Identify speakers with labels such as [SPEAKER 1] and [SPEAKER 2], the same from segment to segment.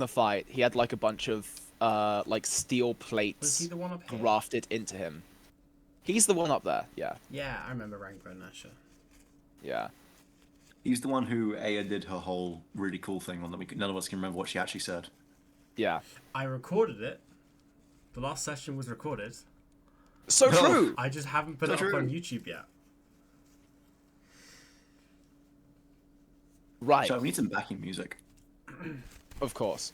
[SPEAKER 1] the fight, he had like a bunch of like steel
[SPEAKER 2] Was
[SPEAKER 1] plates
[SPEAKER 2] he the one up here?
[SPEAKER 1] grafted into him. He's the one up there. Yeah,
[SPEAKER 2] Yeah, I remember Rangbone Nasher.
[SPEAKER 1] yeah.
[SPEAKER 3] He's the one who Aya did her whole really cool thing on that none of us can remember what she actually said.
[SPEAKER 1] Yeah.
[SPEAKER 2] I recorded it. The last session was recorded.
[SPEAKER 1] So
[SPEAKER 3] Oh.
[SPEAKER 1] true.
[SPEAKER 2] I just haven't put
[SPEAKER 3] So
[SPEAKER 2] it up on
[SPEAKER 3] true.
[SPEAKER 2] YouTube yet.
[SPEAKER 1] Right.
[SPEAKER 3] So we need some backing music.
[SPEAKER 1] Of course.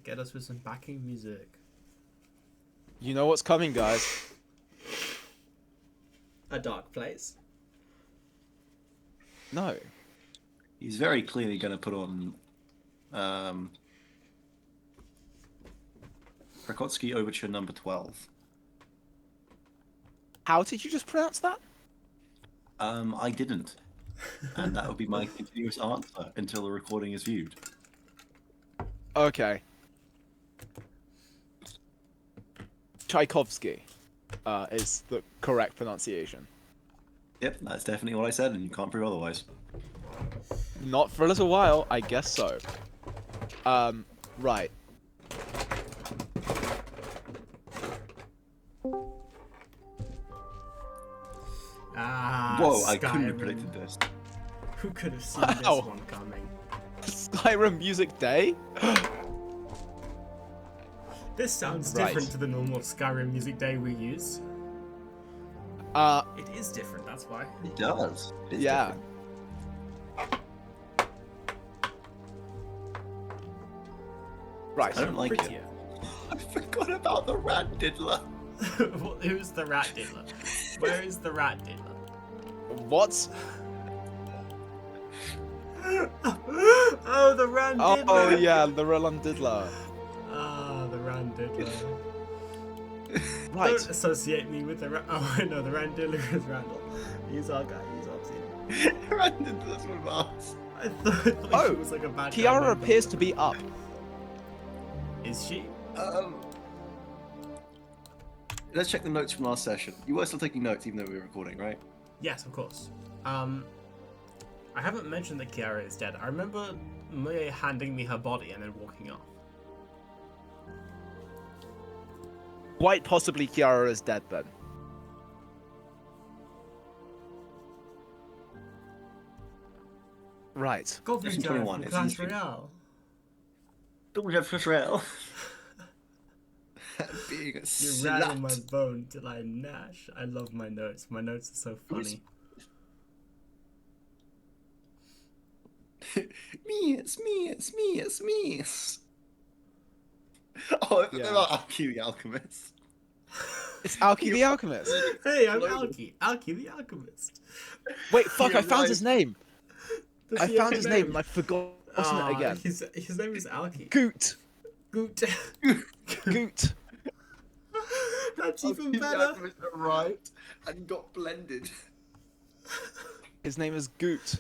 [SPEAKER 2] Get us with some backing music.
[SPEAKER 1] You know what's coming, guys.
[SPEAKER 2] A dark place.
[SPEAKER 1] No.
[SPEAKER 3] He's very clearly going to put on Rakotsky Overture number 12.
[SPEAKER 1] How did you just pronounce that?
[SPEAKER 3] I didn't. And that would be my continuous answer until the recording is viewed.
[SPEAKER 1] Okay. Tchaikovsky is the correct pronunciation.
[SPEAKER 3] Yep, that's definitely what I said, and you can't prove otherwise.
[SPEAKER 1] Not for a little while, I guess so. Right.
[SPEAKER 2] Ah,
[SPEAKER 3] Whoa, I couldn't have
[SPEAKER 2] Skyrim.
[SPEAKER 3] predicted this.
[SPEAKER 2] Who could have seen
[SPEAKER 1] Wow.
[SPEAKER 2] this one coming?
[SPEAKER 1] Skyrim Music Day?
[SPEAKER 2] This sounds
[SPEAKER 1] Right.
[SPEAKER 2] different to the normal Skyrim Music Day we use.
[SPEAKER 1] Uh,
[SPEAKER 2] It is different, that's why.
[SPEAKER 3] It does. It's
[SPEAKER 1] yeah.
[SPEAKER 3] different.
[SPEAKER 1] Right.
[SPEAKER 3] I don't like it.
[SPEAKER 2] Prettier.
[SPEAKER 3] I forgot about the rat diddler.
[SPEAKER 2] Well, who's the rat diddler? Where is the rat diddler?
[SPEAKER 1] What?
[SPEAKER 2] Oh, the rat diddler!
[SPEAKER 1] Oh, yeah, the Roland Diddler.
[SPEAKER 2] Ah, the rat diddler.
[SPEAKER 1] Right.
[SPEAKER 2] Don't associate me with the rat. Oh, no, the rat diddler is Randall. He's our guy. He's our team.
[SPEAKER 3] Rat diddler's with us.
[SPEAKER 2] I thought
[SPEAKER 1] Oh,
[SPEAKER 2] he was like a bad guy
[SPEAKER 1] Kiara
[SPEAKER 2] named
[SPEAKER 1] appears
[SPEAKER 2] Randall.
[SPEAKER 1] to be up.
[SPEAKER 2] Is she?
[SPEAKER 3] Let's check the notes from last session. You were still taking notes even though we were recording, right?
[SPEAKER 2] Yes, of course. I haven't mentioned that Kiara is dead. I remember Mie handing me her body and then walking off.
[SPEAKER 1] Quite possibly Kiara is dead then. Right.
[SPEAKER 2] God,
[SPEAKER 3] Section 21, it's
[SPEAKER 2] Clash
[SPEAKER 3] easy.
[SPEAKER 2] Royale.
[SPEAKER 3] Don't we have Israel? Being a
[SPEAKER 2] You rattle my
[SPEAKER 3] slut.
[SPEAKER 2] bone till I gnash. I love my notes. My notes are so funny.
[SPEAKER 3] Me, it's me, it's me, it's me. Oh, I
[SPEAKER 1] Yeah.
[SPEAKER 3] forgot about Alki the Alchemist.
[SPEAKER 1] It's Alki the Alchemist.
[SPEAKER 2] Hey, I'm
[SPEAKER 3] Global.
[SPEAKER 2] Alki. Alki the Alchemist.
[SPEAKER 1] Wait, fuck,
[SPEAKER 3] He
[SPEAKER 1] I found his
[SPEAKER 3] arrived.
[SPEAKER 1] name.
[SPEAKER 2] Does
[SPEAKER 1] I
[SPEAKER 2] he have
[SPEAKER 1] found
[SPEAKER 2] a
[SPEAKER 1] his name and I've forgotten
[SPEAKER 2] Ah,
[SPEAKER 1] it again.
[SPEAKER 2] His name is Alki.
[SPEAKER 1] Goot.
[SPEAKER 2] Goot.
[SPEAKER 1] Goot.
[SPEAKER 2] That's even
[SPEAKER 3] The
[SPEAKER 2] better.
[SPEAKER 3] Alchemist arrived and got blended.
[SPEAKER 1] His name is Goot.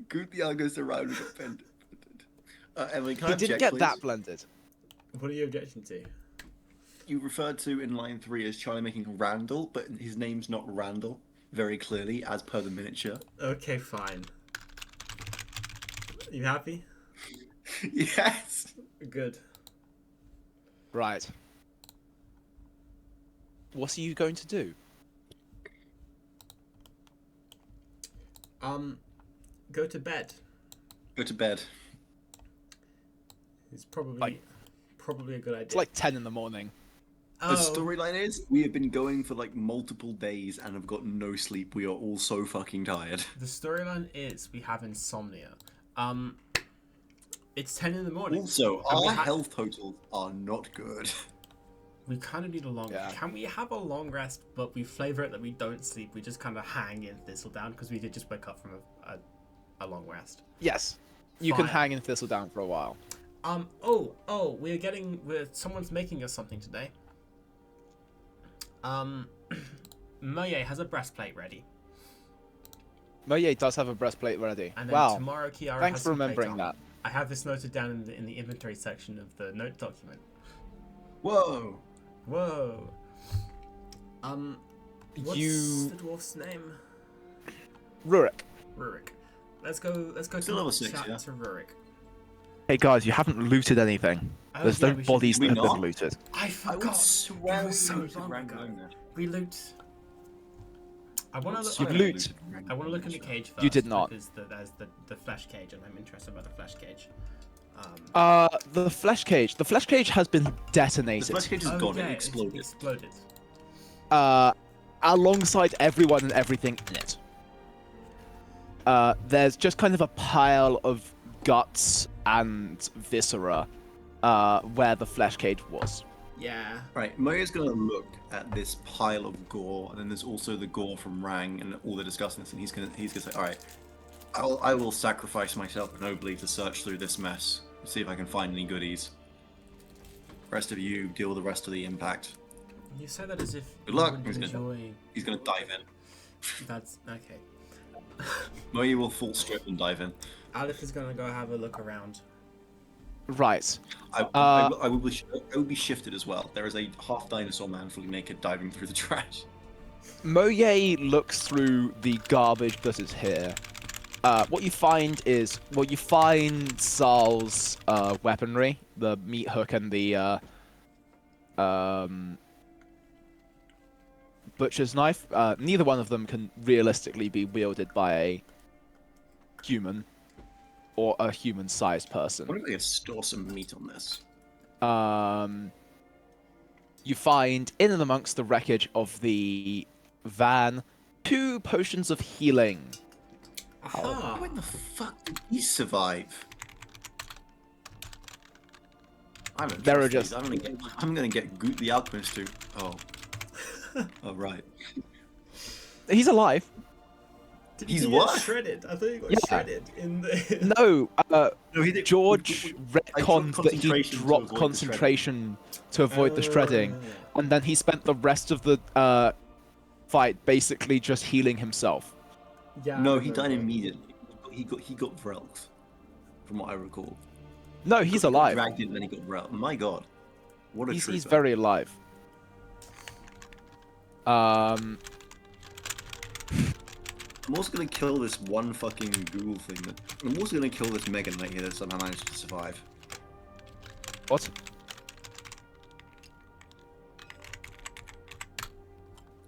[SPEAKER 3] Good the Alchemist arrived and got blended. Emily, can I
[SPEAKER 1] He didn't
[SPEAKER 3] object,
[SPEAKER 1] get
[SPEAKER 3] please?
[SPEAKER 1] that blended.
[SPEAKER 2] What are you objecting to?
[SPEAKER 3] You referred to in line 3 as Charlie making Randall, but his name's not Randall, very clearly, as per the miniature.
[SPEAKER 2] Okay, fine. You happy?
[SPEAKER 3] Yes!
[SPEAKER 2] Good.
[SPEAKER 1] Right. What are you going to do?
[SPEAKER 2] Go to bed.
[SPEAKER 3] Go to bed.
[SPEAKER 2] It's probably
[SPEAKER 1] Like-
[SPEAKER 2] probably a good idea.
[SPEAKER 1] It's like 10 in the morning.
[SPEAKER 2] oh,
[SPEAKER 3] The storyline is, we have been going for like multiple days and have got no sleep. We are all so fucking tired.
[SPEAKER 2] the storyline is we have insomnia. It's 10 in the morning.
[SPEAKER 3] Also,
[SPEAKER 2] And we
[SPEAKER 3] our
[SPEAKER 2] ha-
[SPEAKER 3] health totals are not good.
[SPEAKER 2] We kind of need a long.
[SPEAKER 1] Yeah.
[SPEAKER 2] Can we have a long rest, but we flavor it that we don't sleep? We just kind of hang in Thistledown because we did just wake up from a long rest.
[SPEAKER 1] Yes. You can
[SPEAKER 2] Fine.
[SPEAKER 1] hang in Thistledown for a while.
[SPEAKER 2] We're someone's making us something today. Moye has a breastplate ready,
[SPEAKER 1] Moye does have a breastplate ready.
[SPEAKER 2] and then
[SPEAKER 1] Wow.
[SPEAKER 2] tomorrow Kiara
[SPEAKER 1] Thanks
[SPEAKER 2] has
[SPEAKER 1] for
[SPEAKER 2] some plate
[SPEAKER 1] remembering
[SPEAKER 2] armor.
[SPEAKER 1] that.
[SPEAKER 2] I have this noted down in the inventory section of the note document.
[SPEAKER 3] Whoa!
[SPEAKER 2] Whoa. What's
[SPEAKER 1] You-
[SPEAKER 2] the dwarf's name?
[SPEAKER 1] Rurik.
[SPEAKER 2] Rurik. Let's go
[SPEAKER 3] Still
[SPEAKER 2] to
[SPEAKER 3] level 6,
[SPEAKER 2] chat
[SPEAKER 3] yeah?
[SPEAKER 2] to Rurik.
[SPEAKER 1] Hey guys, you haven't looted anything.
[SPEAKER 2] Oh,
[SPEAKER 1] There's
[SPEAKER 2] yeah,
[SPEAKER 1] no
[SPEAKER 2] we should-
[SPEAKER 1] bodies
[SPEAKER 3] Did we
[SPEAKER 1] that have been
[SPEAKER 3] not?
[SPEAKER 1] looted.
[SPEAKER 2] I
[SPEAKER 3] I
[SPEAKER 2] forgot.
[SPEAKER 3] would swear
[SPEAKER 2] It
[SPEAKER 3] we
[SPEAKER 2] was so
[SPEAKER 3] looted
[SPEAKER 2] long
[SPEAKER 3] Randall
[SPEAKER 2] ago.
[SPEAKER 3] there.
[SPEAKER 2] We loot. I want to look.
[SPEAKER 1] You've
[SPEAKER 2] okay,
[SPEAKER 1] loot.
[SPEAKER 2] I want to look in the cage first.
[SPEAKER 1] You did not.
[SPEAKER 2] Because there's the flesh cage, and I'm interested by the flesh cage.
[SPEAKER 1] The flesh cage. The flesh cage has been
[SPEAKER 3] The
[SPEAKER 1] detonated.
[SPEAKER 3] flesh cage is
[SPEAKER 2] Oh,
[SPEAKER 3] gone.
[SPEAKER 2] yeah,
[SPEAKER 3] It
[SPEAKER 2] it
[SPEAKER 3] exploded.
[SPEAKER 2] exploded.
[SPEAKER 1] Alongside everyone and everything in it. There's just kind of a pile of guts and viscera, where the flesh cage was.
[SPEAKER 2] Yeah.
[SPEAKER 3] Right, Moya's gonna look at this pile of gore, and then there's also the gore from Rang and all the disgustingness, and he's gonna say, all right, I will sacrifice myself nobly to search through this mess, see if I can find any goodies. Rest of you deal with the rest of the impact.
[SPEAKER 2] You say that as if
[SPEAKER 3] Good
[SPEAKER 2] you
[SPEAKER 3] luck.
[SPEAKER 2] would
[SPEAKER 3] He's gonna-
[SPEAKER 2] enjoy.
[SPEAKER 3] He's gonna dive in.
[SPEAKER 2] That's okay.
[SPEAKER 3] Moya will full strip and dive in.
[SPEAKER 2] Aleph is gonna go have a look around.
[SPEAKER 1] Right.
[SPEAKER 3] I will be shifted as well. There is a half dinosaur man fully naked diving through the trash.
[SPEAKER 1] Moye looks through the garbage that is here. What you find is, well, you find Sal's weaponry, the meat hook and the butcher's knife. Neither one of them can realistically be wielded by a human or a human-sized person.
[SPEAKER 3] What if I could store some meat on this?
[SPEAKER 1] You find in and amongst the wreckage of the van 2 potions of healing.
[SPEAKER 2] Aha!
[SPEAKER 3] How in the fuck did he survive? I don't
[SPEAKER 1] There are
[SPEAKER 3] trust
[SPEAKER 1] just-
[SPEAKER 3] these. I'm gonna get Goot the Alchemist to. Oh. Oh right.
[SPEAKER 1] He's alive.
[SPEAKER 2] Did
[SPEAKER 3] He's
[SPEAKER 2] he
[SPEAKER 3] what?
[SPEAKER 2] get shredded? I thought he got
[SPEAKER 1] Yeah.
[SPEAKER 2] shredded in the.
[SPEAKER 1] No,
[SPEAKER 3] No, he did.
[SPEAKER 1] George retconned that he
[SPEAKER 3] concentration to
[SPEAKER 1] dropped
[SPEAKER 3] avoid the
[SPEAKER 1] concentration to avoid the shredding,
[SPEAKER 2] Oh.
[SPEAKER 1] and then he spent the rest of the fight basically just healing himself.
[SPEAKER 2] Yeah.
[SPEAKER 3] No,
[SPEAKER 2] I
[SPEAKER 3] he died
[SPEAKER 2] remember.
[SPEAKER 3] immediately. He got Vrelk, from what I recall.
[SPEAKER 1] No, he's
[SPEAKER 3] He got
[SPEAKER 1] alive.
[SPEAKER 3] Dragged in, then he got Vrelk. My God, what a
[SPEAKER 1] He's
[SPEAKER 3] trooper.
[SPEAKER 1] very alive.
[SPEAKER 3] I'm also gonna kill this one fucking ghoul thing. I'm also gonna kill this Mega Knight here that somehow managed to survive.
[SPEAKER 1] What?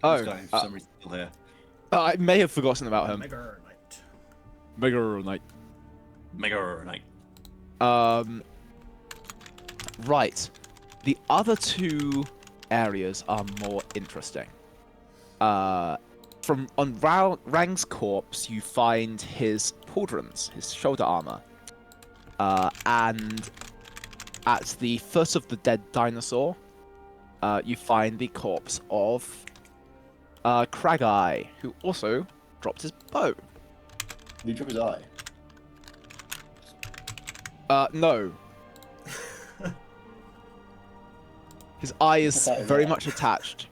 [SPEAKER 3] This guy, for
[SPEAKER 1] Oh,
[SPEAKER 3] some reason, is still here.
[SPEAKER 1] I may have forgotten about him.
[SPEAKER 2] Mega Knight.
[SPEAKER 1] Bigger Knight.
[SPEAKER 3] Mega Knight.
[SPEAKER 1] Right. The other 2 areas are more interesting. From on Rang's corpse, you find his pauldrons, his shoulder armor, and at the foot of the dead dinosaur, you find the corpse of Crag-Eye, who also dropped his bow.
[SPEAKER 3] Did he drop his eye?
[SPEAKER 1] No. His eye is
[SPEAKER 4] That is
[SPEAKER 1] very
[SPEAKER 4] eye.
[SPEAKER 1] much attached.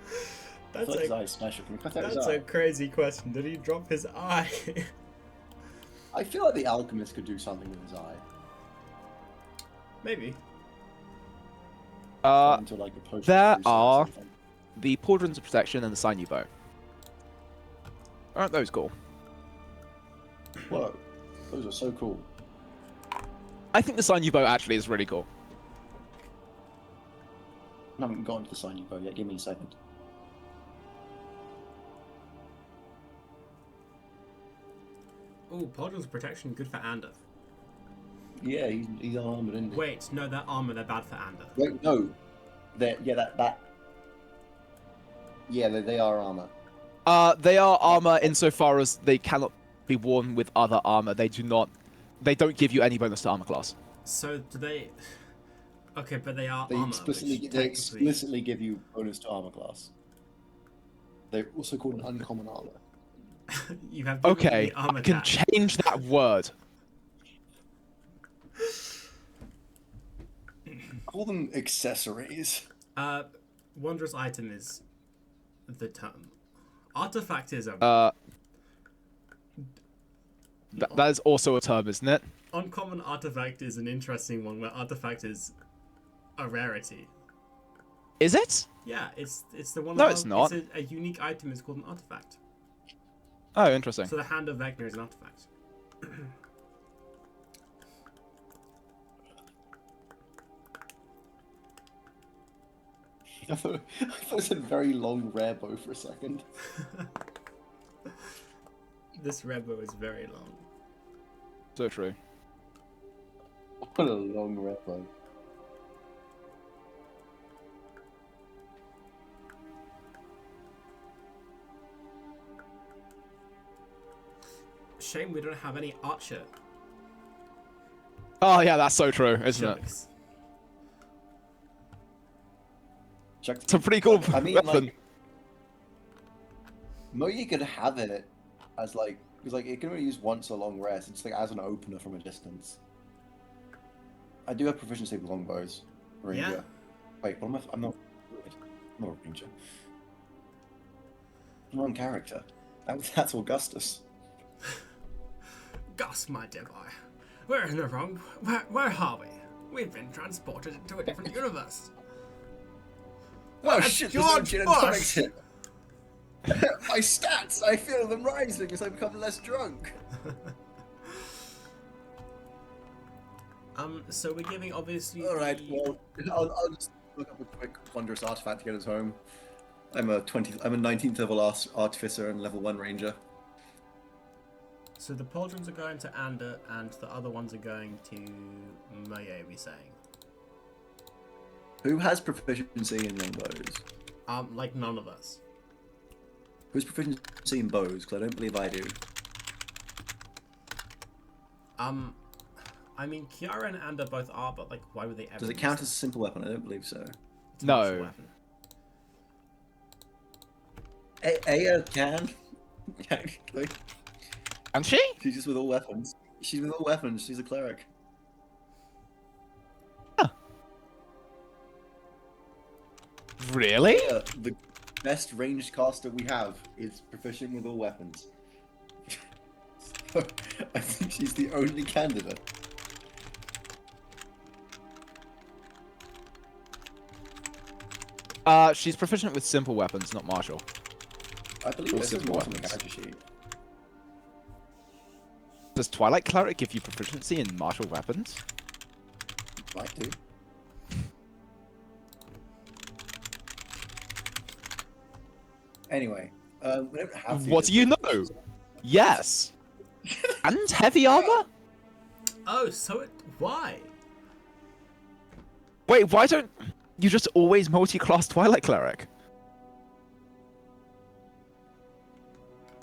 [SPEAKER 4] I
[SPEAKER 2] That's
[SPEAKER 4] thought his
[SPEAKER 2] a,
[SPEAKER 4] eye smashed. Can we cut out his
[SPEAKER 2] that's
[SPEAKER 4] eye?
[SPEAKER 2] a crazy question. Did he drop his eye?
[SPEAKER 4] I feel like the alchemist could do something with his eye.
[SPEAKER 2] Maybe.
[SPEAKER 4] Into like a potion
[SPEAKER 1] there
[SPEAKER 4] of truth or
[SPEAKER 1] are-
[SPEAKER 4] something.
[SPEAKER 1] The pauldrons of protection and the sinew bow. Aren't those cool?
[SPEAKER 4] Whoa, those are so cool.
[SPEAKER 1] I think the sinew bow actually is really cool.
[SPEAKER 4] I haven't gotten to the sign you bow yet. Give me a second.
[SPEAKER 2] Oh, Pauldron's protection good for Ander.
[SPEAKER 4] Yeah, he's armored, isn't he?
[SPEAKER 2] Wait, no, they're armor. They're bad for Ander.
[SPEAKER 4] Wait, no. That. Yeah, they are armor.
[SPEAKER 1] They are armor insofar as they cannot be worn with other armor. They don't give you any bonus to armor class.
[SPEAKER 2] So do they? Okay, but they are
[SPEAKER 4] They
[SPEAKER 2] armor.
[SPEAKER 4] explicitly
[SPEAKER 2] which
[SPEAKER 4] they
[SPEAKER 2] technically-
[SPEAKER 4] explicitly give you bonus to armor class. They're also called an uncommon armor.
[SPEAKER 2] You have given me
[SPEAKER 1] Okay,
[SPEAKER 2] the armor
[SPEAKER 1] I can
[SPEAKER 2] tag.
[SPEAKER 1] change that word.
[SPEAKER 4] Call them accessories.
[SPEAKER 2] Wondrous item is the term. Artifact is a
[SPEAKER 1] That is also a term, isn't it?
[SPEAKER 2] uncommon artifact is an interesting one where artifact is a rarity.
[SPEAKER 1] Is it?
[SPEAKER 2] Yeah, it's the one.
[SPEAKER 1] No,
[SPEAKER 2] above-
[SPEAKER 1] it's not.
[SPEAKER 2] It's a unique item is called an artifact.
[SPEAKER 1] Oh, interesting.
[SPEAKER 2] So the Hand of Vecna is an artifact.
[SPEAKER 4] I thought it said very long rare bow for a second.
[SPEAKER 2] This red bow is very long.
[SPEAKER 1] So true.
[SPEAKER 4] What a long rare bow.
[SPEAKER 2] Shame we don't have any archer
[SPEAKER 1] Oh yeah, that's so true, isn't it?
[SPEAKER 2] jokes.
[SPEAKER 4] Check.
[SPEAKER 1] It's a pretty cool
[SPEAKER 4] I mean,
[SPEAKER 1] weapon.
[SPEAKER 4] like, Moyi could have it as like, because like it can only use once a long rest. It's like as an opener from a distance. I do have proficiency with longbows. Ranger.
[SPEAKER 2] Yeah.
[SPEAKER 4] Wait, what am I? I'm not. I'm not a ranger. Wrong character. That's Augustus.
[SPEAKER 2] Gus, my dear boy. We're in the wrong. Where are we? We've been transported into a different universe.
[SPEAKER 4] Oh
[SPEAKER 2] That's
[SPEAKER 4] shit!
[SPEAKER 2] George
[SPEAKER 4] There's no
[SPEAKER 2] Bush!
[SPEAKER 4] genetics here. My stats, I feel them rising as I become less drunk.
[SPEAKER 2] So we're giving obviously.
[SPEAKER 4] Alright,
[SPEAKER 2] the-
[SPEAKER 4] well, I'll just look up a quick wondrous artifact to get us home. I'm a 19th level artificer and level 1 ranger.
[SPEAKER 2] So the pauldrons are going to Ander, and the other ones are going to Moye, we saying.
[SPEAKER 3] Who has proficiency in longbows?
[SPEAKER 2] Like none of us.
[SPEAKER 3] Who's proficiency in bows? Because I don't believe I do.
[SPEAKER 2] I mean, Kiara and Ander both are, but like, why would they ever?
[SPEAKER 3] Does it
[SPEAKER 2] use
[SPEAKER 3] count
[SPEAKER 2] them?
[SPEAKER 3] as a simple weapon? I don't believe so.
[SPEAKER 2] It's a martial
[SPEAKER 1] No.
[SPEAKER 2] weapon.
[SPEAKER 3] Aya can. Like,
[SPEAKER 1] And she?
[SPEAKER 3] she's just with all weapons. She's with all weapons. She's a cleric.
[SPEAKER 1] Really?
[SPEAKER 3] Yeah, the best ranged caster we have is proficient with all weapons. So, I think she's the only candidate.
[SPEAKER 1] She's proficient with simple weapons, not martial.
[SPEAKER 3] I believe
[SPEAKER 1] All
[SPEAKER 3] this is
[SPEAKER 1] simple
[SPEAKER 3] more on the
[SPEAKER 1] weapons.
[SPEAKER 3] character sheet.
[SPEAKER 1] Does Twilight Cleric give you proficiency in martial weapons?
[SPEAKER 3] Might do. Anyway, we don't have to.
[SPEAKER 1] What do you know? Yes. And heavy armor?
[SPEAKER 2] Oh, so it. Why?
[SPEAKER 1] Wait, why don't you just always multi-class Twilight Cleric?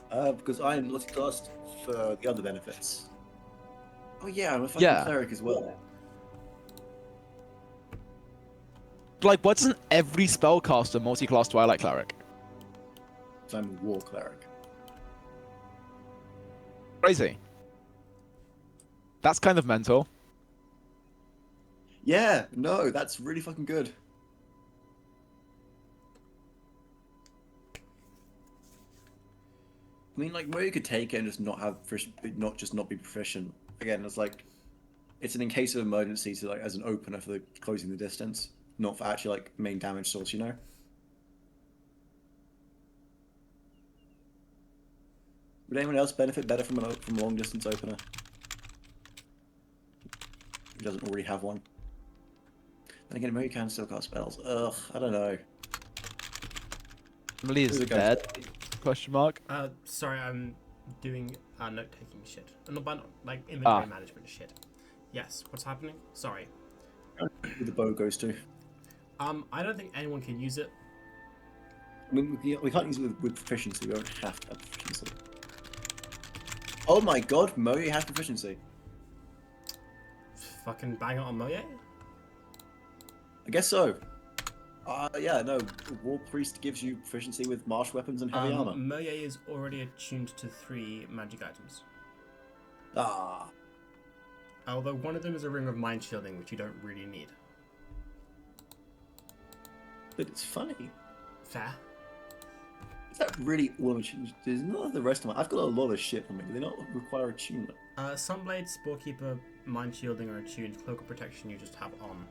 [SPEAKER 3] Because I'm multi-classed for the other benefits. Oh yeah, I'm a fucking
[SPEAKER 1] Yeah.
[SPEAKER 3] cleric as well.
[SPEAKER 1] Like, why doesn't every spellcaster multi-class Twilight Cleric?
[SPEAKER 3] So I'm a war cleric.
[SPEAKER 1] Crazy. That's kind of mental.
[SPEAKER 3] Yeah, no, that's really fucking good. I mean, like, Moya could take it and just not have, not be proficient. Again, it's like, it's an in case of emergency, to like as an opener for the closing the distance, not for actually like main damage source, you know. Would anyone else benefit better from from a long distance opener? Who doesn't already have one? Then again, Moya can still cast spells. Ugh, I don't know.
[SPEAKER 1] Emily is
[SPEAKER 3] Who's it going
[SPEAKER 1] dead? Question mark.
[SPEAKER 2] Sorry, I'm doing note-taking shit. Not by like inventory
[SPEAKER 1] Ah.
[SPEAKER 2] management shit. Yes, what's happening? Sorry.
[SPEAKER 3] Who the bow goes to?
[SPEAKER 2] I don't think anyone can use it.
[SPEAKER 3] I mean, we can't use it with proficiency. We don't have to have proficiency. Oh my god, Moya has proficiency.
[SPEAKER 2] Fucking bang it on Moye.
[SPEAKER 3] I guess so. Yeah, no. War Priest gives you proficiency with martial weapons and heavy armor.
[SPEAKER 2] Moye is already attuned to 3 magic items.
[SPEAKER 3] Ah.
[SPEAKER 2] Although one of them is a ring of mind shielding, which you don't really need.
[SPEAKER 3] But it's funny.
[SPEAKER 2] Fair.
[SPEAKER 3] Is that really all of it? There's none of the rest of them. I've got a lot of shit on me. Do they not require attunement?
[SPEAKER 2] Sunblade, Sporekeeper, Mind Shielding are attuned. Cloak of Protection you just have on.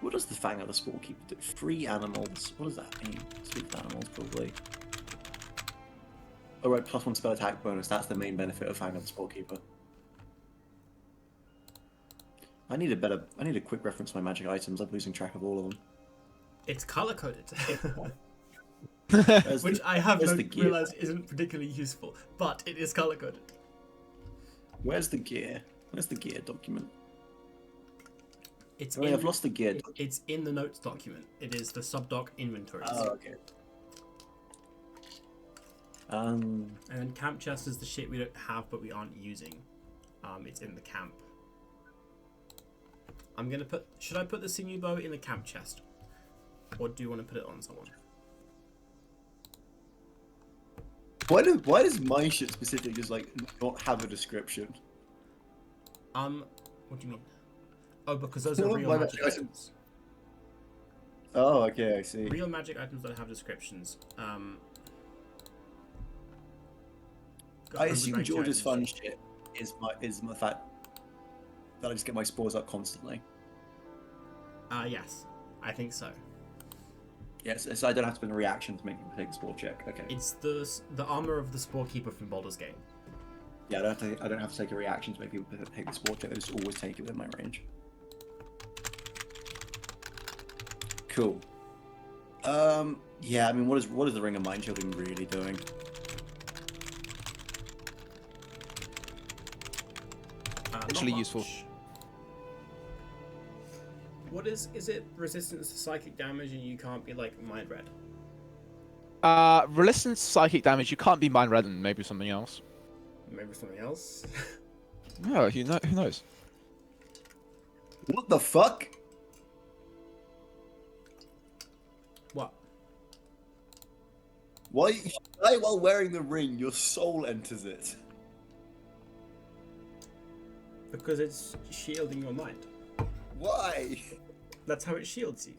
[SPEAKER 3] What does the Fang of the Sporekeeper do? Free animals. What does that mean? Speak for animals, probably. Oh, right, +1 spell attack bonus. That's the main benefit of Fang of the Sporekeeper. I need a quick reference to my magic items. I'm losing track of all of them.
[SPEAKER 2] It's color coded.
[SPEAKER 3] Where's
[SPEAKER 2] Which
[SPEAKER 3] the-
[SPEAKER 2] I have
[SPEAKER 3] where's the gear?
[SPEAKER 2] realized isn't particularly useful, but it is color coded.
[SPEAKER 3] Where's the gear? Where's the gear document?
[SPEAKER 2] It's
[SPEAKER 3] Oh,
[SPEAKER 2] in,
[SPEAKER 3] I've lost the gear.
[SPEAKER 2] it's in the notes document. It is the subdoc inventories.
[SPEAKER 3] Oh, okay.
[SPEAKER 2] And then camp chest is the shit we don't have but we aren't using. It's in the camp. I'm gonna put. Should I put the sinew bow in the camp chest, or do you want to put it on someone?
[SPEAKER 3] Why does my shit specifically just like not have a description?
[SPEAKER 2] What do you mean? Oh, because those are
[SPEAKER 3] No,
[SPEAKER 2] real
[SPEAKER 3] my
[SPEAKER 2] magic
[SPEAKER 3] magic
[SPEAKER 2] items.
[SPEAKER 3] Oh, okay, I see.
[SPEAKER 2] Real magic items that have descriptions.
[SPEAKER 3] I assume
[SPEAKER 2] 190
[SPEAKER 3] George's
[SPEAKER 2] items.
[SPEAKER 3] fun shit is my fact that I just get my spores up constantly.
[SPEAKER 2] Yes, I think so.
[SPEAKER 3] Yes, so I don't have to put a reaction to make them take a spore check. Okay.
[SPEAKER 2] It's the armor of the Spore Keeper from Baldur's Gate.
[SPEAKER 3] Yeah, I don't have to take a reaction to make people take the spore check. I just always take it within my range. Cool. Yeah, I mean, what is the Ring of Mind Shielding really doing?
[SPEAKER 2] Not
[SPEAKER 1] Actually useful.
[SPEAKER 2] much. What is it? Resistance to psychic damage, and you can't be like mind read.
[SPEAKER 1] Resistance to psychic damage. You can't be mind read and maybe something else.
[SPEAKER 2] Maybe something else.
[SPEAKER 1] No, you know. Who knows?
[SPEAKER 3] What the fuck?
[SPEAKER 2] What?
[SPEAKER 3] Why while wearing the ring, your soul enters it?
[SPEAKER 2] Because it's shielding your mind.
[SPEAKER 3] Why?
[SPEAKER 2] That's how it shields you.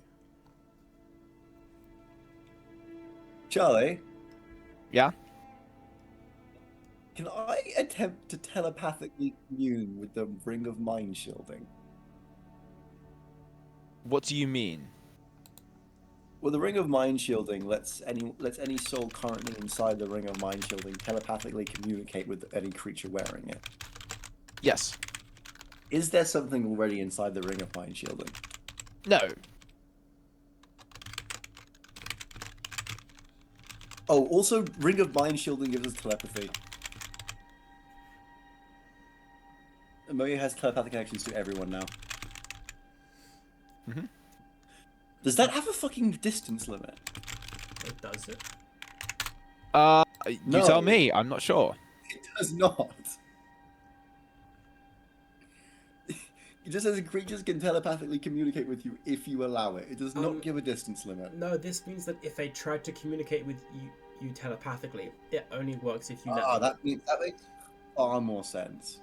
[SPEAKER 3] Charlie,
[SPEAKER 1] Yeah.
[SPEAKER 3] can I attempt to telepathically commune with the Ring of Mind Shielding?
[SPEAKER 1] What do you mean?
[SPEAKER 3] Well, the Ring of Mind Shielding lets any soul currently inside the Ring of Mind Shielding telepathically communicate with any creature wearing it.
[SPEAKER 1] Yes.
[SPEAKER 3] Is there something already inside the Ring of Mind Shielding?
[SPEAKER 1] No.
[SPEAKER 3] Oh, also, Ring of Mind Shielding gives us telepathy. Amoya has telepathic connections to everyone now.
[SPEAKER 1] Mhm.
[SPEAKER 3] Does that have a fucking distance limit?
[SPEAKER 2] It does it.
[SPEAKER 1] You
[SPEAKER 3] No.
[SPEAKER 1] tell me. I'm not sure.
[SPEAKER 3] It does not. It just says creatures can telepathically communicate with you if you allow it. It does not give a distance limit.
[SPEAKER 2] No, this means that if they try to communicate with you telepathically, it only works if you let
[SPEAKER 3] Ah,
[SPEAKER 2] them.
[SPEAKER 3] that makes far more sense.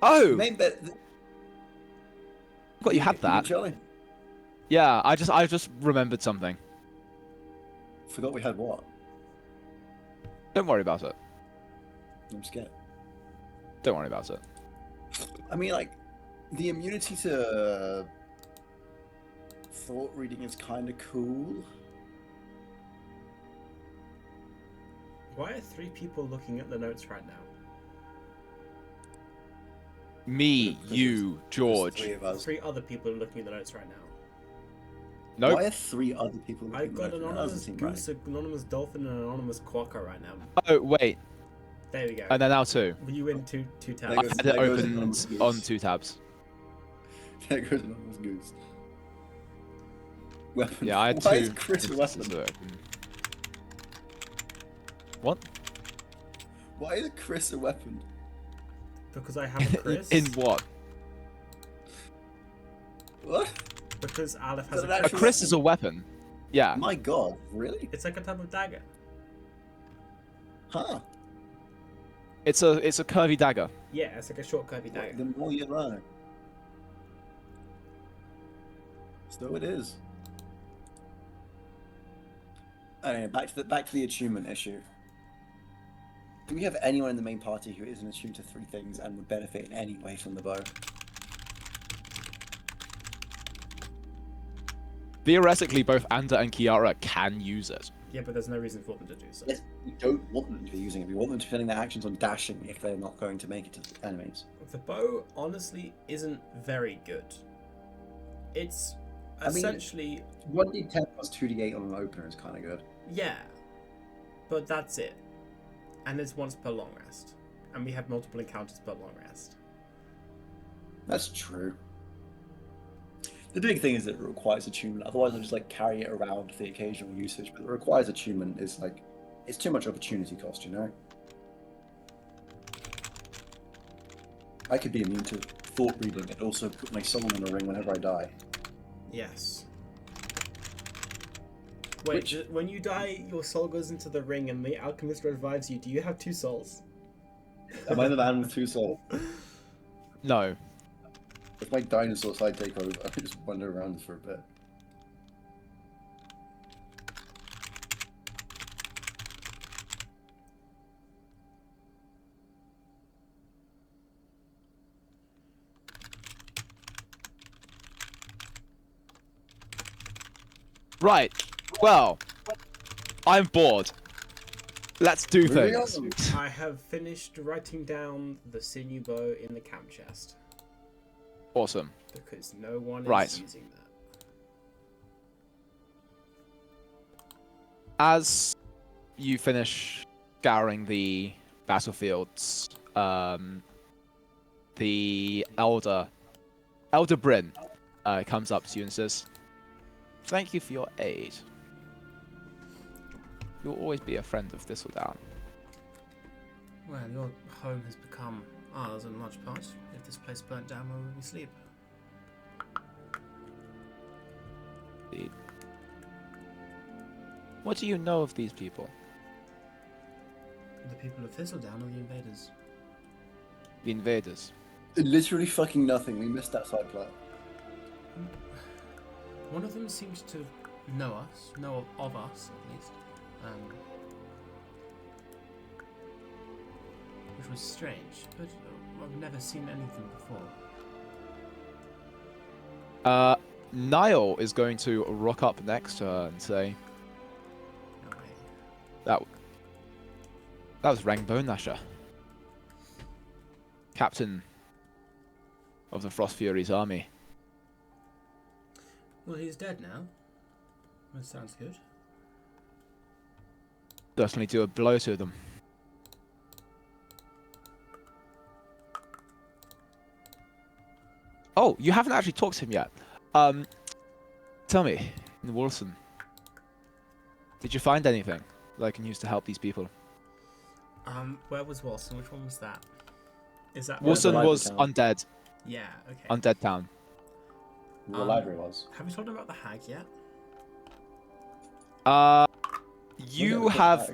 [SPEAKER 1] Oh,
[SPEAKER 3] Main bet.
[SPEAKER 1] forgot you had that.
[SPEAKER 3] Charlie.
[SPEAKER 1] Yeah, I just remembered something.
[SPEAKER 3] Forgot we had what?
[SPEAKER 1] Don't worry about it.
[SPEAKER 3] I'm scared.
[SPEAKER 1] Don't worry about it.
[SPEAKER 3] I mean, like, the immunity to thought reading is kind of cool.
[SPEAKER 2] Why are 3 people looking at the notes right now?
[SPEAKER 1] Me,
[SPEAKER 3] Because
[SPEAKER 1] you,
[SPEAKER 3] There's
[SPEAKER 1] George.
[SPEAKER 3] 3 of us.
[SPEAKER 2] 3 other people are looking at the notes right now.
[SPEAKER 1] Nope.
[SPEAKER 3] Why are 3 other people looking
[SPEAKER 2] I've got
[SPEAKER 3] at the notes? That
[SPEAKER 2] anonymous
[SPEAKER 3] doesn't seem right.
[SPEAKER 2] goose, anonymous dolphin, and anonymous quokka right now.
[SPEAKER 1] Oh wait,
[SPEAKER 2] There we go.
[SPEAKER 1] and then now 2.
[SPEAKER 2] Were you in two
[SPEAKER 3] There
[SPEAKER 1] I
[SPEAKER 2] tabs?
[SPEAKER 3] goes-
[SPEAKER 1] had it
[SPEAKER 3] there goes
[SPEAKER 1] opened
[SPEAKER 3] anonymous goose.
[SPEAKER 1] on 2 tabs.
[SPEAKER 3] There goes anonymous goose. Weapon.
[SPEAKER 1] Yeah, I had
[SPEAKER 3] Why
[SPEAKER 1] 2.
[SPEAKER 3] is Chris a
[SPEAKER 1] instances
[SPEAKER 3] weapon?
[SPEAKER 1] that open. What?
[SPEAKER 3] Why is Chris a weapon?
[SPEAKER 2] Because I have a Chris.
[SPEAKER 1] In what?
[SPEAKER 3] What?
[SPEAKER 2] Because Aleph
[SPEAKER 3] Is
[SPEAKER 2] has
[SPEAKER 3] that
[SPEAKER 2] a
[SPEAKER 3] an
[SPEAKER 1] A
[SPEAKER 2] Chris.
[SPEAKER 3] actual
[SPEAKER 1] Chris is a weapon. Yeah.
[SPEAKER 3] My god, really?
[SPEAKER 2] It's like a type of dagger.
[SPEAKER 3] Huh.
[SPEAKER 1] It's a curvy dagger.
[SPEAKER 2] Yeah, it's like a short curvy dagger.
[SPEAKER 3] The more you learn. So it is. Anyway, back to the attunement issue. Do we have anyone in the main party who isn't attuned to 3 things and would benefit in any way from the bow?
[SPEAKER 1] Theoretically, both Anda and Kiara can use it.
[SPEAKER 2] Yeah, but there's no reason for them to do so.
[SPEAKER 4] Yes, we don't want them to be using it. We want them to be spending their actions on dashing if they're not going to make it to the enemies.
[SPEAKER 2] The bow, honestly, isn't very good. It's
[SPEAKER 4] I mean-
[SPEAKER 2] essentially...
[SPEAKER 4] 1d10 plus 2d8 on an opener is kind of good.
[SPEAKER 2] Yeah. But that's it. And it's once per long rest. And we have multiple encounters per long rest.
[SPEAKER 4] That's true. The big thing is that it requires attunement. Otherwise, I'll just like carry it around for the occasional usage. But it requires attunement is like, it's too much opportunity cost, you know. I could be immune to thought reading and also put my soul in a ring whenever I die.
[SPEAKER 2] Yes. Wait,
[SPEAKER 4] Which-
[SPEAKER 2] when you die, your soul goes into the ring and the alchemist revives you. Do you have 2 souls?
[SPEAKER 4] Am I the man with 2 souls?
[SPEAKER 1] No.
[SPEAKER 4] If my dinosaur side take over, I could just wander around for a bit.
[SPEAKER 1] Right. Well, I'm bored. Let's do
[SPEAKER 4] Moving
[SPEAKER 1] things.
[SPEAKER 4] on.
[SPEAKER 2] I have finished writing down the sinew bow in the camp chest.
[SPEAKER 1] Awesome.
[SPEAKER 2] Because no one
[SPEAKER 1] Right.
[SPEAKER 2] is using that.
[SPEAKER 1] As you finish scouring the battlefields, the Elder Bryn, comes up to you and says, "Thank you for your aid. You'll always be a friend of Thistledown."
[SPEAKER 2] Well, your home has become ours in large part. If this place burnt down, where would we sleep?
[SPEAKER 1] Indeed. What do you know of these people?
[SPEAKER 2] The people of Thistledown are the invaders.
[SPEAKER 1] The invaders?
[SPEAKER 4] Literally fucking nothing. We missed that side plot.
[SPEAKER 2] One of them seems to know us, know of us at least, which was strange. But I've never seen anything before.
[SPEAKER 1] Niall is going to rock up next to her and say,
[SPEAKER 2] No way.
[SPEAKER 1] that was Rangbone Nasher, captain of the Frost Fury's army.
[SPEAKER 2] Well, he's dead now. That sounds good.
[SPEAKER 1] Certainly do a blow to them. Oh, you haven't actually talked to him yet. Tell me, in Wilson, did you find anything that I can use to help these people?
[SPEAKER 2] Where was Wilson? Which one was that? Is that
[SPEAKER 1] Wilson
[SPEAKER 4] library
[SPEAKER 1] was
[SPEAKER 4] town.
[SPEAKER 1] undead,
[SPEAKER 2] Yeah. Okay.
[SPEAKER 1] undead town.
[SPEAKER 4] Where the library was.
[SPEAKER 2] Have you told him about the hag yet?
[SPEAKER 1] You have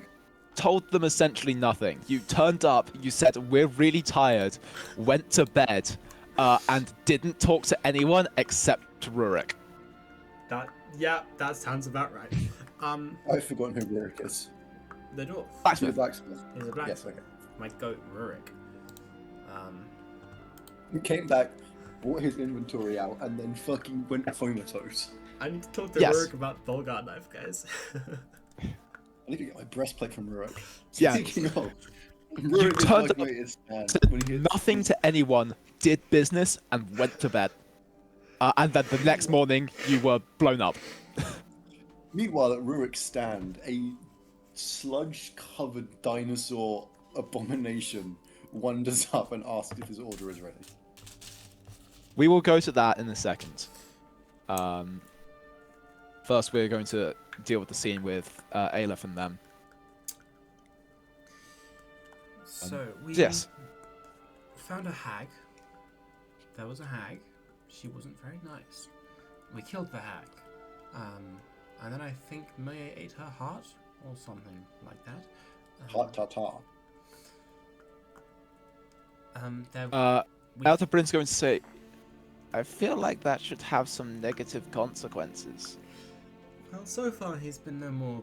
[SPEAKER 1] told them essentially nothing. You turned up, you said, "We're really tired," went to bed, and didn't talk to anyone except Rurik.
[SPEAKER 2] That sounds about right.
[SPEAKER 4] I've forgotten who Rurik is.
[SPEAKER 2] The dwarf.
[SPEAKER 4] The
[SPEAKER 1] Blacksmith.
[SPEAKER 4] blacksmith.
[SPEAKER 2] He's a
[SPEAKER 4] Yes,
[SPEAKER 2] blacksmith.
[SPEAKER 4] okay.
[SPEAKER 2] My goat Rurik.
[SPEAKER 4] He came back, brought his inventory out, and then fucking went comatose.
[SPEAKER 2] I need to talk to
[SPEAKER 1] Yes.
[SPEAKER 2] Rurik about Bolgar knife, guys.
[SPEAKER 4] I need to get my breastplate from Rurik.
[SPEAKER 1] Yeah.
[SPEAKER 4] Speaking of, Rurik is
[SPEAKER 1] turned
[SPEAKER 4] my
[SPEAKER 1] up
[SPEAKER 4] greatest fan. When he
[SPEAKER 1] Said
[SPEAKER 4] hits-
[SPEAKER 1] nothing to anyone, did business, and went to bed. And then the next morning, you were blown up.
[SPEAKER 4] Meanwhile, at Rurik's stand, a sludge-covered dinosaur abomination wanders up and asks if his order is ready.
[SPEAKER 1] We will go to that in a second. First, we're going to deal with the scene with Aleph and them.
[SPEAKER 2] So we
[SPEAKER 1] Yes.
[SPEAKER 2] found a hag. There was a hag. She wasn't very nice. We killed the hag. And then I think Maya ate her heart or something like that.
[SPEAKER 4] Hot ta-ta.
[SPEAKER 2] There, we-
[SPEAKER 1] Elder Bryn's going to say, "I feel like that should have some negative consequences."
[SPEAKER 2] well, so far he's been no more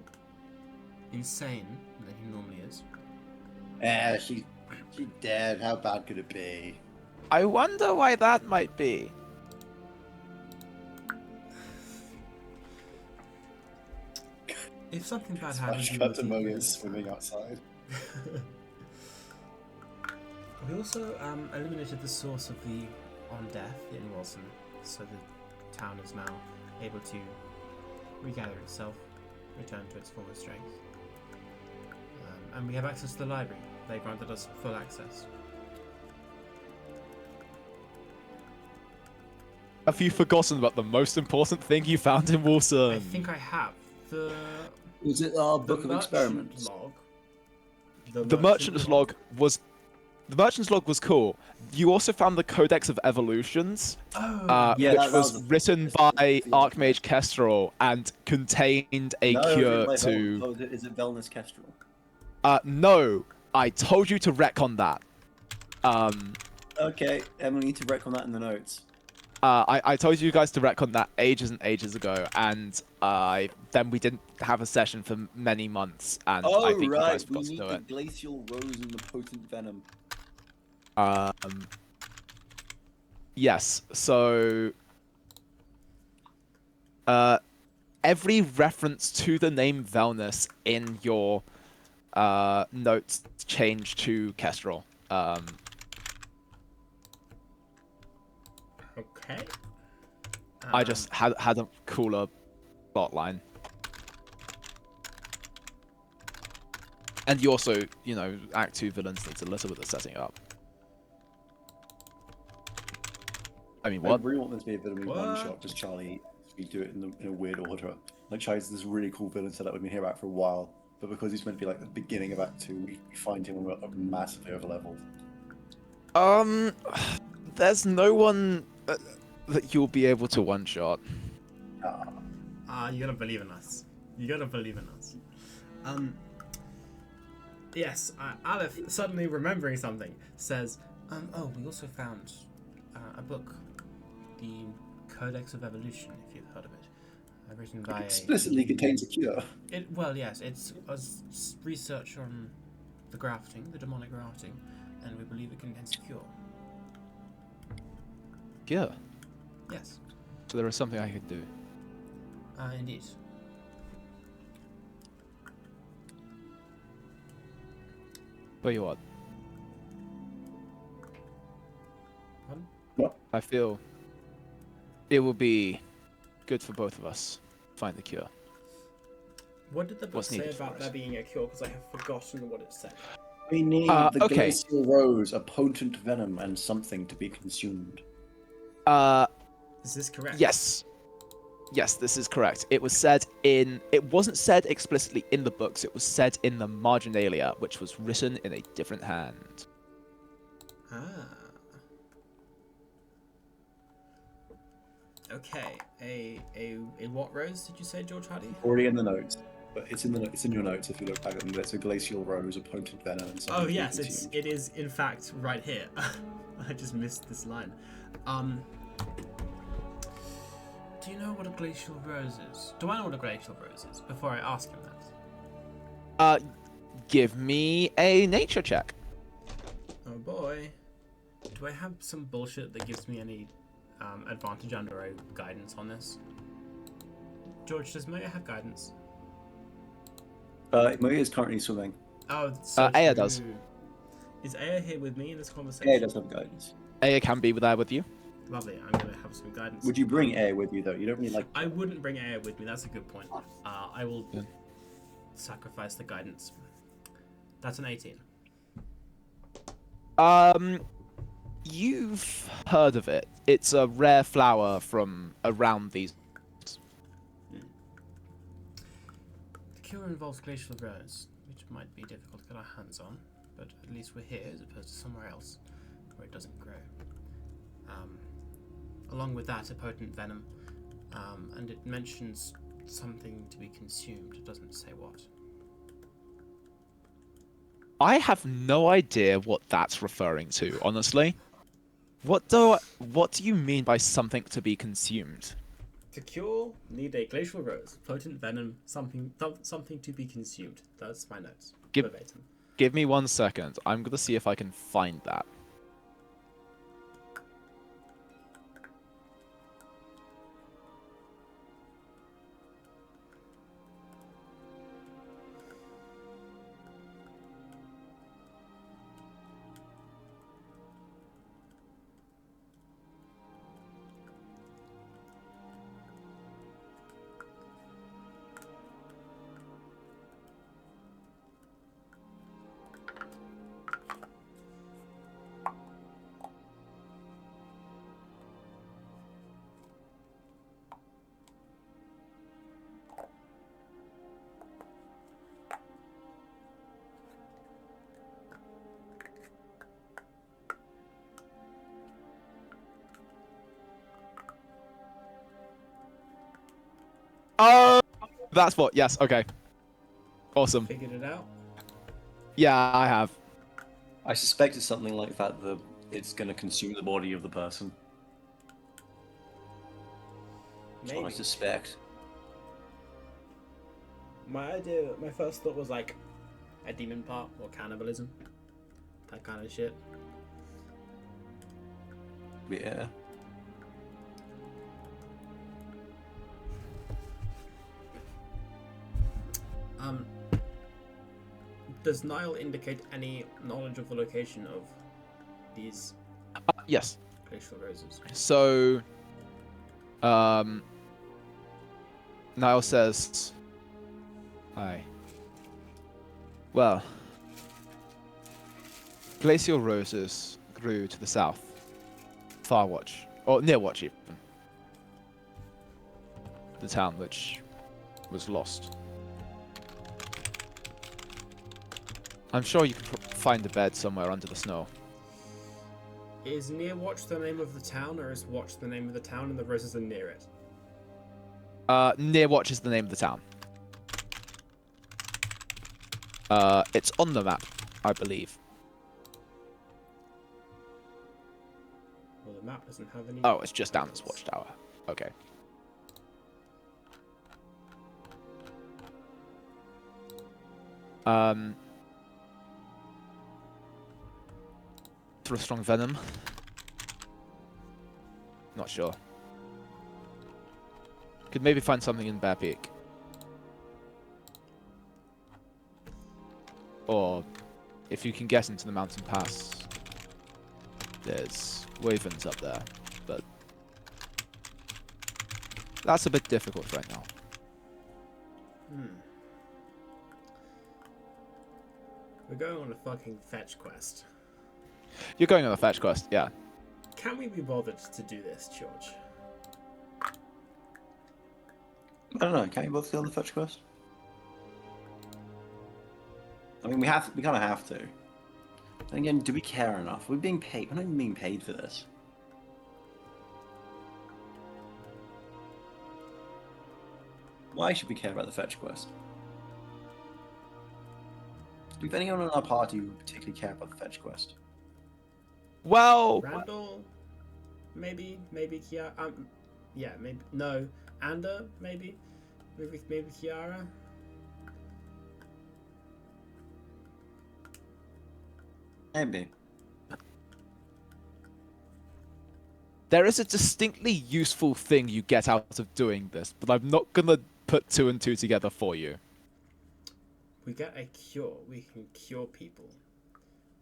[SPEAKER 2] insane than he normally is.
[SPEAKER 4] She's dead. How bad could it be?
[SPEAKER 1] I wonder why that might be.
[SPEAKER 2] If something bad happens, you
[SPEAKER 4] Flashback
[SPEAKER 2] will
[SPEAKER 4] to
[SPEAKER 2] deal with
[SPEAKER 4] Moya
[SPEAKER 2] it.
[SPEAKER 4] swimming outside.
[SPEAKER 2] We also eliminated the source of the on death in Wilson, so the town is now able to regather itself, return to its former strength. And we have access to the library. They granted us full access.
[SPEAKER 1] Have you forgotten about the most important thing you found in Wilson?
[SPEAKER 2] I think I have.
[SPEAKER 4] Was it our
[SPEAKER 2] The
[SPEAKER 4] book of
[SPEAKER 2] merchant
[SPEAKER 4] experiments?
[SPEAKER 2] log.
[SPEAKER 1] The merchant's log was cool. You also found the Codex of Evolutions,
[SPEAKER 2] Oh,
[SPEAKER 4] Yeah,
[SPEAKER 1] which
[SPEAKER 4] that
[SPEAKER 1] was
[SPEAKER 4] was a-
[SPEAKER 1] written by Archmage Kestrel and contained a
[SPEAKER 4] No,
[SPEAKER 1] cure
[SPEAKER 4] wait,
[SPEAKER 1] to.
[SPEAKER 4] hold on. Is it Velnus Kestrel?
[SPEAKER 1] No, I told you to retcon that.
[SPEAKER 4] Okay, and we need to retcon that in the notes.
[SPEAKER 1] I told you guys to retcon that ages and ages ago, and then we didn't have a session for many months, and I think you guys
[SPEAKER 4] we
[SPEAKER 1] forgot to
[SPEAKER 4] need
[SPEAKER 1] do
[SPEAKER 4] the
[SPEAKER 1] it.
[SPEAKER 4] glacial rose and the potent venom.
[SPEAKER 1] Yes, so every reference to the name Velnus in your notes changed to Kestrel.
[SPEAKER 2] okay.
[SPEAKER 1] I just had a cooler plot line. And you also, Act 2 villains needs Elizabeth is setting up. I mean,
[SPEAKER 4] I
[SPEAKER 1] what?
[SPEAKER 4] really want this to be a bit of a
[SPEAKER 2] What?
[SPEAKER 4] one shot, just Charlie. We do it in a weird order. Like Charlie's this really cool villain setup we've been hearing about for a while, but because he's meant to be like the beginning of Act 2, we find him when we're massively overleveled.
[SPEAKER 1] There's no one that you'll be able to one-shot.
[SPEAKER 2] You gotta believe in us. You gotta believe in us. Yes, Aleph, suddenly remembering something, says, oh, we also found a book, the Codex of Evolution, if you've heard of it, written by
[SPEAKER 4] Explicitly contains a cure.
[SPEAKER 2] Well, yes, it's research on the grafting, the demonic grafting, and we believe it contains a cure.
[SPEAKER 1] Yeah.
[SPEAKER 2] Yes,
[SPEAKER 1] So there is something I could do.
[SPEAKER 2] indeed.
[SPEAKER 1] Tell you what.
[SPEAKER 2] Pardon?
[SPEAKER 1] I feel it will be good for both of us to find the cure.
[SPEAKER 2] What did the book
[SPEAKER 1] What's
[SPEAKER 2] say
[SPEAKER 1] needed for
[SPEAKER 2] about
[SPEAKER 1] us?
[SPEAKER 2] there being a cure? Because I have forgotten what it said.
[SPEAKER 4] We need the
[SPEAKER 1] okay.
[SPEAKER 4] glacial rose, a potent venom, and something to be consumed.
[SPEAKER 2] Is this correct?
[SPEAKER 1] Yes. Yes, this is correct. It wasn't said explicitly in the books, it was said in the marginalia, which was written in a different hand.
[SPEAKER 2] Ah. Okay. A what rose did you say, George Hardy?
[SPEAKER 4] Already in the notes, but it's in your notes if you look back at them. It's a glacial rose, a potent venom, and something
[SPEAKER 2] Oh
[SPEAKER 4] to be
[SPEAKER 2] yes,
[SPEAKER 4] consumed.
[SPEAKER 2] it is in fact right here. I just missed this line. Do you know what a glacial rose is? Do I know what a glacial rose is before I ask him that?
[SPEAKER 1] Give me a nature check.
[SPEAKER 2] Oh boy. Do I have some bullshit that gives me any advantage under a guidance on this? George, does Moya have guidance?
[SPEAKER 4] Moya is currently swimming.
[SPEAKER 2] Oh, so
[SPEAKER 1] Aya
[SPEAKER 2] true.
[SPEAKER 1] does.
[SPEAKER 2] Is Aya here with me in this conversation?
[SPEAKER 4] Air does have guidance.
[SPEAKER 1] Aya can be there with you.
[SPEAKER 2] Lovely. I'm gonna have some guidance.
[SPEAKER 4] Would you bring Air with you though? You don't really like.
[SPEAKER 2] I wouldn't bring Aya with me. That's a good point. I will
[SPEAKER 1] Yeah.
[SPEAKER 2] sacrifice the guidance. That's an 18.
[SPEAKER 1] You've heard of it. It's a rare flower from around these.
[SPEAKER 2] The cure involves glacial rose, which might be difficult to get our hands on, but at least we're here as opposed to somewhere else where it doesn't grow. Along with that, a potent venom, and it mentions something to be consumed. It doesn't say what.
[SPEAKER 1] I have no idea what that's referring to, honestly. What do you mean by something to be consumed?
[SPEAKER 2] To cure, need a glacial rose, potent venom, something to be consumed. That's my notes.
[SPEAKER 1] Give-
[SPEAKER 2] Verbatim.
[SPEAKER 1] Give me 1 second. I'm gonna see if I can find that. That's what. Yes. Okay. Awesome.
[SPEAKER 2] Figured it out.
[SPEAKER 1] Yeah, I have.
[SPEAKER 3] I suspect it's something like that. It's going to consume the body of the person. That's what I
[SPEAKER 2] Maybe.
[SPEAKER 3] suspect.
[SPEAKER 2] My first thought was like a demon part or cannibalism, that kind of shit.
[SPEAKER 3] Yeah.
[SPEAKER 2] Does Nile indicate any knowledge of the location of these
[SPEAKER 1] Yes.
[SPEAKER 2] glacial roses?
[SPEAKER 1] So, Niall says, "Hi. Well, glacial roses grew to the south, Farwatch, or Nearwatch even, the town which was lost. I'm sure you can find a bed somewhere under the snow.
[SPEAKER 2] Is Nearwatch the name of the town, or is Watch the name of the town and the roses are near it?
[SPEAKER 1] Nearwatch is the name of the town. It's on the map, I believe.
[SPEAKER 2] Well, the map doesn't have any.
[SPEAKER 1] Oh, it's just down this watchtower. Okay. Through strong venom. Not sure. Could maybe find something in Bear Peak. Or if you can get into the mountain pass, there's wyverns up there, but that's a bit difficult right now.
[SPEAKER 2] We're going on a fucking fetch quest.
[SPEAKER 1] You're going on a fetch quest, yeah.
[SPEAKER 2] Can we be bothered to do this, George?
[SPEAKER 3] I don't know. Can you both go on the fetch quest? I mean, we kind of have to. And again, do we care enough? We're being paid. We're not even being paid for this. Why should we care about the fetch quest? Do anyone in our party who particularly care about the fetch quest?
[SPEAKER 1] Well,
[SPEAKER 2] Randall? Maybe Kiara. Yeah, maybe no. Ander, maybe Kiara.
[SPEAKER 3] Maybe.
[SPEAKER 1] there is a distinctly useful thing you get out of doing this, but I'm not gonna put two and two together for you.
[SPEAKER 2] We get a cure. We can cure people.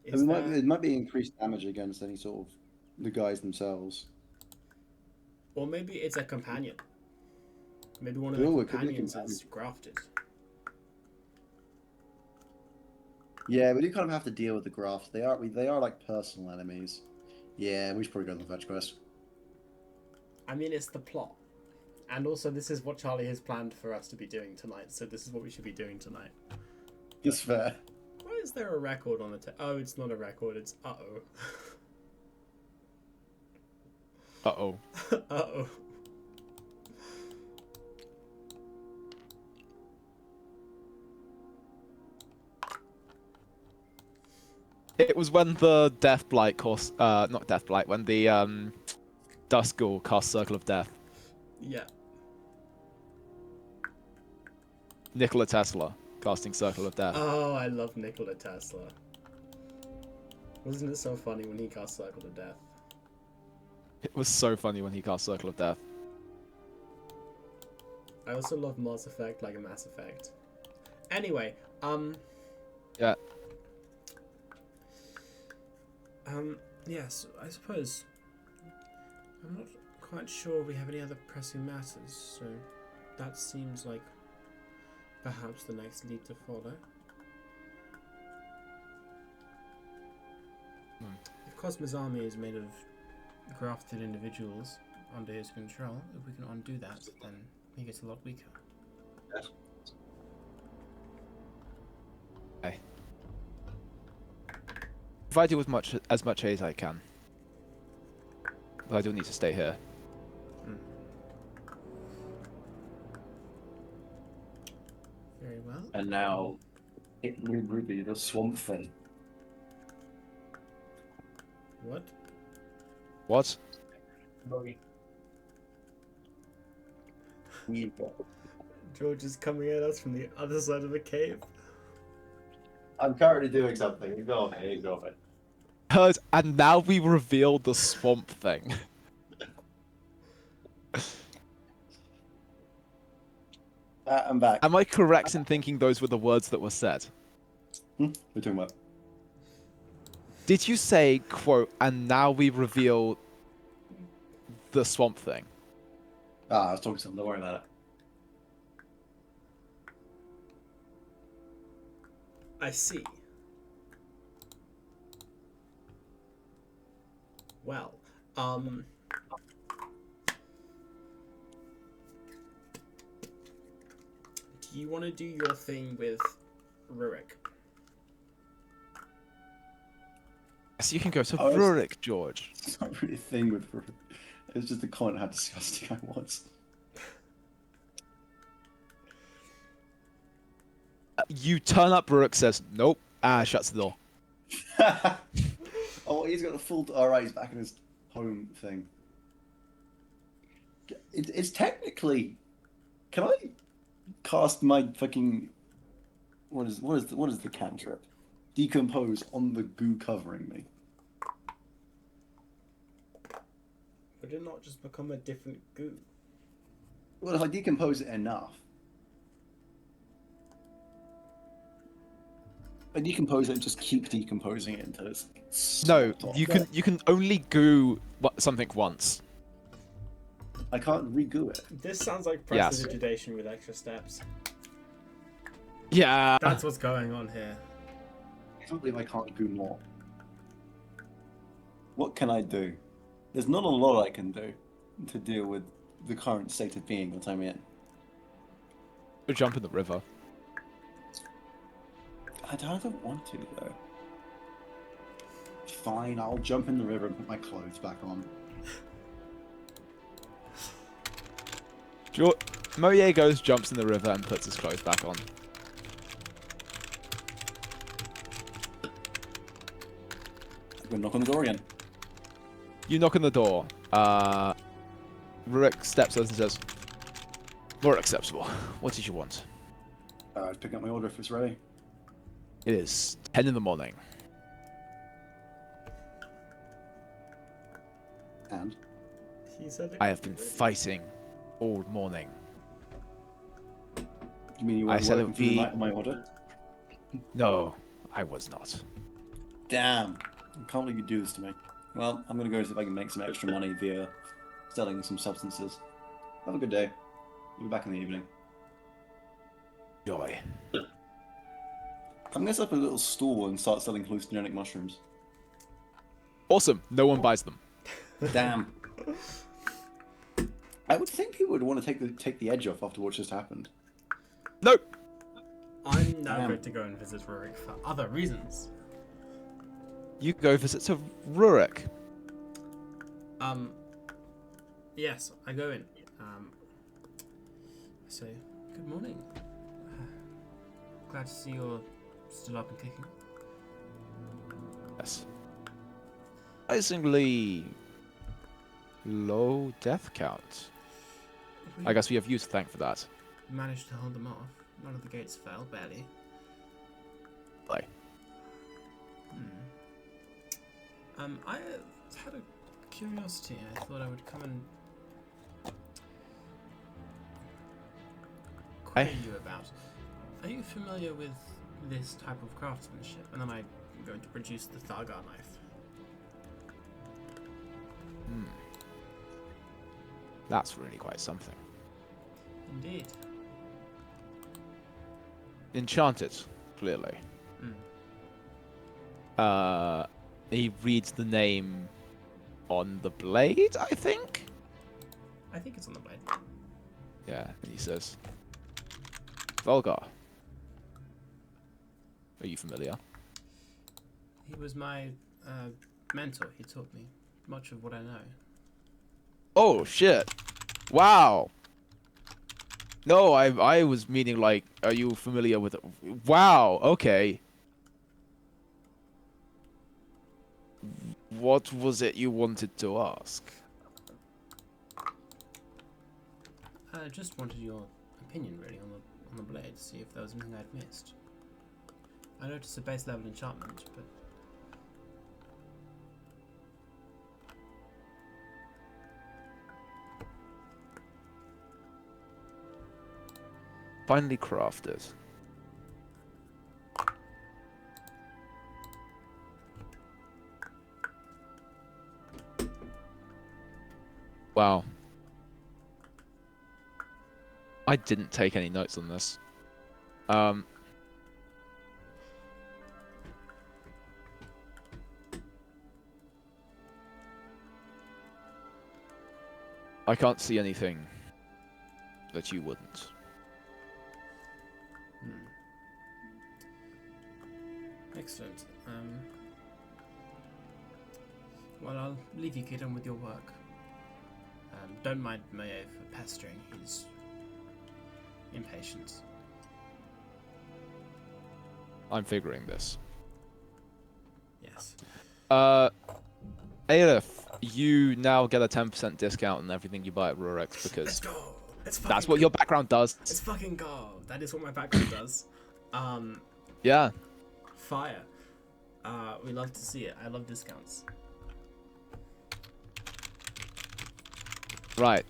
[SPEAKER 4] It
[SPEAKER 2] Is
[SPEAKER 4] might,
[SPEAKER 2] there...
[SPEAKER 4] it might be increased damage against any sort of the guys themselves.
[SPEAKER 2] Or maybe it's a companion. Maybe one of
[SPEAKER 4] Ooh,
[SPEAKER 2] the
[SPEAKER 4] it could be a
[SPEAKER 2] companions
[SPEAKER 4] companion.
[SPEAKER 2] is grafted.
[SPEAKER 4] Yeah, we do kind of have to deal with the grafts. They are like personal enemies. Yeah, we should probably go on the fetch quest.
[SPEAKER 2] I mean, it's the plot. And also, this is what Charlie has planned for us to be doing tonight, so this is what we should be doing tonight.
[SPEAKER 4] That's fair.
[SPEAKER 2] Why is there a record on the Oh, it's not a record, it's uh-oh.
[SPEAKER 1] Uh-oh.
[SPEAKER 2] Uh-oh.
[SPEAKER 1] It was when the Death Blight course, not Death Blight, when the Duskull cast Circle of Death.
[SPEAKER 2] Yeah.
[SPEAKER 1] Nikola Tesla casting Circle of Death.
[SPEAKER 2] Oh, I love Nikola Tesla. Wasn't it so funny when he cast Circle of Death?
[SPEAKER 1] It was so funny when he cast Circle of Death.
[SPEAKER 2] I also love Mass Effect like a Mass Effect. Anyway,
[SPEAKER 1] Yeah.
[SPEAKER 2] yes, I suppose I'm not quite sure we have any other pressing matters, so that seems like perhaps the next lead to follow. If Cosmo's army is made of grafted individuals under his control, if we can undo that, then he gets a lot weaker.
[SPEAKER 3] Yes.
[SPEAKER 1] Okay. Provide you with as much aid as I can. But I do need to stay here.
[SPEAKER 2] Very well.
[SPEAKER 4] And now, it would be the swamp thing.
[SPEAKER 2] What?
[SPEAKER 1] What?
[SPEAKER 2] George is coming at us from the other side of the cave.
[SPEAKER 4] I'm currently doing something. Ignore me. Ignore me.
[SPEAKER 1] Heard, and now we reveal the swamp thing.
[SPEAKER 4] I'm back.
[SPEAKER 1] Am I correct in thinking those were the words that were said?
[SPEAKER 4] We're talking about.
[SPEAKER 1] Did you say, quote, and now we reveal the swamp thing?
[SPEAKER 4] I was talking to someone. Don't worry about it.
[SPEAKER 2] I see. Well, do you want to do your thing with Rurik?
[SPEAKER 1] So you can go to
[SPEAKER 4] I was-
[SPEAKER 1] Rurik, George.
[SPEAKER 4] It's not really a thing with. It's just a comment how disgusting I was.
[SPEAKER 1] You turn up, Rurik says, nope, shuts the door.
[SPEAKER 4] Oh, he's got the full. Alright, he's back in his home thing. It's technically. Can I cast my fucking. What is the cantrip? Decompose on the goo covering me.
[SPEAKER 2] Would it not just become a different goo?
[SPEAKER 4] Well, if I decompose it enough. I decompose it and just keep decomposing it until it's.
[SPEAKER 1] No,
[SPEAKER 4] stopped off.
[SPEAKER 1] you can only goo something once.
[SPEAKER 4] I can't re-goo it.
[SPEAKER 2] This sounds like
[SPEAKER 1] Yes.
[SPEAKER 2] prestidigitation with extra steps.
[SPEAKER 1] Yeah.
[SPEAKER 2] That's what's going on here.
[SPEAKER 4] I can't believe I can't goo more. What can I do? There's not a lot I can do to deal with the current state of being that I'm in.
[SPEAKER 1] Jump in the river.
[SPEAKER 4] I don't want to though. Fine, I'll jump in the river and put my clothes back on.
[SPEAKER 1] Moye goes, jumps in the river, and puts his clothes back on.
[SPEAKER 4] I'm gonna knock on the door again.
[SPEAKER 1] You knock on the door. Rurik steps out and says, more acceptable. What did you want?
[SPEAKER 4] I'll pick up my order if it's ready.
[SPEAKER 1] It is 10 in the morning.
[SPEAKER 4] And
[SPEAKER 2] He said it
[SPEAKER 1] I have been fighting all morning.
[SPEAKER 4] you mean you
[SPEAKER 1] I
[SPEAKER 4] were
[SPEAKER 1] said it
[SPEAKER 4] working
[SPEAKER 1] would
[SPEAKER 4] through the
[SPEAKER 1] be-
[SPEAKER 4] night on my order?
[SPEAKER 1] No, I was not.
[SPEAKER 4] Damn! I can't believe you do this to me. Well, I'm gonna go see if I can make some extra money via selling some substances. Have a good day. We'll be back in the evening.
[SPEAKER 1] Joy.
[SPEAKER 4] I'm gonna set up a little store and start selling hallucinogenic mushrooms.
[SPEAKER 1] Awesome. No one buys them.
[SPEAKER 4] Damn. I would think people would want to take the edge off after what just happened.
[SPEAKER 1] Nope.
[SPEAKER 2] I'm now
[SPEAKER 4] Damn.
[SPEAKER 2] going to go and visit Rurik for other reasons.
[SPEAKER 1] You go visit to Rurik.
[SPEAKER 2] Yes, I go in. I say, good morning. Glad to see you're still up and kicking.
[SPEAKER 1] Yes. Surprisingly low death count. I guess we have you to thank for that.
[SPEAKER 2] We managed to hold them off. None of the gates fell, barely.
[SPEAKER 1] Like,
[SPEAKER 2] I had a curiosity. I thought I would come and query you about. Are you familiar with this type of craftsmanship? And then I'm going to produce the Thargar knife.
[SPEAKER 1] that's really quite something.
[SPEAKER 2] Indeed.
[SPEAKER 1] Enchanted, clearly. He reads the name on the blade, I think?
[SPEAKER 2] I think it's on the blade.
[SPEAKER 1] Yeah, and he says, Volgar. Are you familiar?
[SPEAKER 2] He was my mentor. He taught me much of what I know.
[SPEAKER 1] Oh, shit. Wow. No, I was meaning like, are you familiar with it? Wow, okay. What was it you wanted to ask?
[SPEAKER 2] I just wanted your opinion, really, on the blade. See if there was anything I'd missed. I noticed a base level enchantment, but
[SPEAKER 1] Finely crafted. Wow. I didn't take any notes on this. I can't see anything that you wouldn't.
[SPEAKER 2] excellent. Well, I'll leave you get on with your work. Don't mind Mayo for pestering his impatience.
[SPEAKER 1] I'm figuring this.
[SPEAKER 2] Yes.
[SPEAKER 1] Aelif, you now get a 10% discount on everything you buy at Rurex
[SPEAKER 2] Let's
[SPEAKER 1] because
[SPEAKER 2] go. Let's fucking
[SPEAKER 1] that's what your background does.
[SPEAKER 2] Let's fucking go. That is what my background does.
[SPEAKER 1] Yeah.
[SPEAKER 2] Fire. We love to see it. I love discounts.
[SPEAKER 1] Right.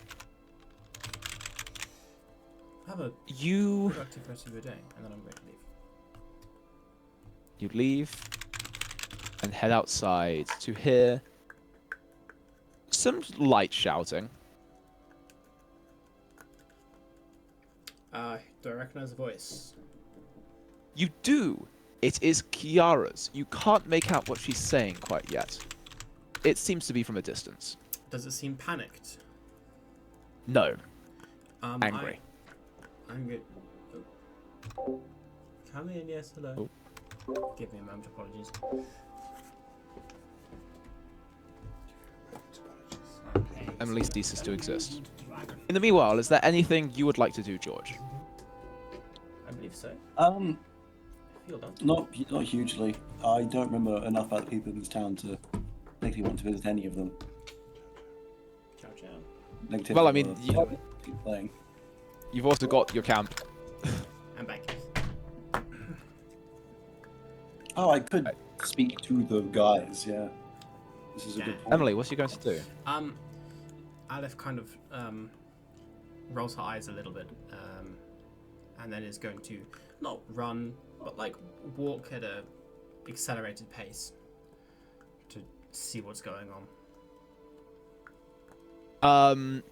[SPEAKER 2] Have a
[SPEAKER 1] You
[SPEAKER 2] productive rest of your day, and then I'm going to leave.
[SPEAKER 1] you leave and head outside to hear some light shouting.
[SPEAKER 2] Do I recognize the voice?
[SPEAKER 1] You do. It is Kiara's. You can't make out what she's saying quite yet. It seems to be from a distance.
[SPEAKER 2] Does it seem panicked?
[SPEAKER 1] No,
[SPEAKER 2] Um,
[SPEAKER 1] angry.
[SPEAKER 2] I'm good. Oh. Come in, yes, hello.
[SPEAKER 1] Oh.
[SPEAKER 2] Give me a moment, apologies.
[SPEAKER 1] Emily ceases to exist. In the meanwhile, is there anything you would like to do, George?
[SPEAKER 2] I believe so. Feel done.
[SPEAKER 4] Not hugely. I don't remember enough about the people in this town to particularly want to visit any of them.
[SPEAKER 2] Ciao, ciao.
[SPEAKER 4] Negative
[SPEAKER 1] Well, I mean,
[SPEAKER 4] keep playing.
[SPEAKER 1] You've also got your camp.
[SPEAKER 2] I'm back.
[SPEAKER 4] Oh, I could speak to the guys. Yeah, this is a good point.
[SPEAKER 1] Emily, what's you going to do?
[SPEAKER 2] Aleph kind of rolls her eyes a little bit, and then is going to not run, but like walk at a accelerated pace to see what's going on.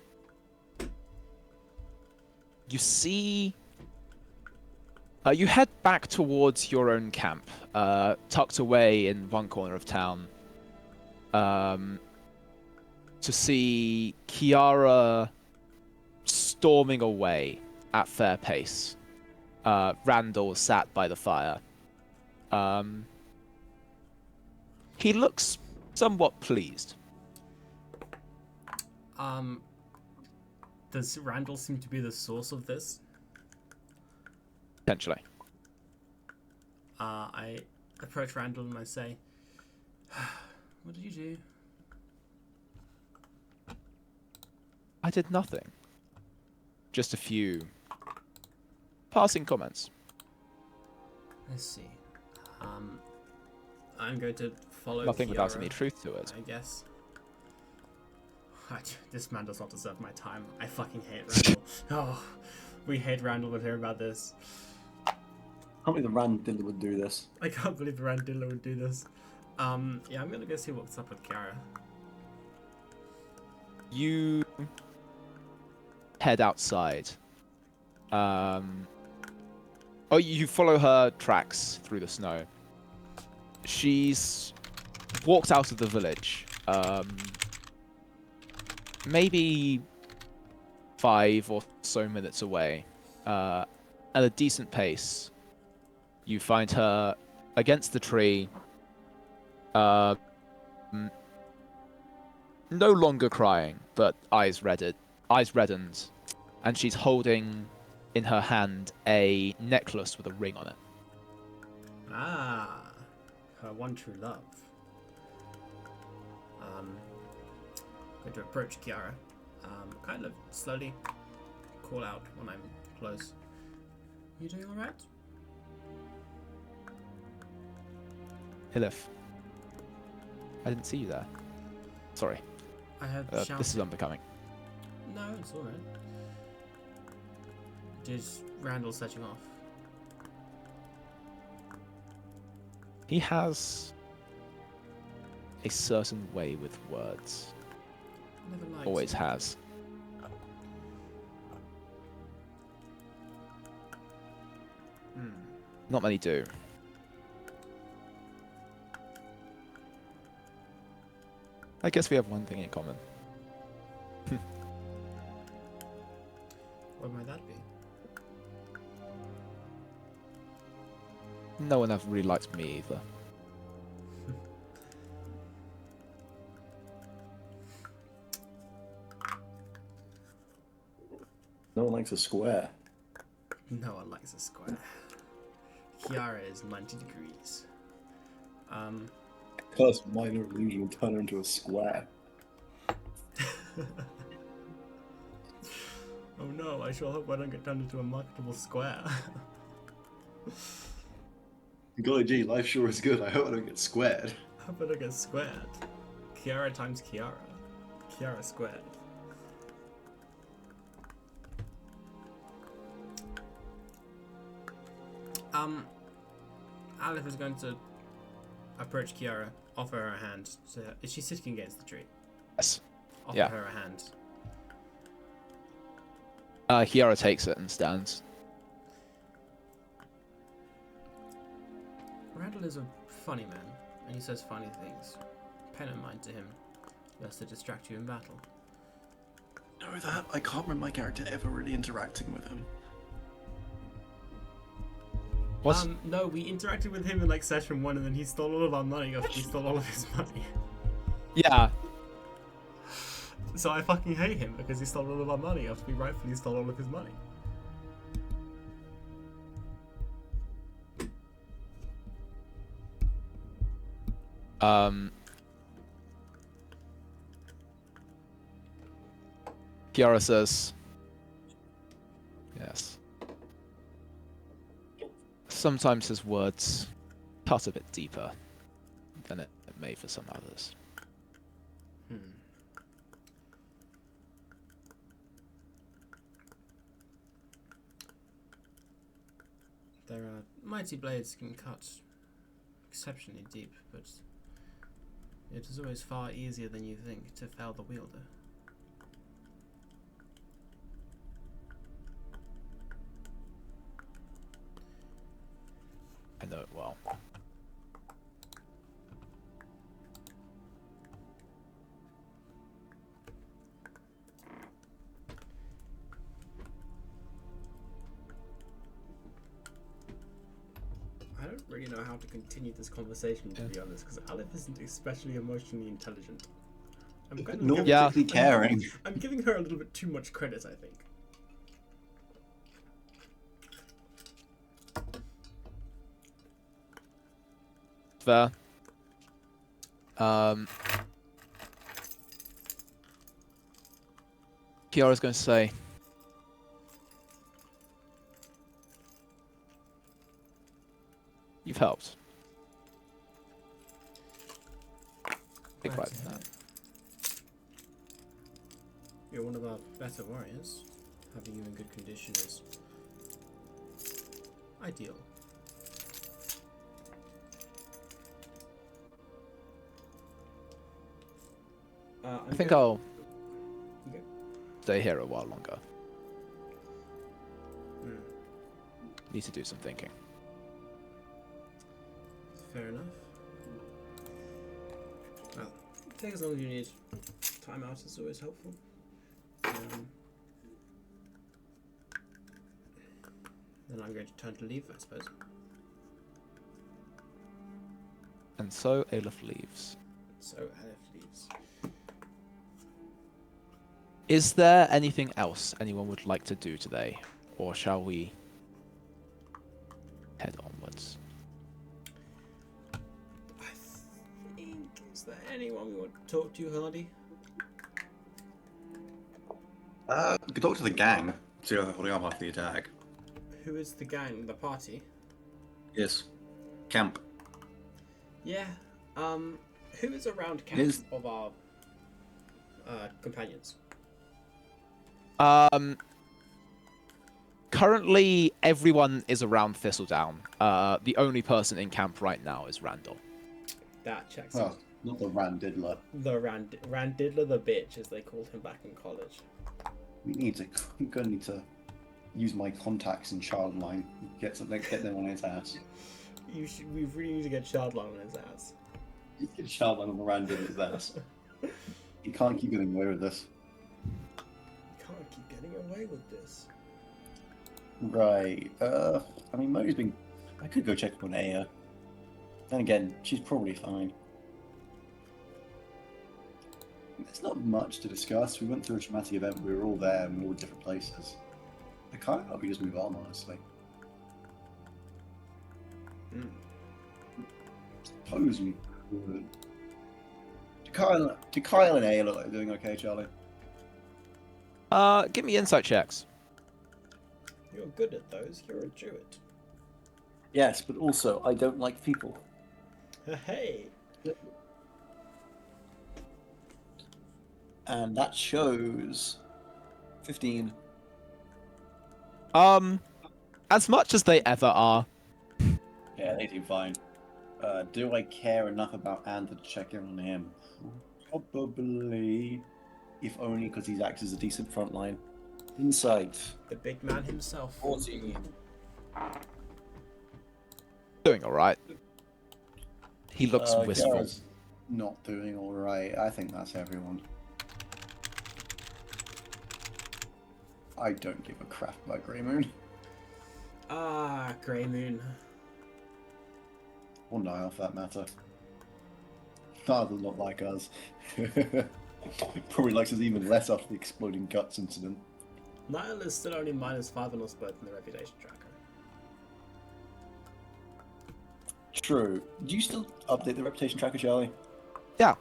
[SPEAKER 1] You see. You head back towards your own camp, tucked away in one corner of town, to see Kiara storming away at fair pace. Randall sat by the fire. He looks somewhat pleased.
[SPEAKER 2] Does Randall seem to be the source of this?
[SPEAKER 1] Potentially.
[SPEAKER 2] I approach Randall and I say, "What did you do?"
[SPEAKER 1] I did nothing. Just a few passing comments.
[SPEAKER 2] Let's see. I'm going to follow
[SPEAKER 1] Nothing without
[SPEAKER 2] Kiara,
[SPEAKER 1] any truth to it.
[SPEAKER 2] I guess. This man does not deserve my time. I fucking hate Randall. Oh, we hate Randall. We'll hear about this.
[SPEAKER 4] I can't believe the Randilla would do this.
[SPEAKER 2] I can't believe Randilla would do this. Yeah, I'm gonna go see what's up with Kiara.
[SPEAKER 1] You head outside. You follow her tracks through the snow. She's walked out of the village. Maybe 5 or so minutes away. At a decent pace. You find her against the tree. No longer crying, but eyes reddened, and she's holding in her hand a necklace with a ring on it.
[SPEAKER 2] Ah, her one true love. Going to approach Kiara. Kind of slowly call out when I'm close. You doing all right?
[SPEAKER 1] Hilif, I didn't see you there. Sorry,
[SPEAKER 2] I heard shouting.
[SPEAKER 1] this is unbecoming.
[SPEAKER 2] No, it's all right. Did Randall set you off?
[SPEAKER 1] He has a certain way with words.
[SPEAKER 2] Never liked
[SPEAKER 1] Always
[SPEAKER 2] him.
[SPEAKER 1] has.
[SPEAKER 2] Hmm.
[SPEAKER 1] Not many do. I guess we have one thing in common.
[SPEAKER 2] What might that be?
[SPEAKER 1] No one ever really likes me either.
[SPEAKER 4] No one likes a square.
[SPEAKER 2] No one likes a square. Kiara is 90 degrees.
[SPEAKER 4] Plus, minor illusion will turn her into a square.
[SPEAKER 2] Oh no, I sure hope I don't get turned into a marketable square.
[SPEAKER 3] Golly gee, life sure is good. I hope I don't get squared.
[SPEAKER 2] I hope I don't get squared. Kiara times Kiara. Kiara squared. Aleph is going to approach Kiara, offer her a hand. Is she sitting against the tree?
[SPEAKER 1] Yes.
[SPEAKER 2] Offer
[SPEAKER 1] Yeah.
[SPEAKER 2] her a hand.
[SPEAKER 1] Kiara takes it and stands.
[SPEAKER 2] Randall is a funny man, and he says funny things. Pay no mind to him, lest to distract you in battle.
[SPEAKER 3] Know that? I can't remember my character ever really interacting with him.
[SPEAKER 1] What's
[SPEAKER 2] No, we interacted with him in like session 1, and then he stole all of our money after we stole all of his money.
[SPEAKER 1] yeah?
[SPEAKER 2] So I fucking hate him because he stole all of our money after we rightfully stole all of his money.
[SPEAKER 1] Kiara says, yes. Sometimes his words cut a bit deeper than it may for some others.
[SPEAKER 2] Hmm. Their mighty blades can cut exceptionally deep, but it is always far easier than you think to fell the wielder.
[SPEAKER 1] I know it well.
[SPEAKER 2] I don't really know how to continue this conversation, to be honest, because Aleph isn't especially emotionally intelligent. I'm kind of
[SPEAKER 3] Nor
[SPEAKER 2] giving-
[SPEAKER 1] Yeah.
[SPEAKER 3] particularly caring.
[SPEAKER 2] I'm giving her a little bit too much credit, I think.
[SPEAKER 1] Fair. Kiara's going to say, you've helped. Think
[SPEAKER 2] Glad
[SPEAKER 1] about
[SPEAKER 2] to hear.
[SPEAKER 1] that.
[SPEAKER 2] You're one of our better warriors. Having you in good condition is ideal.
[SPEAKER 1] I think I'll
[SPEAKER 2] Okay.
[SPEAKER 1] stay here a while longer.
[SPEAKER 2] Hmm.
[SPEAKER 1] Need to do some thinking.
[SPEAKER 2] Fair enough. Well, take as long as you need. Time out is always helpful. Then I'm going to turn to leave, I suppose.
[SPEAKER 1] And so Aleph leaves.
[SPEAKER 2] So Aleph leaves.
[SPEAKER 1] Is there anything else anyone would like to do today? or shall we head onwards?
[SPEAKER 2] I think... Is there anyone we want to talk to, Hardy?
[SPEAKER 3] You can talk to the gang. See how they're holding up after the attack.
[SPEAKER 2] Who is the gang, the party?
[SPEAKER 3] Yes. Camp.
[SPEAKER 2] Yeah. Who is around camp
[SPEAKER 3] Is-
[SPEAKER 2] of our companions?
[SPEAKER 1] Currently, everyone is around Thistledown. The only person in camp right now is Randall.
[SPEAKER 2] That checks
[SPEAKER 4] Oh,
[SPEAKER 2] out.
[SPEAKER 4] not the Randiddler.
[SPEAKER 2] The Randiddler the bitch, as they called him back in college.
[SPEAKER 4] I'm gonna need to use my contacts in Childline. Get them on his ass.
[SPEAKER 2] We really need to get Shardline on his ass.
[SPEAKER 4] Get Childline on the Randiddler's ass. You can't keep getting away with this.
[SPEAKER 2] Can't keep getting away with this.
[SPEAKER 4] Right. I mean, Mo's been. I could go check up on Aya. Then again, she's probably fine. There's not much to discuss. We went through a traumatic event. We were all there, and we were all different places. I kind of hope we just move on, honestly. Suppose we could. Do Kyle and Aya look like they're doing okay, Charlie?
[SPEAKER 1] Give me insight checks.
[SPEAKER 2] You're good at those. You're a Druid.
[SPEAKER 4] Yes, but also I don't like people.
[SPEAKER 2] Hey.
[SPEAKER 4] And that shows 15.
[SPEAKER 1] As much as they ever are.
[SPEAKER 4] Yeah, they seem fine. Do I care enough about Ander to check in on him? Probably. If only because he acts as a decent frontline. Insight.
[SPEAKER 2] The big man himself.
[SPEAKER 4] 14.
[SPEAKER 1] Doing alright. He looks wistful.
[SPEAKER 4] Gareth's not doing alright. I think that's everyone. I don't give a crap about Grey Moon.
[SPEAKER 2] Ah, Grey Moon.
[SPEAKER 4] Or Niall, for that matter. Niall does not like us. Probably likes us even less after the exploding guts incident.
[SPEAKER 2] Niall is still only -5 on us both in the reputation tracker.
[SPEAKER 4] True. Do you still update the reputation tracker, Charlie?
[SPEAKER 1] Yeah.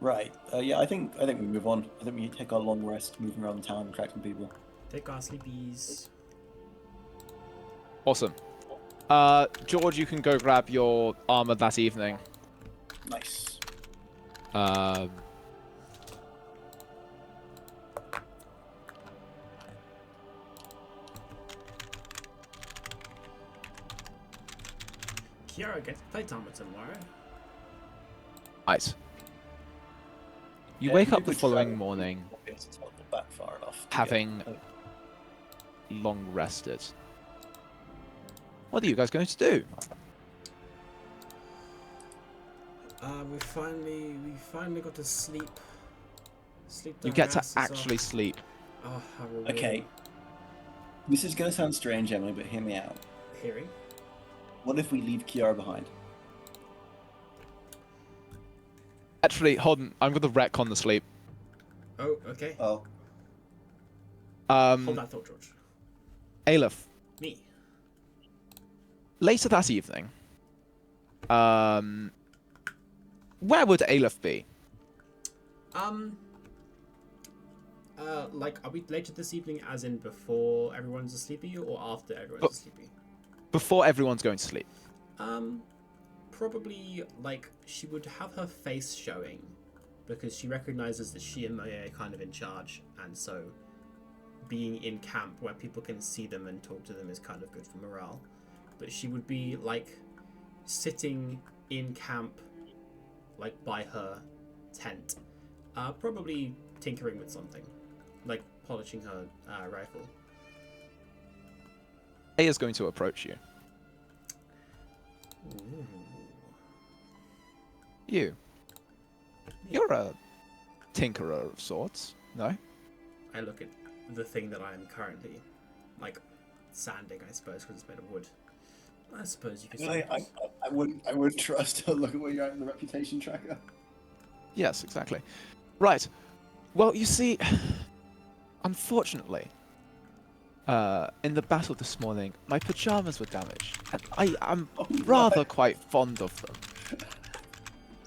[SPEAKER 4] Right. Yeah, I think we move on. I think we take our long rest, moving around the town, and attracting people.
[SPEAKER 2] Take our sleepies.
[SPEAKER 1] Awesome. George, you can go grab your armor that evening.
[SPEAKER 4] Nice.
[SPEAKER 2] Kiara gets playtime with tomorrow.
[SPEAKER 1] Nice. You
[SPEAKER 4] Yeah,
[SPEAKER 1] wake
[SPEAKER 4] you
[SPEAKER 1] up the
[SPEAKER 4] could
[SPEAKER 1] following
[SPEAKER 4] try-
[SPEAKER 1] morning
[SPEAKER 4] It's not back far enough. to
[SPEAKER 1] having
[SPEAKER 4] get-
[SPEAKER 1] long rested. What are you guys going to do?
[SPEAKER 2] We finally got to sleep. Sleep.
[SPEAKER 1] You
[SPEAKER 2] our
[SPEAKER 1] get to
[SPEAKER 2] asses
[SPEAKER 1] actually
[SPEAKER 2] off.
[SPEAKER 1] sleep.
[SPEAKER 2] Oh, how rewarding.
[SPEAKER 4] Okay. This is going to sound strange, Emily, but hear me out.
[SPEAKER 2] Hearing.
[SPEAKER 4] What if we leave Kiara behind?
[SPEAKER 1] Actually, hold on. I'm going to retcon the sleep.
[SPEAKER 2] Oh, okay.
[SPEAKER 4] Oh.
[SPEAKER 2] Hold that thought, George.
[SPEAKER 1] Aleph,
[SPEAKER 2] Me.
[SPEAKER 1] later that evening, where would Aleph be?
[SPEAKER 2] Like, are we later this evening, as in before everyone's asleepy, or after everyone's asleepy?
[SPEAKER 1] Before everyone's going to sleep.
[SPEAKER 2] Probably, like, she would have her face showing, because she recognizes that she and Maya are kind of in charge, and so being in camp where people can see them and talk to them is kind of good for morale. But she would be, like, sitting in camp, like, by her tent, probably tinkering with something, like polishing her rifle.
[SPEAKER 1] Aya's going to approach you.
[SPEAKER 2] Ooh.
[SPEAKER 1] You're a tinkerer of sorts, no?
[SPEAKER 2] I look at the thing that I am currently, like, sanding, I suppose, because it's made of wood. I suppose you could say.
[SPEAKER 4] I wouldn't trust to look at where you're at in the reputation tracker.
[SPEAKER 1] Yes, exactly. Right. Well, you see, unfortunately, in the battle this morning, my pajamas were damaged, and I'm
[SPEAKER 4] Oh,
[SPEAKER 1] rather
[SPEAKER 4] no.
[SPEAKER 1] quite fond of them.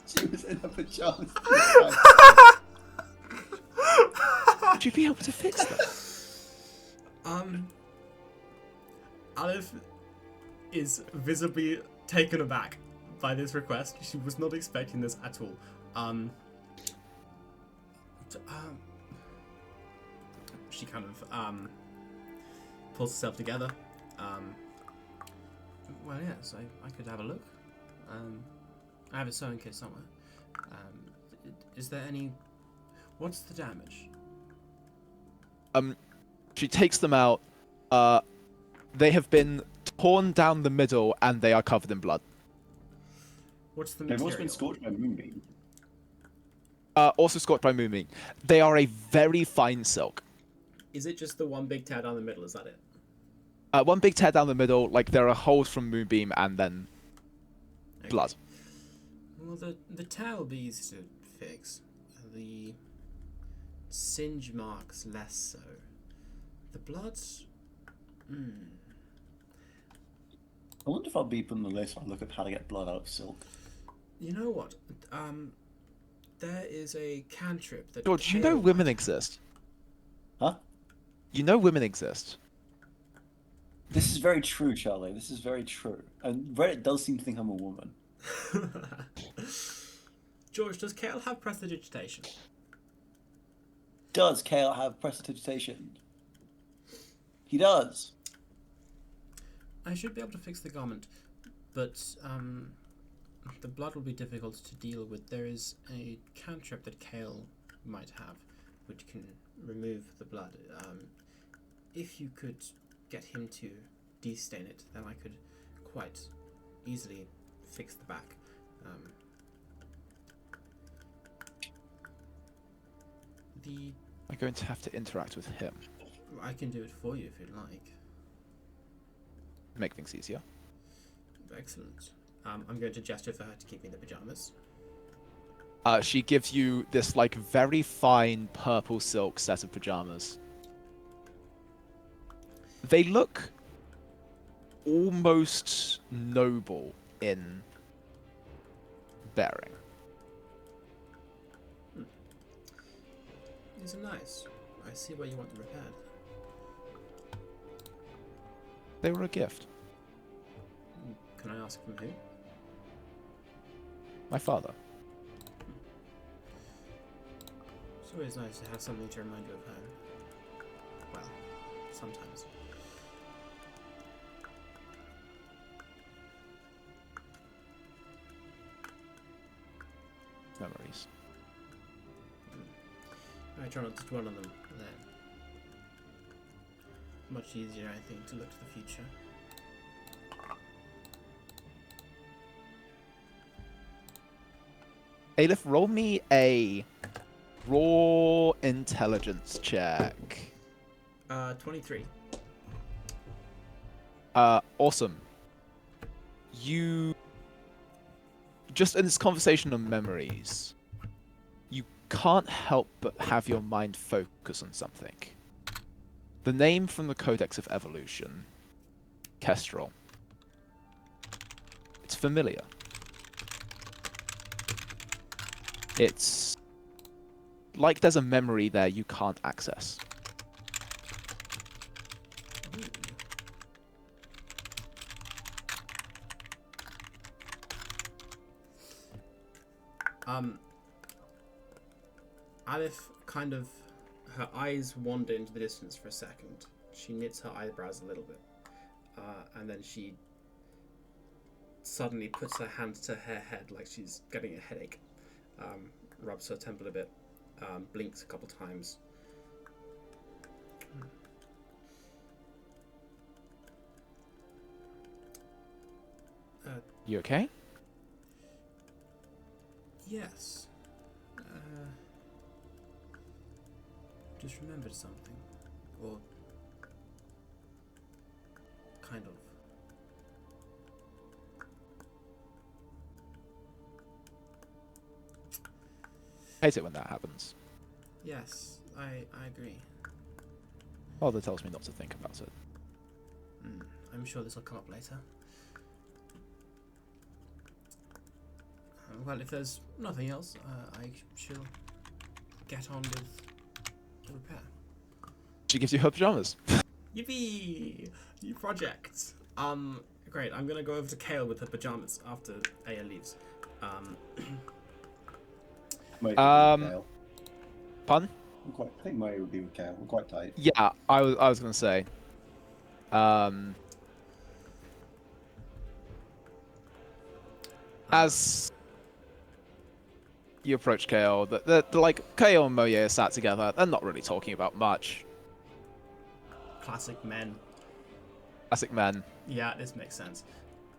[SPEAKER 4] She was in her pajamas.
[SPEAKER 1] Would you be able to fix them?
[SPEAKER 2] Aleph is visibly taken aback by this request. She was not expecting this at all. She kind of pulls herself together. Well, yes, I could have a look. I have a sewing kit somewhere. Is there any? What's the damage?
[SPEAKER 1] She takes them out. They have been torn down the middle, and they are covered in blood.
[SPEAKER 2] What's the
[SPEAKER 4] They've
[SPEAKER 2] material?
[SPEAKER 4] also been scorched by moonbeam.
[SPEAKER 1] Also scorched by moonbeam. They are a very fine silk.
[SPEAKER 2] Is it just the one big tear down the middle? Is that it?
[SPEAKER 1] One big tear down the middle, like there are holes from moonbeam, and then
[SPEAKER 2] Okay.
[SPEAKER 1] blood.
[SPEAKER 2] Well, the tear will be easy to fix. The singe marks less so. The blood.
[SPEAKER 4] I wonder if I'll be put on the list when I look up how to get blood out of silk.
[SPEAKER 2] You know what? There is a cantrip that.
[SPEAKER 1] George, you know
[SPEAKER 2] Kale
[SPEAKER 1] women
[SPEAKER 2] might-
[SPEAKER 1] exist.
[SPEAKER 4] Huh?
[SPEAKER 1] You know women exist.
[SPEAKER 4] This is very true, Charlie. This is very true. And Reddit does seem to think I'm a woman.
[SPEAKER 2] George, does Kale have prestidigitation?
[SPEAKER 4] Does Kale have prestidigitation? He does.
[SPEAKER 2] I should be able to fix the garment, but the blood will be difficult to deal with. There is a cantrip that Kale might have, which can remove the blood. If you could get him to destain it, then I could quite easily fix the back.
[SPEAKER 1] I'm going to have to interact with him.
[SPEAKER 2] I can do it for you if you'd like.
[SPEAKER 1] Make things easier.
[SPEAKER 2] Excellent. I'm going to gesture for her to keep me in the pajamas.
[SPEAKER 1] She gives you this like very fine purple silk set of pajamas. They look almost noble in bearing.
[SPEAKER 2] These are nice. I see why you want them repaired.
[SPEAKER 1] They were a gift.
[SPEAKER 2] Can I ask from who?
[SPEAKER 1] My father.
[SPEAKER 2] It's always nice to have something to remind you of home. Well, sometimes.
[SPEAKER 1] Memories.
[SPEAKER 2] I try not to dwell on them then. Much easier, I think, to look to the future.
[SPEAKER 1] Aleph, roll me a raw intelligence check.
[SPEAKER 2] 23.
[SPEAKER 1] Awesome. You just in this conversation on memories, you can't help but have your mind focus on something. The name from the Codex of Evolution, Kestrel. It's familiar. It's like there's a memory there you can't access.
[SPEAKER 2] Aleph kind of, her eyes wander into the distance for a second. She knits her eyebrows a little bit. And then she suddenly puts her hand to her head like she's getting a headache. Rubs her temple a bit. Blinks a couple times.
[SPEAKER 1] You okay?
[SPEAKER 2] Yes. Just remembered something. Or kind of.
[SPEAKER 1] Hate it when that happens.
[SPEAKER 2] Yes, I agree.
[SPEAKER 1] Father tells me not to think about it.
[SPEAKER 2] I'm sure this will come up later. Well, if there's nothing else, I shall get on with the repair.
[SPEAKER 1] She gives you her pajamas.
[SPEAKER 2] Yippee! New project. Great. I'm gonna go over to Kale with her pajamas after Aya leaves.
[SPEAKER 4] May
[SPEAKER 1] Pun?
[SPEAKER 4] I think May would be with Kale. We're quite tight.
[SPEAKER 1] Yeah, I was gonna say. As you approach Kale, the like Kale and Moye are sat together. They're not really talking about much.
[SPEAKER 2] Classic men.
[SPEAKER 1] Classic men.
[SPEAKER 2] Yeah, this makes sense.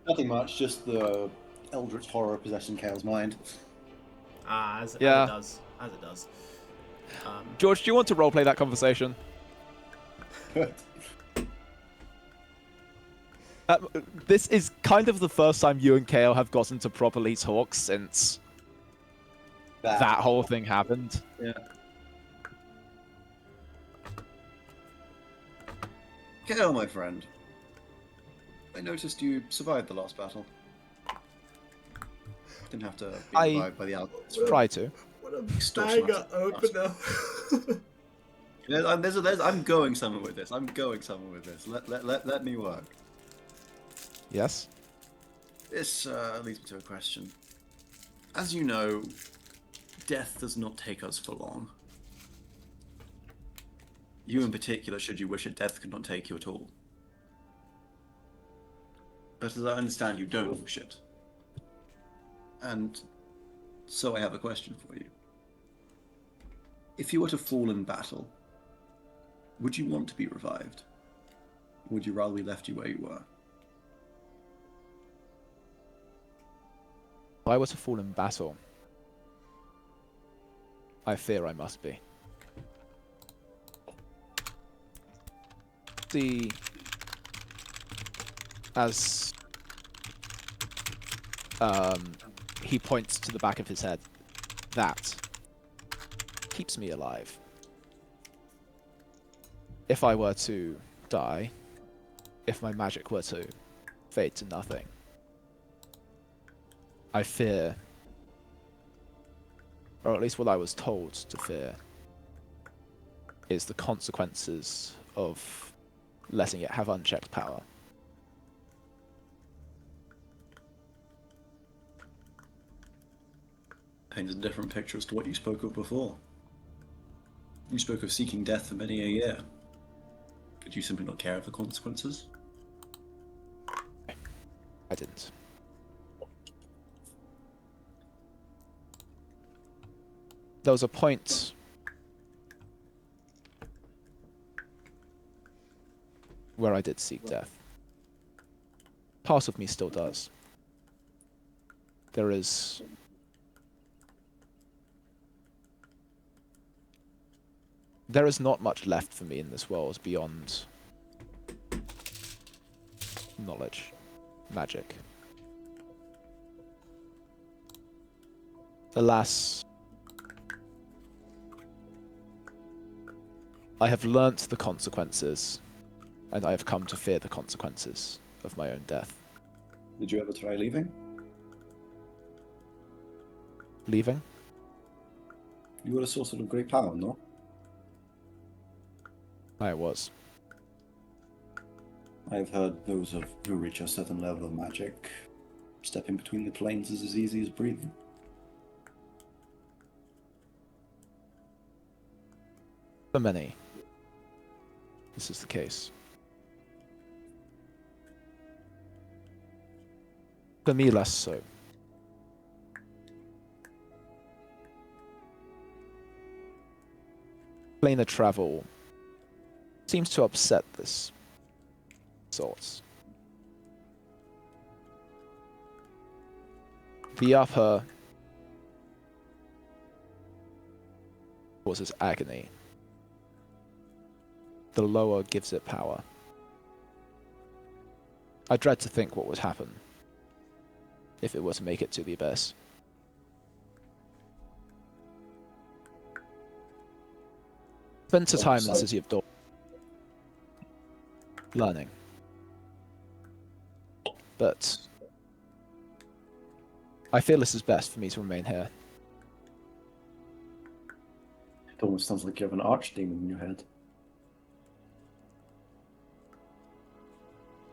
[SPEAKER 4] Nothing much, just the eldritch horror possessing Kale's mind.
[SPEAKER 2] As it
[SPEAKER 1] Yeah.
[SPEAKER 2] does. As it does.
[SPEAKER 1] George, do you want to roleplay that conversation? This is kind of the first time you and Kale have gotten to properly talk since that whole thing happened.
[SPEAKER 4] Yeah.
[SPEAKER 3] Kale, my friend. I noticed you survived the last battle. Didn't have to be
[SPEAKER 1] I
[SPEAKER 3] revived by the alchemist.
[SPEAKER 1] Try to.
[SPEAKER 2] What a
[SPEAKER 3] Extortion
[SPEAKER 2] banger opener.
[SPEAKER 3] I'm going somewhere with this. Let me work.
[SPEAKER 1] Yes.
[SPEAKER 3] This leads me to a question. As you know, death does not take us for long. You in particular, should you wish it, death could not take you at all. But as I understand, you don't wish it. And so I have a question for you. If you were to fall in battle, would you want to be revived? Or would you rather we left you where you were?
[SPEAKER 1] If I were to fall in battle, I fear I must be. See, as he points to the back of his head, that keeps me alive. If I were to die, if my magic were to fade to nothing, I fear, or at least what I was told to fear, is the consequences of letting it have unchecked power.
[SPEAKER 3] Paints a different picture as to what you spoke of before. You spoke of seeking death for many a year. Could you simply not care of the consequences?
[SPEAKER 1] I didn't. There was a point where I did seek death. Part of me still does. There is not much left for me in this world beyond knowledge, magic. Alas, I have learnt the consequences, and I have come to fear the consequences of my own death.
[SPEAKER 4] Did you ever try leaving?
[SPEAKER 1] Leaving?
[SPEAKER 4] You were a source of great power, no?
[SPEAKER 1] I was.
[SPEAKER 4] I've heard those who reach a certain level of magic, stepping between the planes is as easy as breathing.
[SPEAKER 1] For many, this is the case. For me, less so. Planar travel seems to upset this sorts. The upper causes agony. The lower gives it power. I dread to think what would happen if it were to make it to the abyss. Spend some time in the
[SPEAKER 4] So-
[SPEAKER 1] City of Dawn. Learning. But I feel this is best for me to remain here.
[SPEAKER 4] It almost sounds like you have an archdemon in your head.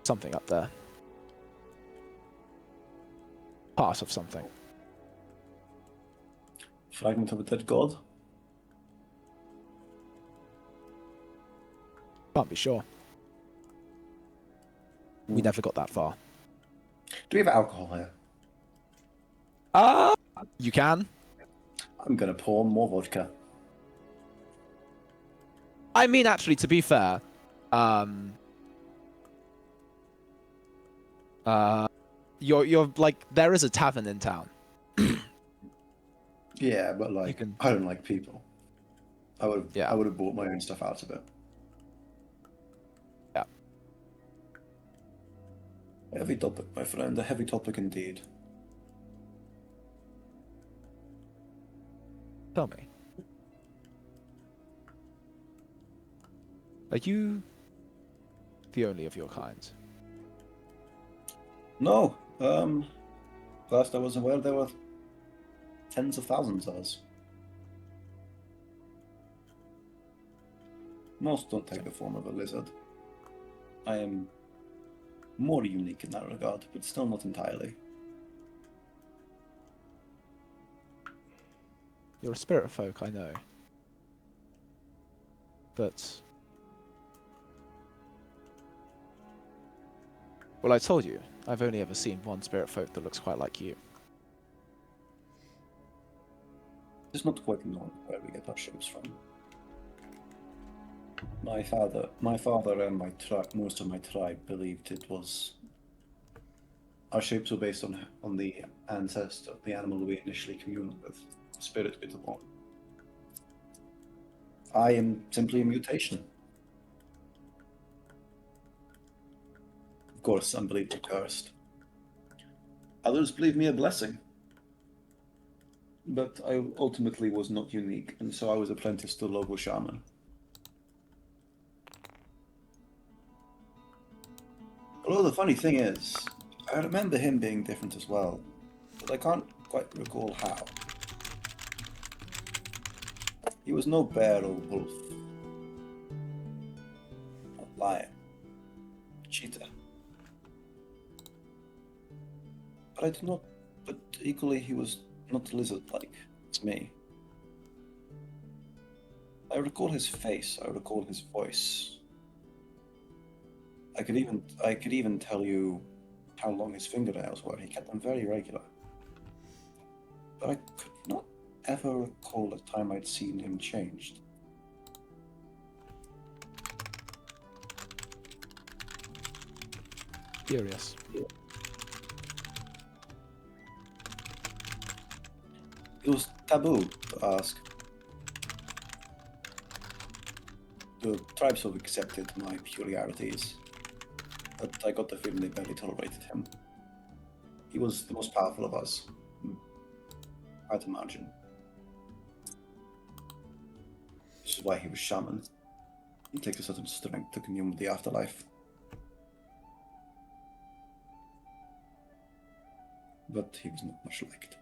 [SPEAKER 1] Something up there. Part of something.
[SPEAKER 4] Fragment of a dead god?
[SPEAKER 1] Can't be sure. We never got that far.
[SPEAKER 4] Do we have alcohol here?
[SPEAKER 1] You can.
[SPEAKER 4] I'm gonna pour more vodka.
[SPEAKER 1] I mean, actually, to be fair, you're like, there is a tavern in town.
[SPEAKER 4] Yeah, but like,
[SPEAKER 1] can-
[SPEAKER 4] I don't like people. I would
[SPEAKER 1] Yeah.
[SPEAKER 4] have bought my own stuff out of it.
[SPEAKER 1] Yeah.
[SPEAKER 4] A heavy topic, my friend. A heavy topic indeed.
[SPEAKER 1] Tell me. Are you the only of your kind?
[SPEAKER 4] No. First I was aware there were tens of thousands of us. Most don't take the form of a lizard. I am more unique in that regard, but still not entirely.
[SPEAKER 1] You're a spirit folk, I know. But... well, I told you, I've only ever seen one spirit folk that looks quite like you.
[SPEAKER 4] It's not quite known where we get our shapes from. My father and most of my tribe believed it was. Our shapes were based on the ancestor, the animal we initially communed with, the spirit Bitterborn. I am simply a mutation. Of course, some believe me cursed. Others believe me a blessing. But I ultimately was not unique, and so I was apprenticed to a local shaman. Although the funny thing is, I remember him being different as well, but I can't quite recall how. He was no bear or wolf, or lion, cheetah. But I do not. But equally, he was not lizard-like. It's me. I recall his face. I recall his voice. I could even tell you how long his fingernails were. He kept them very regular. But I could not ever recall a time I'd seen him changed.
[SPEAKER 1] Curious.
[SPEAKER 4] It was taboo to ask. The tribes have accepted my peculiarities, but I got the feeling they barely tolerated him. He was the most powerful of us, I'd imagine. This is why he was shaman. It takes a certain strength to commune with the afterlife. But he was not much liked.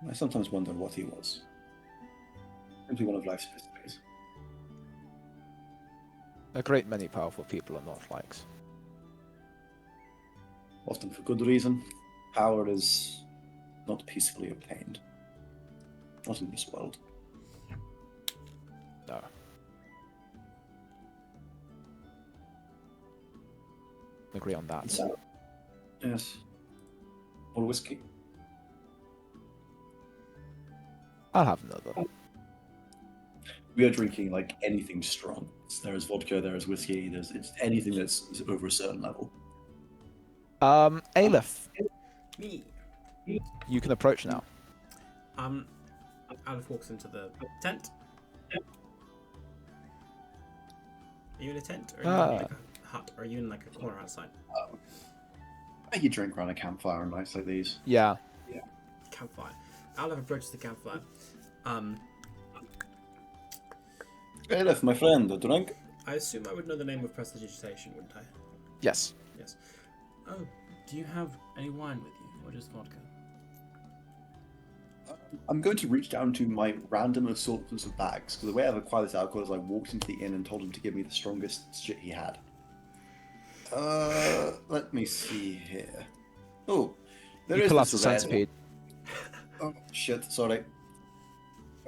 [SPEAKER 4] I sometimes wonder what he was. Simply one of life's mysteries.
[SPEAKER 1] A great many powerful people are not liked.
[SPEAKER 4] Often for good reason. Power is not peacefully obtained. Not in this world.
[SPEAKER 1] No. Agree on that.
[SPEAKER 4] So, yes. More whiskey.
[SPEAKER 1] I'll have another.
[SPEAKER 4] We are drinking like anything strong. There is vodka, there is whiskey, it's anything that's over a certain level.
[SPEAKER 1] Aleph,
[SPEAKER 2] Me.
[SPEAKER 1] you can approach now.
[SPEAKER 2] Aleph walks into the tent. Are you in a tent, or are you in like a hut, or are you in like a corner outside?
[SPEAKER 4] You drink around a campfire on nights like these.
[SPEAKER 1] Yeah.
[SPEAKER 2] Campfire. Aleph approaches the campfire. Um,
[SPEAKER 4] Aleph, my friend, a drink?
[SPEAKER 2] I assume I would know the name of prestidigitation, wouldn't I?
[SPEAKER 1] Yes.
[SPEAKER 2] Yes. Oh, do you have any wine with you, or just vodka?
[SPEAKER 4] I'm going to reach down to my random assortments of bags, because the way I've acquired this alcohol is I walked into the inn and told him to give me the strongest shit he had. Let me see here. Oh, there
[SPEAKER 1] You
[SPEAKER 4] is
[SPEAKER 1] pull out
[SPEAKER 4] this
[SPEAKER 1] the
[SPEAKER 4] red.
[SPEAKER 1] centipede.
[SPEAKER 4] Oh, shit, sorry.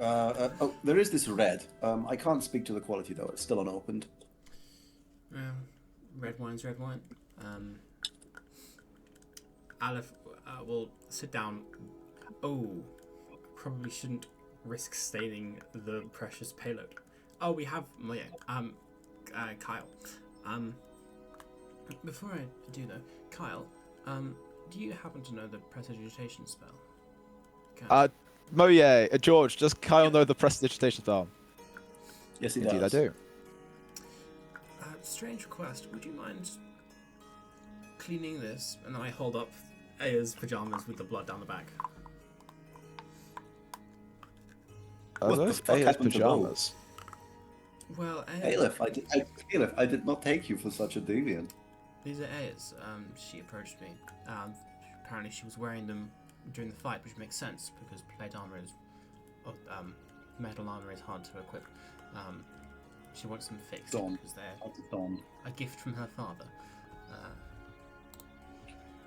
[SPEAKER 4] Oh, there is this red. I can't speak to the quality though, it's still unopened.
[SPEAKER 2] Red wine's red wine. Aleph will sit down. Oh, probably shouldn't risk staining the precious payload. Oh, we have Moye. Kyle. Before I do though, Kyle, do you happen to know the prestidigitation spell?
[SPEAKER 1] Moye, George, does Kyle know the prestidigitation spell?
[SPEAKER 4] Yes, he
[SPEAKER 1] Indeed,
[SPEAKER 4] does.
[SPEAKER 1] I do.
[SPEAKER 2] Strange request. Would you mind cleaning this? And then I hold up Aya's pajamas with the blood down the back.
[SPEAKER 1] Are
[SPEAKER 4] What the
[SPEAKER 1] those
[SPEAKER 4] fuck
[SPEAKER 1] Aya's
[SPEAKER 4] happened to those?
[SPEAKER 1] pajamas?
[SPEAKER 2] Well, Aya,
[SPEAKER 4] Aleph, I did not take you for such a deviant.
[SPEAKER 2] these are Aya's. She approached me. Apparently she was wearing them during the fight, which makes sense because plate armor is, metal armor is hard to equip. She wants them fixed
[SPEAKER 4] Don.
[SPEAKER 2] because they're
[SPEAKER 4] Don.
[SPEAKER 2] a gift from her father.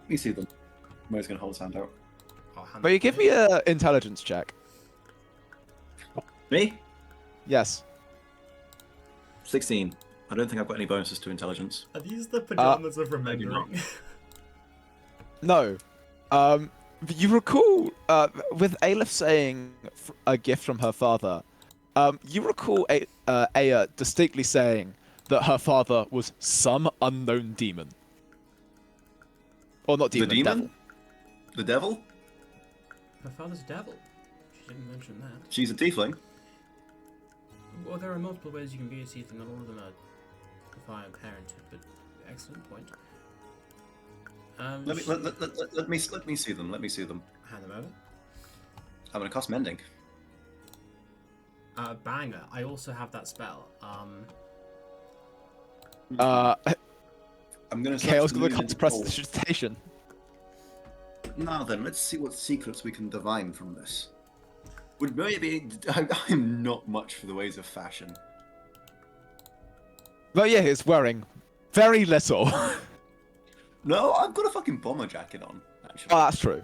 [SPEAKER 4] Let me see them. Mo's gonna hold his hand out.
[SPEAKER 2] I'll hand
[SPEAKER 1] Moye,
[SPEAKER 2] them
[SPEAKER 1] give
[SPEAKER 2] to
[SPEAKER 1] me
[SPEAKER 2] you.
[SPEAKER 1] a intelligence check.
[SPEAKER 3] Me?
[SPEAKER 1] Yes.
[SPEAKER 3] 16. I don't think I've got any bonuses to intelligence.
[SPEAKER 2] Are these the pajamas of
[SPEAKER 3] maybe not.
[SPEAKER 2] remembering?
[SPEAKER 1] No. You recall, with Aleph saying a gift from her father, you recall Aya distinctly saying that her father was some unknown demon. Or not demon,
[SPEAKER 3] the demon?
[SPEAKER 1] devil.
[SPEAKER 3] The devil?
[SPEAKER 2] Her father's a devil. She didn't mention that.
[SPEAKER 3] She's a tiefling.
[SPEAKER 2] Well, there are multiple ways you can be a tiefling, not all of them are via parented, but excellent point.
[SPEAKER 3] Let me see them. Let me see them.
[SPEAKER 2] Hand them over.
[SPEAKER 3] I'm gonna cast mending.
[SPEAKER 2] Banger. I also have that spell.
[SPEAKER 3] I'm gonna.
[SPEAKER 1] Chaos
[SPEAKER 3] search
[SPEAKER 1] gonna
[SPEAKER 3] the
[SPEAKER 1] come to
[SPEAKER 3] moon.
[SPEAKER 1] prestidigitation.
[SPEAKER 3] Now then, let's see what secrets we can divine from this. Would maybe I'm not much for the ways of fashion.
[SPEAKER 1] But yeah, he's wearing very little. Oh,
[SPEAKER 3] No, I've got a fucking bomber jacket on. Actually,
[SPEAKER 1] that's true.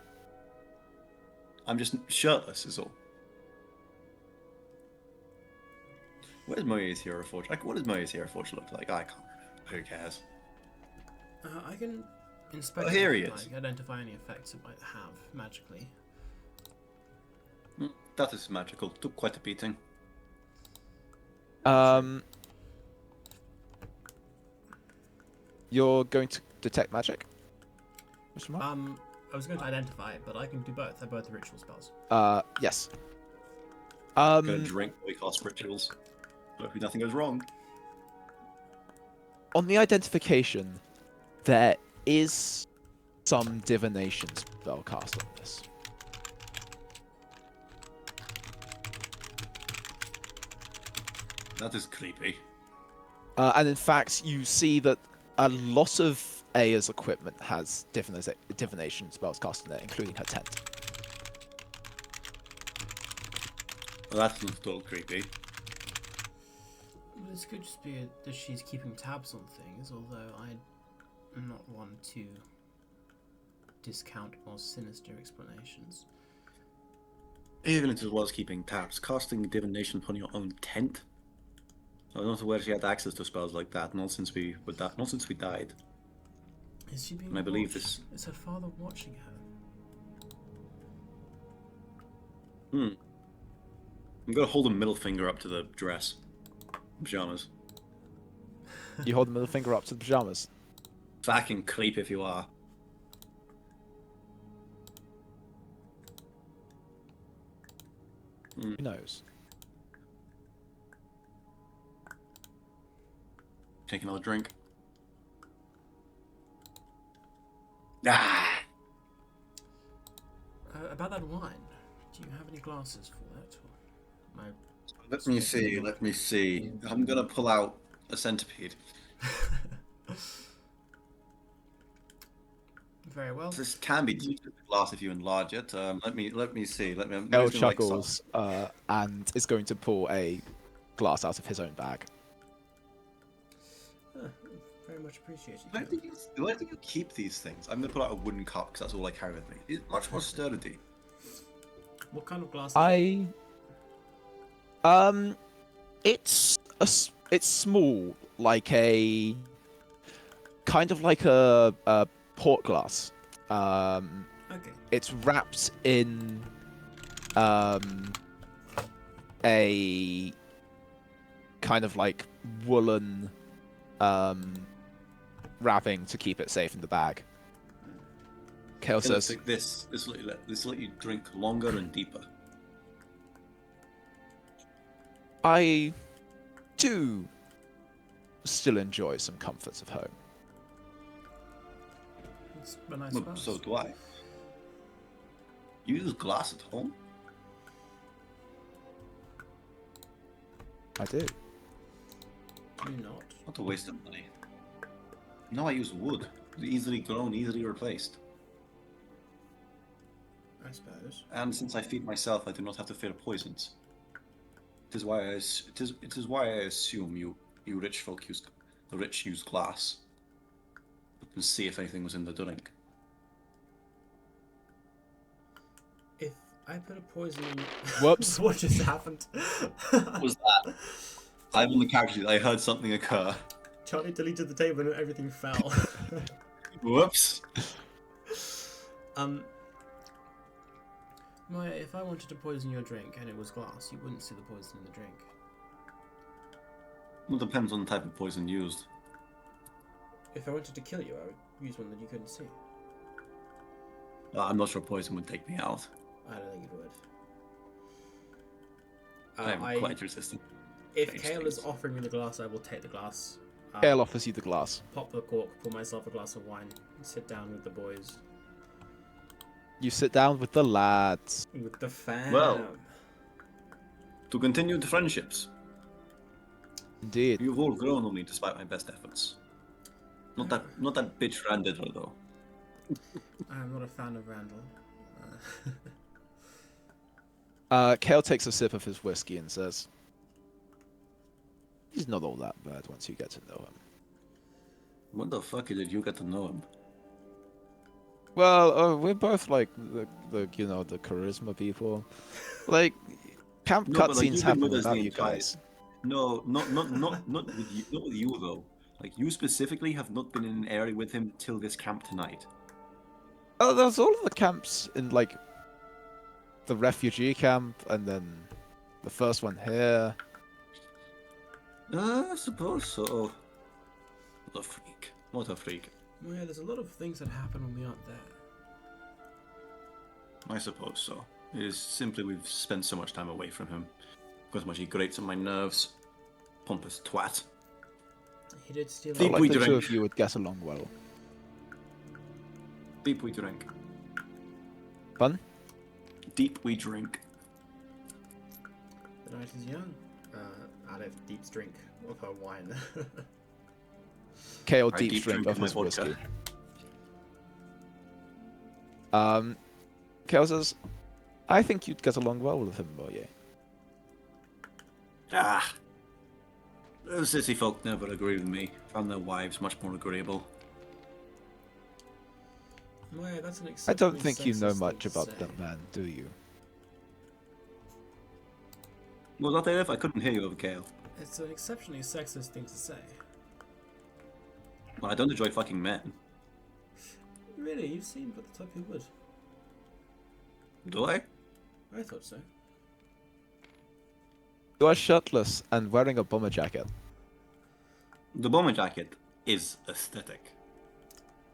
[SPEAKER 3] I'm just shirtless, is all. Where's Moye's Hero Forge? Like, what does Moye's Hero Forge look like? I can't remember. Who cares?
[SPEAKER 2] I can inspect
[SPEAKER 3] Oh, here
[SPEAKER 2] it,
[SPEAKER 3] he is.
[SPEAKER 2] like, identify any effects it might have magically.
[SPEAKER 3] That is magical. Took quite a beating.
[SPEAKER 1] You're going to detect magic? Question mark?
[SPEAKER 2] I was going to identify it, but I can do both. They're both ritual spells.
[SPEAKER 1] Yes.
[SPEAKER 3] Gonna drink while we cast rituals. Hopefully nothing goes wrong.
[SPEAKER 1] On the identification, there is some divination spell cast on this.
[SPEAKER 3] That is creepy.
[SPEAKER 1] And in fact, you see that a lot of Aya's equipment has divination spells cast in it, including her tent.
[SPEAKER 3] Well, that's not at all creepy.
[SPEAKER 2] Well, this could just be that she's keeping tabs on things, although I'm not one to discount more sinister explanations.
[SPEAKER 3] Even if it was keeping tabs, casting divination upon your own tent. I don't know where she had access to spells like that. Not since we died.
[SPEAKER 2] Is she being
[SPEAKER 3] And I believe
[SPEAKER 2] watched?
[SPEAKER 3] this.
[SPEAKER 2] Is her father watching her?
[SPEAKER 3] I'm gonna hold a middle finger up to the dress, pajamas.
[SPEAKER 1] You hold the middle finger up to the pajamas.
[SPEAKER 3] Fucking creep if you are.
[SPEAKER 1] Who knows?
[SPEAKER 3] Take another drink. Ah!
[SPEAKER 2] About that wine, Do you have any glasses for that? Or my
[SPEAKER 3] Let me see. Let me see. I'm gonna pull out a centipede.
[SPEAKER 2] Very well.
[SPEAKER 3] This can be treated with glass if you enlarge it. Let me see. Let me. I'm
[SPEAKER 1] El
[SPEAKER 3] using, like,
[SPEAKER 1] chuckles and is going to pull a glass out of his own bag.
[SPEAKER 2] Very much appreciated.
[SPEAKER 3] Where do you keep these things? I'm gonna pull out a wooden cup because that's all I carry with me. It's much more sturdy.
[SPEAKER 2] What kind of glass?
[SPEAKER 1] It's small, like a kind of like a port glass.
[SPEAKER 2] Okay.
[SPEAKER 1] It's wrapped in a kind of like woolen wrapping to keep it safe in the bag. Kale
[SPEAKER 3] It looks
[SPEAKER 1] says,
[SPEAKER 3] like this will let you drink longer and deeper.
[SPEAKER 1] I do still enjoy some comforts of home.
[SPEAKER 2] It's a nice
[SPEAKER 3] Well,
[SPEAKER 2] glass.
[SPEAKER 3] so do I. You use glass at home?
[SPEAKER 1] I do.
[SPEAKER 2] Do you not?
[SPEAKER 3] Not a waste of money. No, I use wood. Easily grown, easily replaced.
[SPEAKER 2] I suppose.
[SPEAKER 3] And since I feed myself, I do not have to fear poisons. It is why I assume you rich folk the rich use glass. And see if anything was in the drink.
[SPEAKER 2] If I put a poison in...
[SPEAKER 1] Whoops.
[SPEAKER 2] What just happened?
[SPEAKER 3] What was that? I'm on the character sheet. I heard something occur.
[SPEAKER 2] Charlie deleted the table and everything fell.
[SPEAKER 3] Whoops.
[SPEAKER 2] Maya, if I wanted to poison your drink and it was glass, you wouldn't see the poison in the drink.
[SPEAKER 3] Well, depends on the type of poison used.
[SPEAKER 2] If I wanted to kill you, I would use one that you couldn't see.
[SPEAKER 3] I'm not sure poison would take me out.
[SPEAKER 2] I don't think it would.
[SPEAKER 3] I'm quite resistant.
[SPEAKER 2] If
[SPEAKER 3] Thanks,
[SPEAKER 2] Kale
[SPEAKER 3] thanks.
[SPEAKER 2] is offering me the glass, I will take the glass.
[SPEAKER 1] Kale offers you the glass.
[SPEAKER 2] Pop the cork, pour myself a glass of wine, and sit down with the boys.
[SPEAKER 1] You sit down with the lads.
[SPEAKER 2] With the fam.
[SPEAKER 3] Well. To continue the friendships.
[SPEAKER 1] Indeed.
[SPEAKER 3] You've all grown on me despite my best efforts. Not that bitch Randall though.
[SPEAKER 2] I'm not a fan of Randall.
[SPEAKER 1] Kale takes a sip of his whiskey and says, he's not all that bad once you get to know him.
[SPEAKER 3] When the fuck did you get to know him?
[SPEAKER 1] Well, we're both like the charisma people. Like camp
[SPEAKER 3] No, but, like,
[SPEAKER 1] cutscenes
[SPEAKER 3] you've been
[SPEAKER 1] happen
[SPEAKER 3] with us
[SPEAKER 1] without
[SPEAKER 3] the
[SPEAKER 1] you
[SPEAKER 3] entire-
[SPEAKER 1] guys.
[SPEAKER 3] No, not with you. Not with you though. Like you specifically have not been in an area with him till this camp tonight.
[SPEAKER 1] Oh, there's all of the camps in like the refugee camp, and then the first one here.
[SPEAKER 3] I suppose so. What a freak! What a freak!
[SPEAKER 2] Well, yeah, there's a lot of things that happen when we aren't there.
[SPEAKER 3] I suppose so. It is simply we've spent so much time away from him. Because much he grates on my nerves. Pompous twat.
[SPEAKER 2] He did steal
[SPEAKER 1] I
[SPEAKER 3] Deep
[SPEAKER 1] like
[SPEAKER 3] we
[SPEAKER 1] the two
[SPEAKER 3] drink.
[SPEAKER 1] of you would get along well.
[SPEAKER 3] Deep we drink.
[SPEAKER 1] Fun?
[SPEAKER 3] Deep we drink.
[SPEAKER 2] The night is young. Out of Deep's drink of her wine.
[SPEAKER 1] Kale
[SPEAKER 3] I
[SPEAKER 1] deep
[SPEAKER 3] deep
[SPEAKER 1] drink
[SPEAKER 3] drink
[SPEAKER 1] of
[SPEAKER 3] my
[SPEAKER 1] his
[SPEAKER 3] vodka.
[SPEAKER 1] whiskey. Kale says, I think you'd get along well with him, Moye.
[SPEAKER 3] Ah. Those city folk never agree with me. Found their wives much more agreeable.
[SPEAKER 2] Maya, that's an
[SPEAKER 1] I don't
[SPEAKER 2] exceptionally
[SPEAKER 1] think you know
[SPEAKER 2] sexist
[SPEAKER 1] much
[SPEAKER 2] thing to
[SPEAKER 1] about
[SPEAKER 2] say.
[SPEAKER 1] that man, do you?
[SPEAKER 3] Was that there if I couldn't hear you over Kale?
[SPEAKER 2] It's an exceptionally sexist thing to say.
[SPEAKER 3] Well, I don't enjoy fucking men.
[SPEAKER 2] Really, you seem like the type who would.
[SPEAKER 3] Do I?
[SPEAKER 2] I thought so.
[SPEAKER 1] You are shirtless and wearing a bomber jacket.
[SPEAKER 3] The bomber jacket is aesthetic.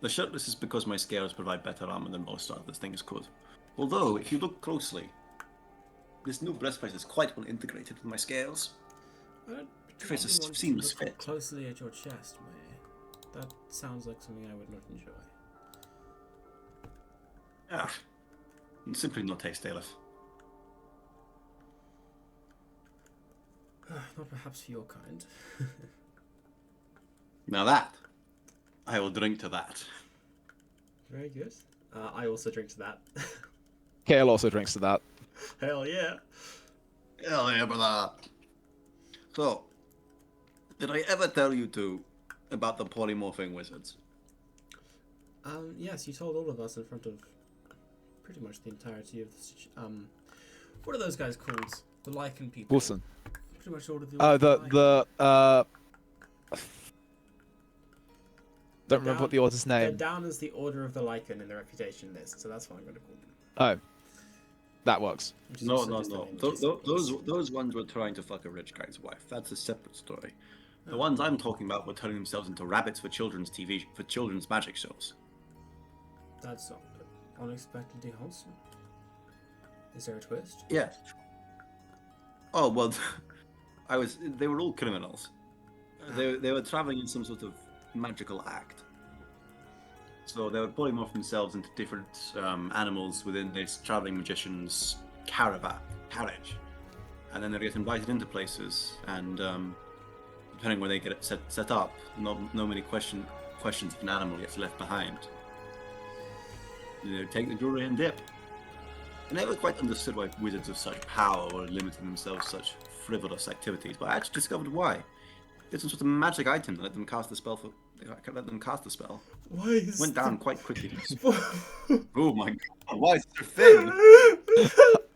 [SPEAKER 3] The shirtless is because my scales provide better armor than most other things could. Although, if you look closely, this new breastplate is quite well integrated with my scales.
[SPEAKER 2] I don't
[SPEAKER 3] It's a
[SPEAKER 2] particularly want
[SPEAKER 3] seamless
[SPEAKER 2] to look
[SPEAKER 3] fit.
[SPEAKER 2] closely at your chest, Maya. That sounds like something I would not enjoy.
[SPEAKER 3] Ah, simply not taste, Aleph.
[SPEAKER 2] Not perhaps for your kind.
[SPEAKER 3] Now that, I will drink to that.
[SPEAKER 2] Very good. I also drink to that.
[SPEAKER 1] Kale also drinks to that.
[SPEAKER 2] Hell yeah.
[SPEAKER 3] Hell yeah, brother. So, did I ever tell you two about the polymorphing wizards?
[SPEAKER 2] Yes, you told all of us in front of pretty much the entirety of the what are those guys called? The Lycan people.
[SPEAKER 1] Wilson.
[SPEAKER 2] Pretty much all of the.
[SPEAKER 1] Don't remember what the author's
[SPEAKER 2] They're
[SPEAKER 1] name.
[SPEAKER 2] down as the Order of the Lycan in the reputation list, so that's what I'm going to call them.
[SPEAKER 1] Oh, that works.
[SPEAKER 2] Which is
[SPEAKER 3] No,
[SPEAKER 2] also
[SPEAKER 3] no,
[SPEAKER 2] just the
[SPEAKER 3] no.
[SPEAKER 2] name of
[SPEAKER 3] Those,
[SPEAKER 2] Jesus.
[SPEAKER 3] those ones were trying to fuck a rich guy's wife. That's a separate story. The
[SPEAKER 2] Oh.
[SPEAKER 3] ones I'm talking about were turning themselves into rabbits for children's magic shows.
[SPEAKER 2] That's unexpectedly wholesome. Is there a twist?
[SPEAKER 3] Yes. Oh well, They were all criminals. They were traveling in some sort of magical act. So they would polymorph themselves into different animals within this traveling magician's carriage, and then they get invited into places, and depending where they get it set up, no many questions if an animal gets left behind. They take the jewelry and dip. I never quite understood why wizards of such power were limiting themselves to such frivolous activities, but I actually discovered why. It's some sort of magic item that let them cast the spell
[SPEAKER 2] Why is
[SPEAKER 3] Went down quite quickly.
[SPEAKER 2] the...
[SPEAKER 3] Oh my god, why is there a thing?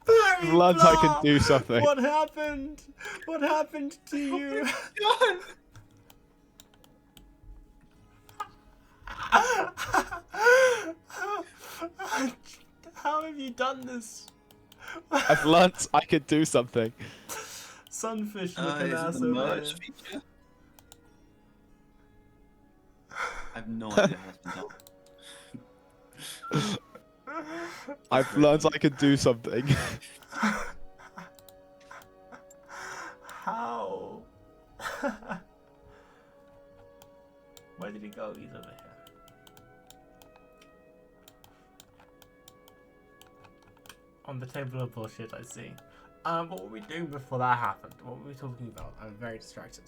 [SPEAKER 2] Barry
[SPEAKER 1] Blunt, I can
[SPEAKER 2] Blah!
[SPEAKER 1] do something.
[SPEAKER 2] What happened? What happened to you?
[SPEAKER 3] God.
[SPEAKER 2] How have you done this?
[SPEAKER 1] I've learnt I could do something.
[SPEAKER 2] Sunfish
[SPEAKER 3] Is
[SPEAKER 2] looking
[SPEAKER 3] it
[SPEAKER 2] ass
[SPEAKER 3] the
[SPEAKER 2] over
[SPEAKER 3] merch
[SPEAKER 2] here.
[SPEAKER 3] feature? I have no idea how that's been done.
[SPEAKER 1] I've learnt I could do something.
[SPEAKER 2] How? Where did he go? He's over here. On the table of bullshit, I see. What were we doing before that happened? What were we talking about? I'm very distracted.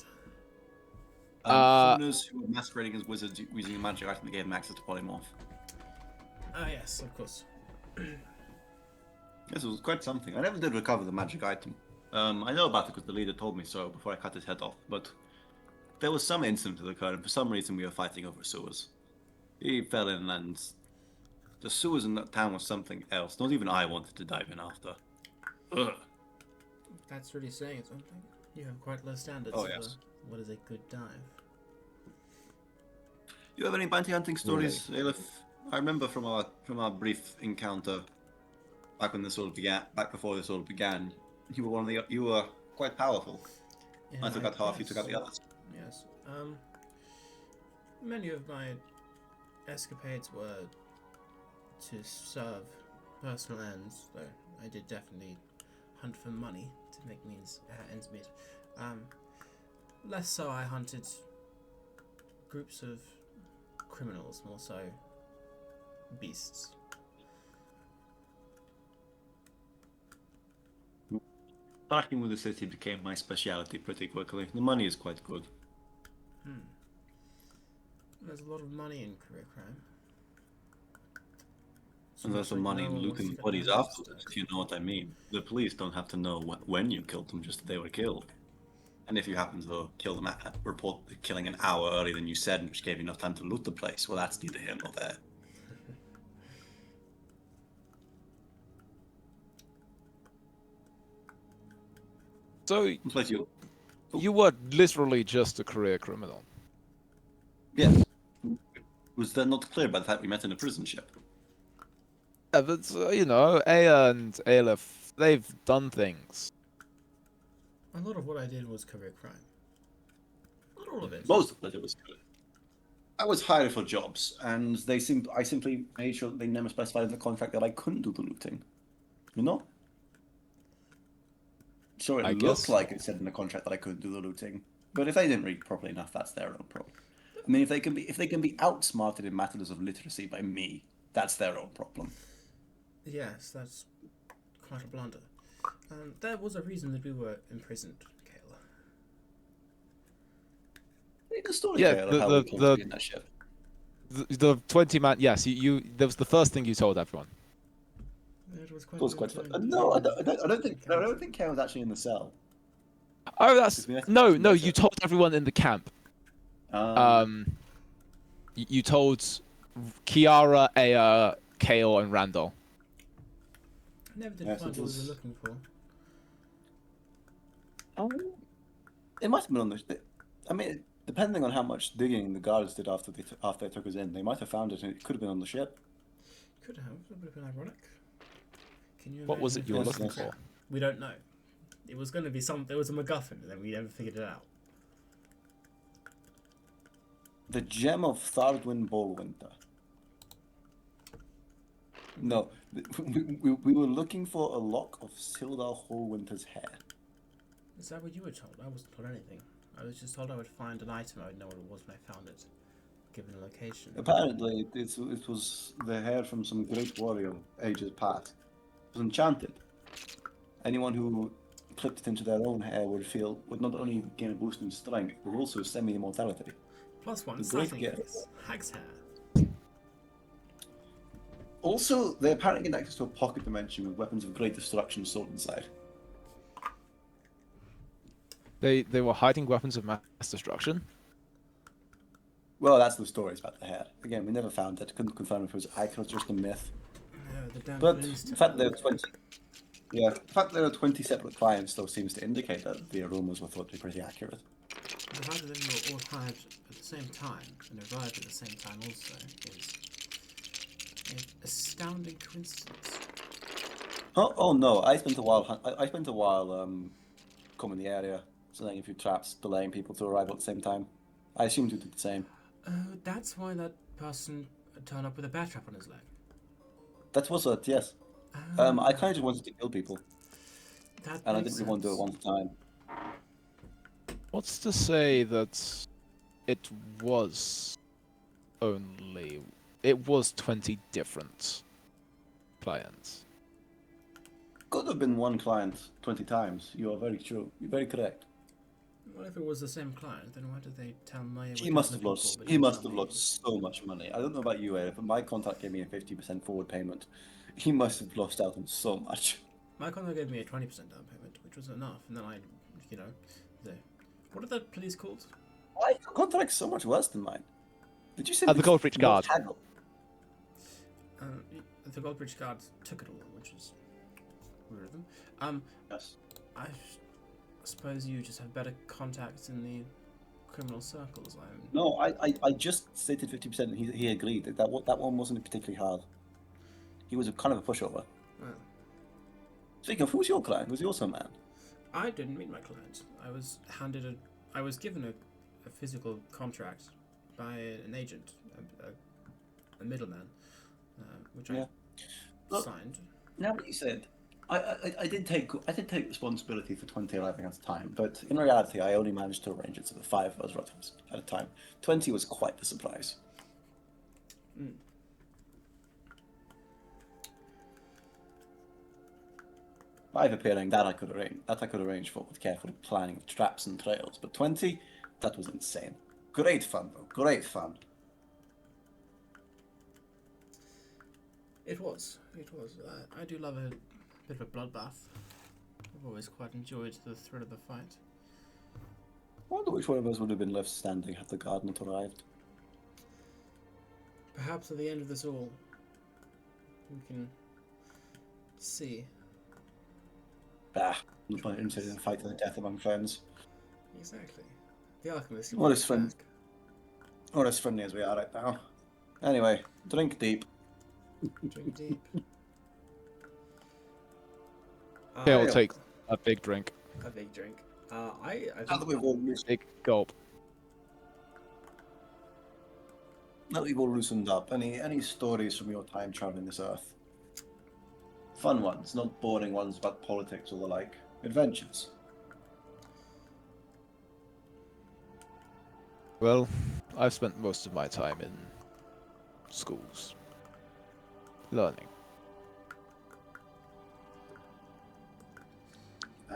[SPEAKER 3] Criminals who were masquerading as wizards using a magic item that gave them access to polymorph.
[SPEAKER 2] Ah, yes, of course.
[SPEAKER 3] This was quite something. I never did recover the magic item. I know about it because the leader told me so before I cut his head off, but there was some incident that occurred, and for some reason we were fighting over sewers. He fell in, and the sewers in that town was something else. Not even I wanted to dive in after. Ugh.
[SPEAKER 2] That's really saying something. You have quite low standards
[SPEAKER 3] Oh,
[SPEAKER 2] of
[SPEAKER 3] yes.
[SPEAKER 2] what is a good dive.
[SPEAKER 3] You have any bounty hunting stories, Aleph? I remember from our brief encounter back when this all began, back before this all began. You were quite powerful.
[SPEAKER 2] Yeah,
[SPEAKER 3] I took out half, you took out the others.
[SPEAKER 2] Yes. Many of my escapades were to serve personal ends, though I did definitely hunt for money to make ends meet. Less so, I hunted groups of criminals, more so beasts.
[SPEAKER 3] Parking with the city became my speciality pretty quickly. The money is quite good.
[SPEAKER 2] There's a lot of money in career crime.
[SPEAKER 3] And there's some money in looting bodies afterwards, if you know what I mean. The police don't have to know when you killed them, just that they were killed. And if you happen to kill them, report the killing an hour earlier than you said, which gave you enough time to loot the place, well, that's neither here nor there.
[SPEAKER 1] So
[SPEAKER 3] Plus
[SPEAKER 1] you were literally just a career criminal.
[SPEAKER 3] yes. Was that not clear by the fact we met in a prison ship?
[SPEAKER 1] Yeah, but Aya and Aleph, they've done things.
[SPEAKER 2] A lot of what I did was career crime. Not all of it.
[SPEAKER 3] Most of it was good. I was hired for jobs, and I simply made sure that they never specified in the contract that I couldn't do the looting. You know? Sure,
[SPEAKER 1] I
[SPEAKER 3] it looked
[SPEAKER 1] guess.
[SPEAKER 3] like it said in the contract that I couldn't do the looting, but if they didn't read properly enough, that's their own problem. I mean, if they can be outsmarted in matters of literacy by me, that's their own problem.
[SPEAKER 2] Yes, that's quite a blunder. There was a reason that we were imprisoned, Kayla.
[SPEAKER 4] me the story,
[SPEAKER 1] Yeah,
[SPEAKER 4] Kale, of how we came to be in that ship.
[SPEAKER 1] the 20-man. Yes, you. That was the first thing you told everyone.
[SPEAKER 2] It was
[SPEAKER 4] It
[SPEAKER 2] quite
[SPEAKER 4] was
[SPEAKER 2] good
[SPEAKER 4] quite
[SPEAKER 2] to
[SPEAKER 4] fun. No, I
[SPEAKER 2] join
[SPEAKER 4] don't think.
[SPEAKER 2] the
[SPEAKER 4] No, I don't
[SPEAKER 2] council.
[SPEAKER 4] think Kale was actually in the cell.
[SPEAKER 1] Oh, that's
[SPEAKER 4] Because we met
[SPEAKER 1] no,
[SPEAKER 4] him
[SPEAKER 1] no.
[SPEAKER 4] later.
[SPEAKER 1] You told everyone in the camp.
[SPEAKER 4] Um,
[SPEAKER 1] You told Kiara, Aya, Kale, and Randall.
[SPEAKER 2] I never did
[SPEAKER 4] Yes,
[SPEAKER 2] find
[SPEAKER 4] it
[SPEAKER 2] what we were
[SPEAKER 4] was-
[SPEAKER 2] looking for.
[SPEAKER 4] it must have been on the. I mean, depending on how much digging the guards did after they took us in, they might have found it, and it could have been on the ship.
[SPEAKER 2] Could have. It would have been ironic. Can you
[SPEAKER 1] What was
[SPEAKER 2] imagine
[SPEAKER 1] it you were
[SPEAKER 2] if
[SPEAKER 1] looking
[SPEAKER 2] was-
[SPEAKER 1] for?
[SPEAKER 2] We don't know. It was going to be some. There was a MacGuffin, and then we never figured it out.
[SPEAKER 4] The gem of Thardwin Ballwinter. No, we were looking for a lock of Sildar Hallwinter's hair.
[SPEAKER 2] Is that what you were told? I wasn't told anything. I was just told I would find an item. I would know what it was when I found it, given the location.
[SPEAKER 4] Apparently, it was the hair from some great warrior ages past. It was enchanted. Anyone who clipped it into their own hair would not only gain a boost in strength, but also semi-immortality.
[SPEAKER 2] +1
[SPEAKER 4] The
[SPEAKER 2] stat
[SPEAKER 4] great gift.
[SPEAKER 2] increase. Hag's hair.
[SPEAKER 4] Also, they apparently get access to a pocket dimension with weapons of great destruction stored inside.
[SPEAKER 1] They were hiding weapons of mass destruction.
[SPEAKER 4] Well, that's the stories about the hair. Again, we never found it. Couldn't confirm if it was accurate, just a myth.
[SPEAKER 2] No, the damn
[SPEAKER 4] But
[SPEAKER 2] police
[SPEAKER 4] the
[SPEAKER 2] took
[SPEAKER 4] fact
[SPEAKER 2] it.
[SPEAKER 4] there are 20, yeah, the fact there are 20 separate clients still seems to indicate that the rumors were thought to be pretty accurate.
[SPEAKER 2] The fact that they were all hired at the same time and arrived at the same time also is an astounding coincidence.
[SPEAKER 4] Oh no! I spent a while. I spent a while combing the area, setting a few traps, delaying people to arrive at the same time. I assumed you did the same.
[SPEAKER 2] That's why that person turned up with a bat trap on his leg.
[SPEAKER 4] That was it. Yes.
[SPEAKER 2] Ah,
[SPEAKER 4] I kind of just wanted to kill people,
[SPEAKER 2] that
[SPEAKER 4] and I
[SPEAKER 2] makes
[SPEAKER 4] didn't really want to do it
[SPEAKER 2] sense.
[SPEAKER 4] one time.
[SPEAKER 1] What's to say that it was only... It was 20 different clients.
[SPEAKER 4] Could have been one client 20 times. You are very true. You're very correct.
[SPEAKER 2] What if it was the same client? Then why did they tell Maya?
[SPEAKER 4] He must have lost. He must have lost so much money. I don't know about you, Eric, but my contact gave me a 50% forward payment. He must have lost out on so much.
[SPEAKER 2] My contact gave me a 20% down payment, which was enough, and then I, the what are the police called?
[SPEAKER 4] My contract's so much worse than mine. Did you say
[SPEAKER 1] The Goldbridge Guard.
[SPEAKER 4] Haggle?
[SPEAKER 2] The Goldbridge guards took it all, which is weird of them.
[SPEAKER 4] Yes.
[SPEAKER 2] I suppose you just have better contacts in the criminal circles.
[SPEAKER 4] No, I just stated 50%, and he agreed that one wasn't particularly hard. He was a kind of a pushover.
[SPEAKER 2] Well,
[SPEAKER 4] Speaking of, who was your client? Was he also a man?
[SPEAKER 2] I didn't meet my client. I was given a physical contract by an agent, a middleman, which
[SPEAKER 4] Yeah.
[SPEAKER 2] I
[SPEAKER 4] Look,
[SPEAKER 2] signed.
[SPEAKER 4] Now that you said, I did take responsibility for 20 arriving at a time, but in reality, I only managed to arrange it so that 5 of us arrived at a time. 20 was quite the surprise.
[SPEAKER 2] Mm.
[SPEAKER 4] Five appearing, that I could arrange for with careful planning of traps and trails, but 20, that was insane. Great fun though, great fun.
[SPEAKER 2] It was. I do love a bit of a bloodbath. I've always quite enjoyed the thrill of the fight.
[SPEAKER 4] I wonder which one of us would have been left standing had the guard not arrived.
[SPEAKER 2] Perhaps at the end of this all, we can see.
[SPEAKER 4] No point in interested in a fight to the death among friends.
[SPEAKER 2] Exactly. The alchemist.
[SPEAKER 4] What is friend? Or as friendly as we are right now. Anyway, drink deep.
[SPEAKER 2] Drink deep.
[SPEAKER 1] Okay, I'll
[SPEAKER 4] Yeah.
[SPEAKER 1] take a big drink.
[SPEAKER 2] a big drink.
[SPEAKER 4] Now that we've all
[SPEAKER 1] Big gulp.
[SPEAKER 4] loosened up, any stories from your time traveling this earth? Fun ones, not boring ones about politics or the like. Adventures.
[SPEAKER 1] Well, I've spent most of my time in schools. Learning.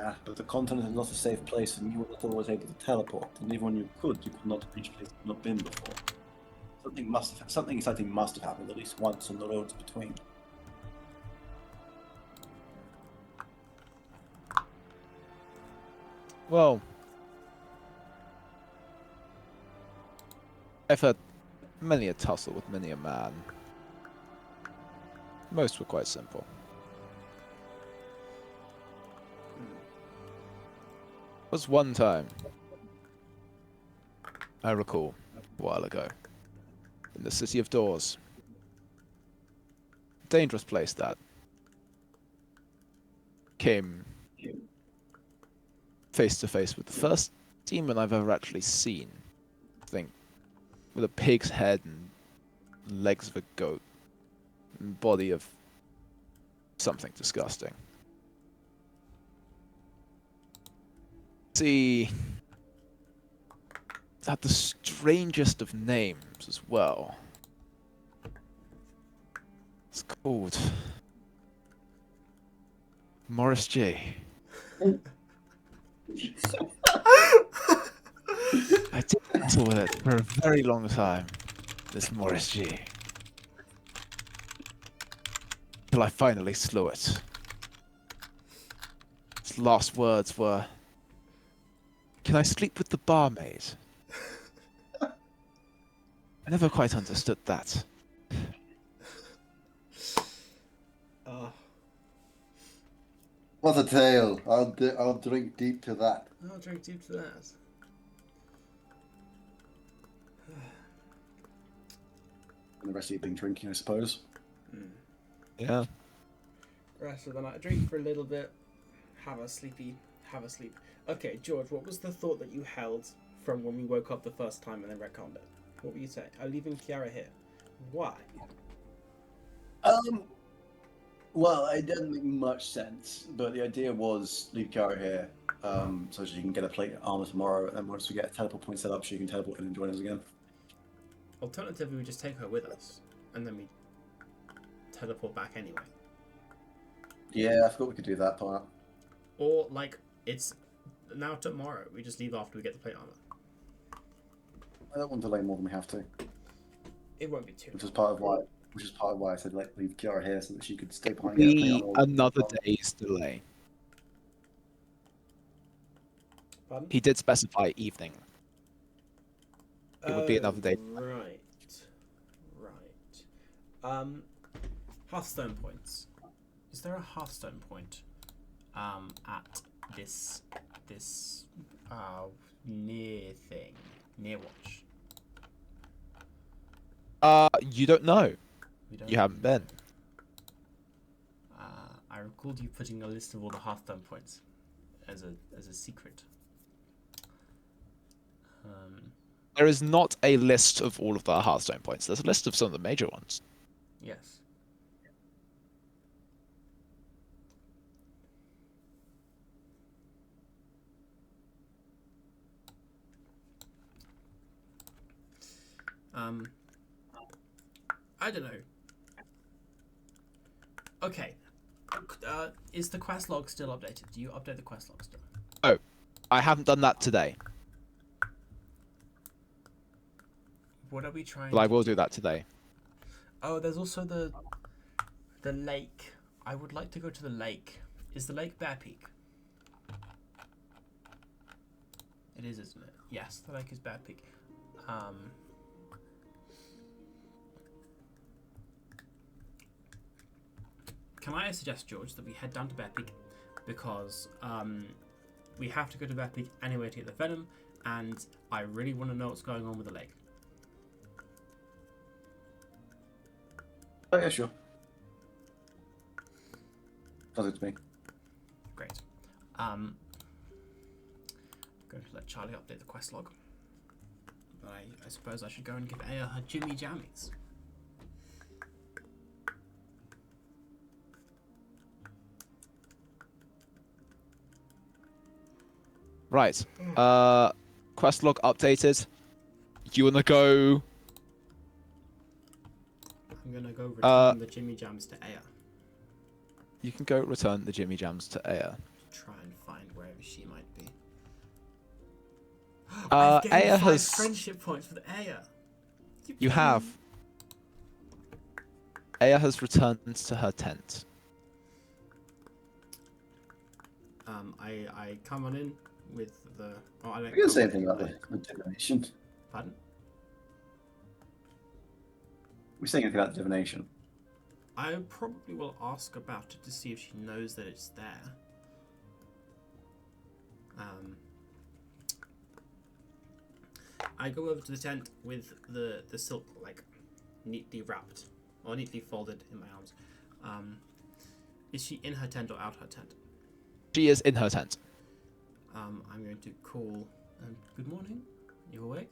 [SPEAKER 4] Yeah, but the continent is not a safe place, and you were not always able to teleport. And even when you could not reach places you've not been before. Something exciting must have happened at least once on the roads between.
[SPEAKER 1] Well, I've had many a tussle with many a man. Most were quite simple. Was one time, I recall, a while ago, in the City of Doors. Dangerous place that. Came face to face with the first demon I've ever actually seen. I think with a pig's head and legs of a goat and body of something disgusting. See, it had the strangest of names as well. It's called Morris J. I did battle with it for a very long time, this Morris G. Till I finally slew it. Its last words were, "Can I sleep with the barmaid?" I never quite understood that.
[SPEAKER 4] What a tale! I'll drink deep to that.
[SPEAKER 2] I'll drink deep to that.
[SPEAKER 4] And the rest of you been drinking, I suppose.
[SPEAKER 1] Yeah.
[SPEAKER 2] Rest of the night, drink for a little bit, have a sleep. Okay, George, what was the thought that you held from when we woke up the first time and then retconned it? What were you saying? I'm leaving Kiara here. Why?
[SPEAKER 4] Well, it doesn't make much sense, but the idea was leave Kiara here, so she can get a plate of armor tomorrow, and once we get a teleport point set up, she can teleport in and join us again.
[SPEAKER 2] Alternatively, we just take her with us, and then we teleport back anyway.
[SPEAKER 4] Yeah, I forgot we could do that part.
[SPEAKER 2] Or, like, it's now tomorrow. We just leave after we get the plate armor.
[SPEAKER 4] I don't want to delay more than we have to,
[SPEAKER 2] It won't be too
[SPEAKER 4] which is part of why I said like leave Kiara here so that she could stay behind.
[SPEAKER 1] Be another day's delay.
[SPEAKER 2] Pardon?
[SPEAKER 1] He did specify evening. It would be another day.
[SPEAKER 2] Right. Hearthstone points. Is there a Hearthstone point at this near watch?
[SPEAKER 1] You don't know.
[SPEAKER 2] We don't.
[SPEAKER 1] You haven't been.
[SPEAKER 2] I recalled you putting a list of all the Hearthstone points as a secret.
[SPEAKER 1] There is not a list of all of the Hearthstone points. There's a list of some of the major ones.
[SPEAKER 2] Yes. I don't know. Okay. Is the quest log still updated? Do you update the quest log still?
[SPEAKER 1] Oh, I haven't done that today,
[SPEAKER 2] What are we trying
[SPEAKER 1] but I
[SPEAKER 2] to
[SPEAKER 1] will do that today.
[SPEAKER 2] Oh, there's also the lake. I would like to go to the lake. Is the lake Bear Peak? It is, isn't it? Yes, the lake is Bear Peak. Can I suggest, George, that we head down to Bear Peak because we have to go to Bear Peak anyway to get the venom, and I really want to know what's going on with the lake.
[SPEAKER 4] Oh yeah, sure. Sounds good to me.
[SPEAKER 2] Great. I'm going to let Charlie update the quest log. But I suppose I should go and give Aya her Jimmy Jammies.
[SPEAKER 1] Right. Quest log updated. You wanna go?
[SPEAKER 2] I'm going to go return the Jimmy Jams to Aya.
[SPEAKER 1] You can go return the Jimmy Jams to Aya.
[SPEAKER 2] Try and find where she might be. I've gained
[SPEAKER 1] Aya
[SPEAKER 2] 5
[SPEAKER 1] has.
[SPEAKER 2] friendship points with Aya.
[SPEAKER 1] You have. Aya has returned to her tent.
[SPEAKER 2] I come on in with the. Oh, I don't.
[SPEAKER 4] We can say
[SPEAKER 2] come
[SPEAKER 4] anything
[SPEAKER 2] on
[SPEAKER 4] about
[SPEAKER 2] in,
[SPEAKER 4] the divination.
[SPEAKER 2] Pardon?
[SPEAKER 4] We're saying anything about the divination.
[SPEAKER 2] I probably will ask about it to see if she knows that it's there. I go over to the tent with the silk like neatly wrapped or neatly folded in my arms. Is she in her tent or out her tent?
[SPEAKER 1] She is in her tent.
[SPEAKER 2] I'm going to call. Good morning. You awake?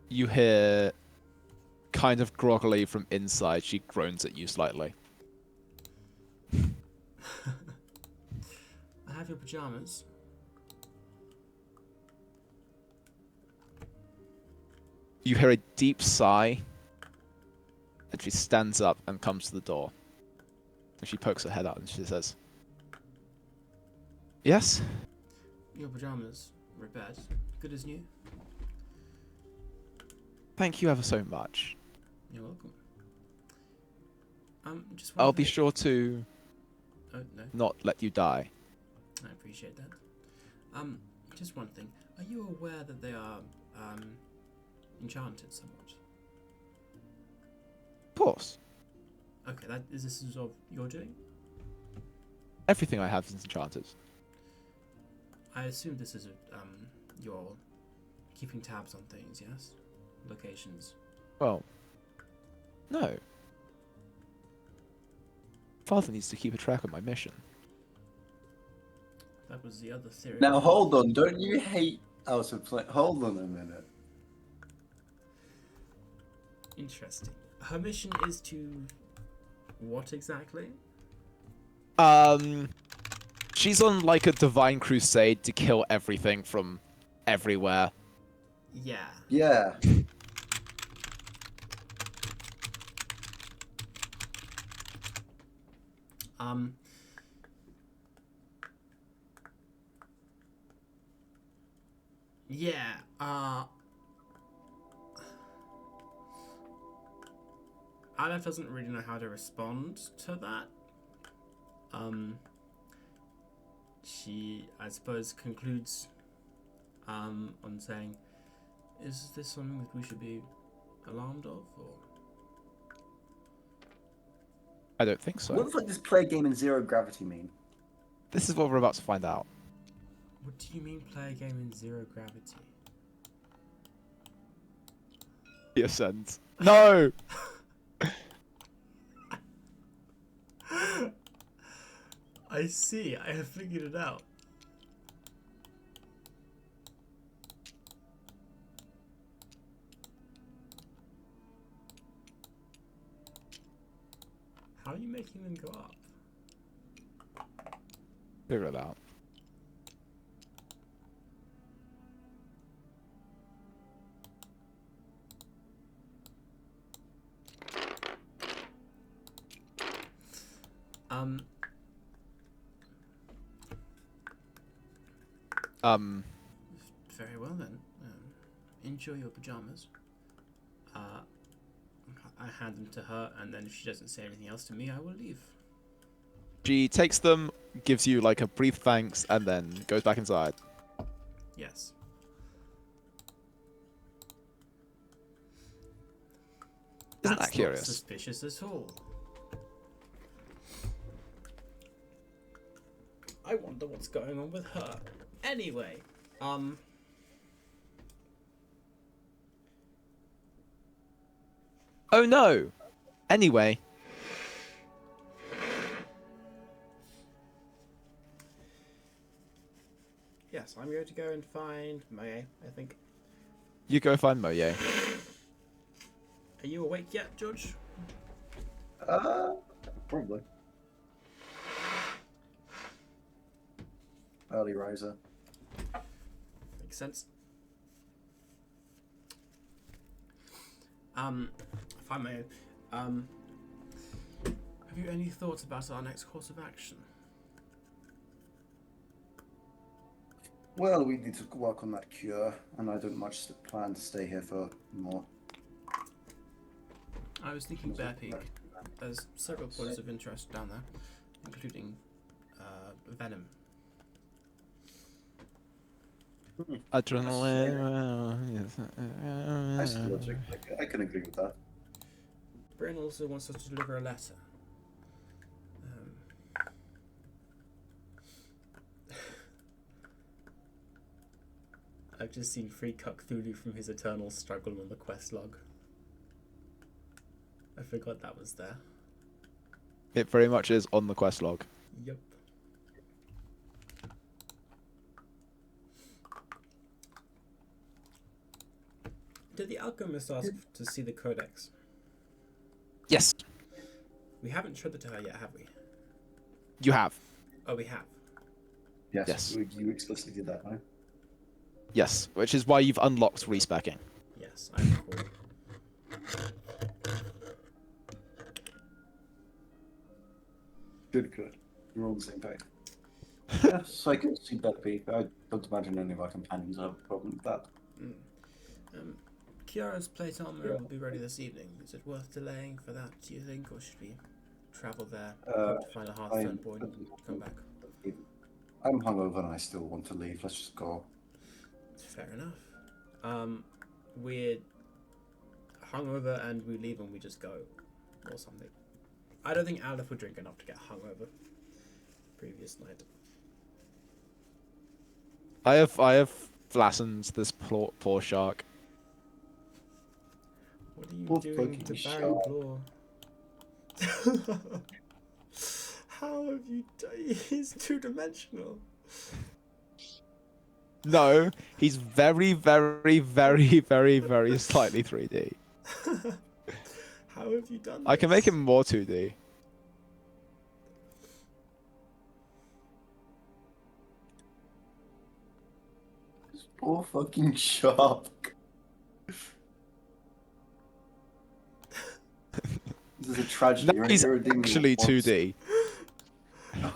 [SPEAKER 1] You hear, kind of groggily from inside, she groans at you slightly.
[SPEAKER 2] I have your pajamas.
[SPEAKER 1] You hear a deep sigh, and she stands up and comes to the door. And she pokes her head out and she says, "Yes?"
[SPEAKER 2] Your pajamas. Repaired. Good as new.
[SPEAKER 1] Thank you ever so much.
[SPEAKER 2] You're welcome. Just one
[SPEAKER 1] I'll be
[SPEAKER 2] thing.
[SPEAKER 1] sure to
[SPEAKER 2] Oh no,
[SPEAKER 1] not let you die.
[SPEAKER 2] I appreciate that. Just one thing. Are you aware that they are enchanted somewhat?
[SPEAKER 1] Of course.
[SPEAKER 2] Okay, this is of your doing.
[SPEAKER 1] Everything I have is enchanted.
[SPEAKER 2] I assume this is you're keeping tabs on things, yes? Locations.
[SPEAKER 1] Well, no. Father needs to keep a track of my mission.
[SPEAKER 2] That was the other theory.
[SPEAKER 4] Now hold on, don't you hate Out of Play? Hold on a minute.
[SPEAKER 2] Interesting. Her mission is to what exactly?
[SPEAKER 1] She's on like a divine crusade to kill everything from everywhere.
[SPEAKER 2] Yeah.
[SPEAKER 4] Yeah.
[SPEAKER 2] Yeah, Aleph doesn't really know how to respond to that. She, I suppose, concludes on saying, "Is this something that we should be alarmed of, or?"
[SPEAKER 1] I don't think so.
[SPEAKER 4] What the fuck does play a game in zero gravity mean?
[SPEAKER 1] This is what we're about to find out.
[SPEAKER 2] What do you mean play a game in zero gravity?
[SPEAKER 1] He ascends. No!
[SPEAKER 2] I see, I have figured it out. How are you making them go up?
[SPEAKER 1] Figure it out.
[SPEAKER 2] Very well then. Enjoy your pajamas. I hand them to her, and then if she doesn't say anything else to me, I will leave.
[SPEAKER 1] She takes them, gives you like a brief thanks, and then goes back inside.
[SPEAKER 2] Yes.
[SPEAKER 1] Isn't
[SPEAKER 2] That's
[SPEAKER 1] that curious?
[SPEAKER 2] not suspicious at all. I wonder what's going on with her. Anyway,
[SPEAKER 1] Oh no! Anyway,
[SPEAKER 2] yes, I'm going to go and find Moe, I think.
[SPEAKER 1] you go find Moye.
[SPEAKER 2] Are you awake yet, George?
[SPEAKER 4] Probably. Early riser.
[SPEAKER 2] Makes sense. Find Moe. you any thoughts about our next course of action?
[SPEAKER 4] Well, we need to work on that cure, and I don't much plan to stay here for more.
[SPEAKER 2] I was thinking Bear Peak. There's several points of interest down there, including Venom.
[SPEAKER 1] Adrenaline.
[SPEAKER 4] I still I can agree with that.
[SPEAKER 2] Bryn also wants us to deliver a letter. I've just seen Free Cthulhu from his eternal struggle on the quest log. I forgot that was there.
[SPEAKER 1] It very much is on the quest log.
[SPEAKER 2] Yep. Did the alchemist ask to see the codex?
[SPEAKER 1] Yes,
[SPEAKER 2] We haven't showed it to her yet, have we?
[SPEAKER 1] you have.
[SPEAKER 2] Oh, we have.
[SPEAKER 4] Yes,
[SPEAKER 1] Yes.
[SPEAKER 4] you explicitly did that, right?
[SPEAKER 1] Yes, which is why you've unlocked respecking.
[SPEAKER 2] Yes, I recall.
[SPEAKER 4] Good. We're on the same page. Yes, I can see that be. I don't imagine any of our companions have a problem with that.
[SPEAKER 2] Kiara's plate armor will be ready this evening. Is it worth delaying for that, do you think, or should we travel there, hope to find a Hearthstone point, and come back?
[SPEAKER 4] I'm hungover and I still want to leave. Let's just go.
[SPEAKER 2] Fair enough. We're hungover and we leave and we just go, or something. I don't think Aleph would drink enough to get hungover. Previous night.
[SPEAKER 1] I have flattened this poor shark.
[SPEAKER 2] What are you
[SPEAKER 4] Poor
[SPEAKER 2] doing to
[SPEAKER 4] fucking
[SPEAKER 2] Barry
[SPEAKER 4] shark.
[SPEAKER 2] Blore? How have you done? He's two-dimensional.
[SPEAKER 1] No, he's very, very, very, very, very slightly 3D.
[SPEAKER 2] How have you done this?
[SPEAKER 1] I can make him more 2D.
[SPEAKER 4] Poor fucking shark. This is a tragedy.
[SPEAKER 1] No,
[SPEAKER 4] You're an
[SPEAKER 1] he's
[SPEAKER 4] irredeemable
[SPEAKER 1] actually
[SPEAKER 4] monster.
[SPEAKER 1] 2D.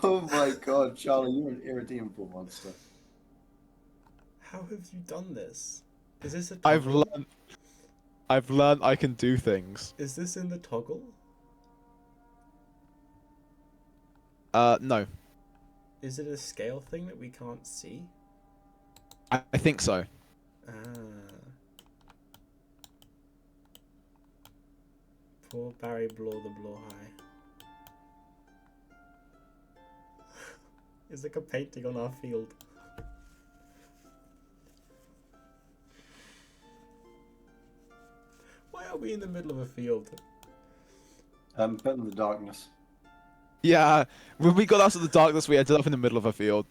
[SPEAKER 4] Oh my god, Charlie, you're an irredeemable monster.
[SPEAKER 2] How have you done this? Is this a
[SPEAKER 1] I've
[SPEAKER 2] toggle?
[SPEAKER 1] learned I can do things.
[SPEAKER 2] Is this in the toggle?
[SPEAKER 1] No.
[SPEAKER 2] Is it a scale thing that we can't see?
[SPEAKER 1] I think so.
[SPEAKER 2] Ah. Poor Barry Blore the Blore High. It's like a painting on our field. Why are we in the middle of a field?
[SPEAKER 4] Better than the darkness.
[SPEAKER 1] Yeah, when we got out of the darkness, we ended up in the middle of a field.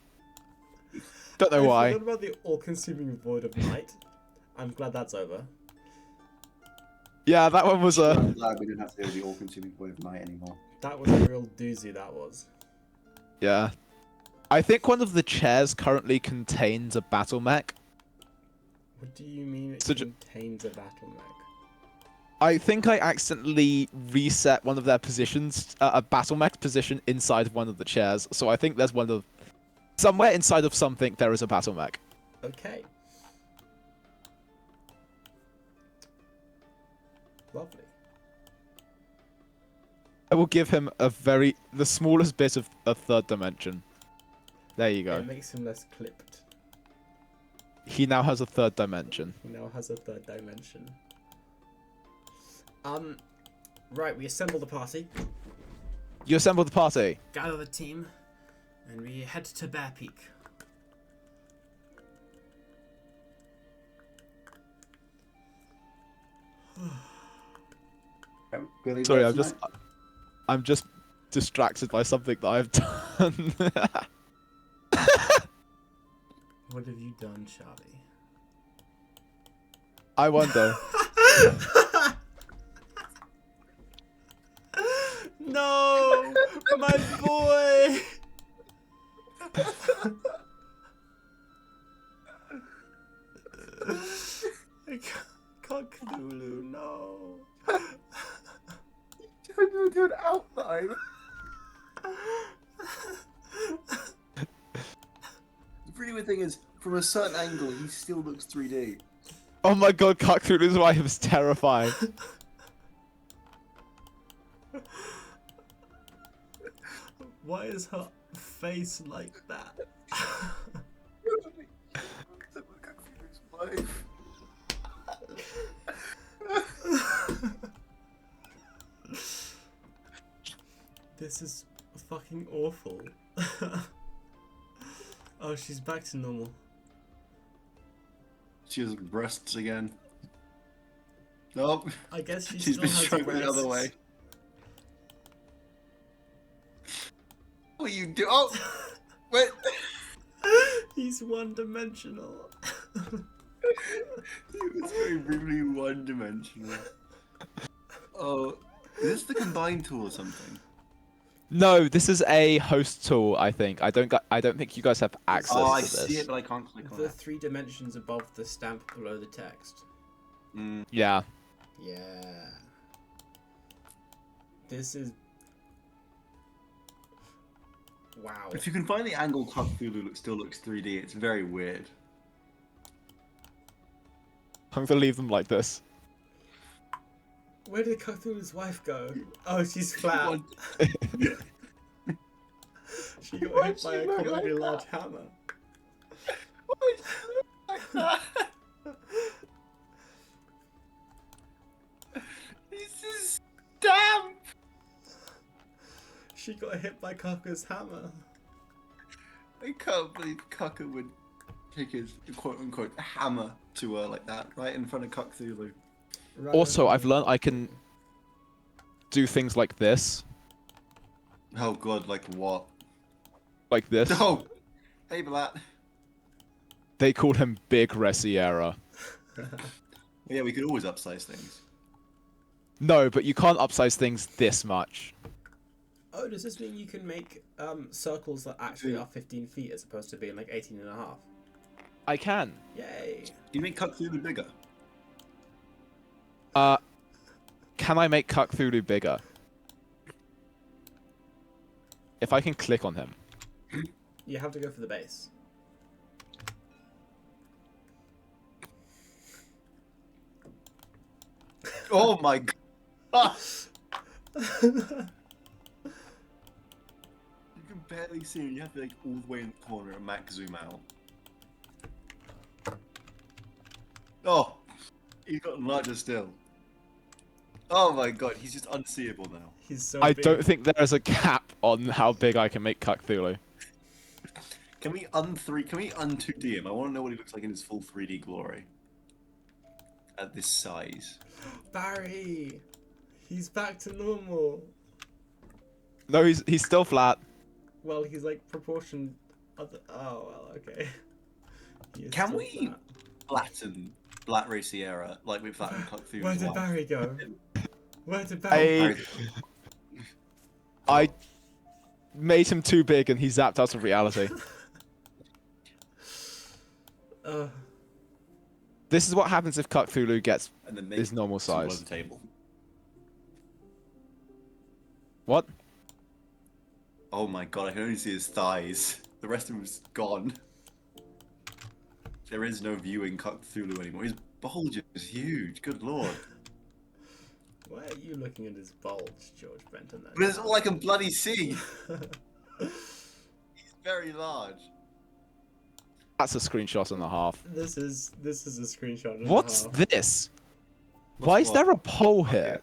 [SPEAKER 1] Don't know
[SPEAKER 2] I
[SPEAKER 1] why.
[SPEAKER 2] forgot about the all-consuming void of night. I'm glad that's over.
[SPEAKER 1] Yeah, that one was
[SPEAKER 4] I'm glad we didn't have to deal with the all-consuming void of night anymore.
[SPEAKER 2] That was a real doozy, that was.
[SPEAKER 1] Yeah. I think one of the chairs currently contains a battle mech.
[SPEAKER 2] What do you mean it
[SPEAKER 1] So
[SPEAKER 2] contains a battle mech?
[SPEAKER 1] I think I accidentally reset one of their positions, a battle mech position inside of one of the chairs. So I think there's one of... Somewhere inside of something, there is a battle mech.
[SPEAKER 2] Okay. Lovely.
[SPEAKER 1] I will give him the smallest bit of a third dimension. There you go.
[SPEAKER 2] It makes him less clipped.
[SPEAKER 1] He now has a third dimension.
[SPEAKER 2] He now has a third dimension. Right, we assemble the party,
[SPEAKER 1] You assemble the party.
[SPEAKER 2] gather the team, and we head to Bear Peak.
[SPEAKER 4] Billy
[SPEAKER 1] Sorry,
[SPEAKER 4] Bats
[SPEAKER 1] I'm just distracted by something that I've done.
[SPEAKER 2] What have you done, Charlie?
[SPEAKER 1] I wonder.
[SPEAKER 2] No! My boy! I can't Cthulhu, no.
[SPEAKER 4] Don't do an outline.
[SPEAKER 3] The really weird thing is, from a certain angle, he still looks 3D.
[SPEAKER 1] Oh my god, Cthulhu's wife is terrifying.
[SPEAKER 2] Why is her face like that? This is fucking awful. Oh, she's back to normal.
[SPEAKER 3] She has breasts again. Nope.
[SPEAKER 2] I guess she
[SPEAKER 3] She's
[SPEAKER 2] still
[SPEAKER 3] been
[SPEAKER 2] has
[SPEAKER 3] shrunk the other
[SPEAKER 2] breasts.
[SPEAKER 3] way. What are you do? Oh! Wait!
[SPEAKER 2] He's one-dimensional.
[SPEAKER 3] He was very briefly one-dimensional. Oh, is this the combine tool or something?
[SPEAKER 1] No, this is a host tool. I think. I don't think you guys have access
[SPEAKER 3] Oh, I
[SPEAKER 1] to this.
[SPEAKER 3] see it, but I can't click on
[SPEAKER 2] The
[SPEAKER 3] it.
[SPEAKER 2] 3 dimensions above the stamp below the text.
[SPEAKER 3] Mm.
[SPEAKER 1] Yeah.
[SPEAKER 2] Yeah. This is... Wow.
[SPEAKER 3] If you can find the angle Cthulhu still looks 3D, it's very weird.
[SPEAKER 1] I'm gonna leave them like this.
[SPEAKER 2] Where did Cthulhu's wife go? Oh, she's flat. She got hit by a comically large hammer.
[SPEAKER 3] Why does it look like that? This is damp!
[SPEAKER 2] She got hit by Kafka's hammer.
[SPEAKER 3] I can't believe Kaka would take his quote-unquote hammer to her like that, right in front of Cthulhu.
[SPEAKER 2] Right
[SPEAKER 1] Also,
[SPEAKER 2] over
[SPEAKER 1] I've learned I can do things like this,
[SPEAKER 3] Oh god, like what?
[SPEAKER 1] like this.
[SPEAKER 3] No! Hey, Blat.
[SPEAKER 1] They called him Big Resiera.
[SPEAKER 3] Yeah, we could always upsize things.
[SPEAKER 1] No, but you can't upsize things this much.
[SPEAKER 2] Oh, does this mean you can make circles that actually are 15 feet as opposed to being like 18 and a half?
[SPEAKER 1] I can.
[SPEAKER 2] Yay!
[SPEAKER 3] You make Cthulhu bigger.
[SPEAKER 1] Can I make Cthulhu bigger? If I can click on him.
[SPEAKER 2] You have to go for the base.
[SPEAKER 3] Oh my god! You can barely see him. You have to be like all the way in the corner and max zoom out. Oh! He's gotten larger still. Oh my god, he's just unseeable now.
[SPEAKER 2] He's so
[SPEAKER 1] I
[SPEAKER 2] big.
[SPEAKER 1] don't think there is a cap on how big I can make Cthulhu.
[SPEAKER 3] Can we un-2D him? I want to know what he looks like in his full 3D glory. At this size.
[SPEAKER 2] Barry! He's back to normal.
[SPEAKER 1] No, he's still flat.
[SPEAKER 2] Well, he's like proportioned. Other... Oh, well, okay. He is
[SPEAKER 3] Can
[SPEAKER 2] still
[SPEAKER 3] we
[SPEAKER 2] flat.
[SPEAKER 3] flatten Blat Ray Sierra like we flattened Cthulhu?
[SPEAKER 2] Where did Barry go? Where did Barry?
[SPEAKER 1] I made him too big and he zapped out of reality. This is what happens if Cthulhu gets
[SPEAKER 3] And then
[SPEAKER 1] his normal size.
[SPEAKER 3] The table.
[SPEAKER 1] What?
[SPEAKER 3] Oh my god, I can only see his thighs. The rest of him is gone. There is no viewing Cthulhu anymore. His bulge is huge. Good lord.
[SPEAKER 2] Why are you looking at his bulge, George Benton?
[SPEAKER 3] But it's all I can bloody see. He's very large.
[SPEAKER 1] That's a screenshot and a half.
[SPEAKER 2] This is a screenshot. and a
[SPEAKER 1] What's
[SPEAKER 2] half.
[SPEAKER 1] this? Why is
[SPEAKER 3] what?
[SPEAKER 1] there a pole here?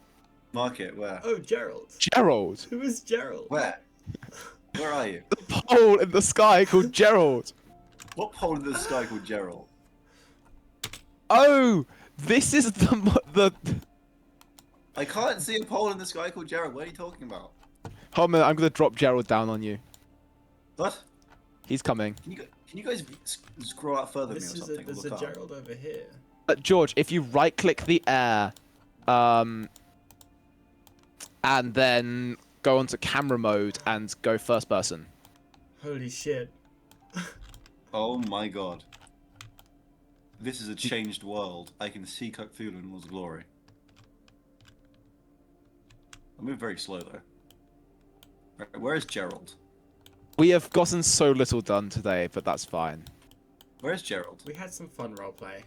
[SPEAKER 3] Mark it. Where?
[SPEAKER 2] Oh, Gerald.
[SPEAKER 1] Gerald.
[SPEAKER 2] Who is Gerald?
[SPEAKER 3] Where? Where are you?
[SPEAKER 1] The pole in the sky called Gerald.
[SPEAKER 3] What pole in the sky called Gerald?
[SPEAKER 1] Oh, this is the.
[SPEAKER 3] I can't see a pole in the sky called Gerald. What are you talking about?
[SPEAKER 1] Hold on a minute, I'm gonna drop Gerald down on you.
[SPEAKER 3] What?
[SPEAKER 1] He's coming.
[SPEAKER 3] Can you guys scroll out further than me or
[SPEAKER 2] This is
[SPEAKER 3] something?
[SPEAKER 2] there's
[SPEAKER 3] Look
[SPEAKER 2] a
[SPEAKER 3] up.
[SPEAKER 2] Gerald over here.
[SPEAKER 1] George, if you right-click the air, and then go onto camera mode and go first person.
[SPEAKER 2] Holy shit.
[SPEAKER 3] Oh my god. This is a changed world. I can see Cthulhu in all his glory. I move very slow though. Right, where is Gerald?
[SPEAKER 1] We have gotten so little done today, but that's fine.
[SPEAKER 3] Where's Gerald?
[SPEAKER 2] We had some fun roleplay.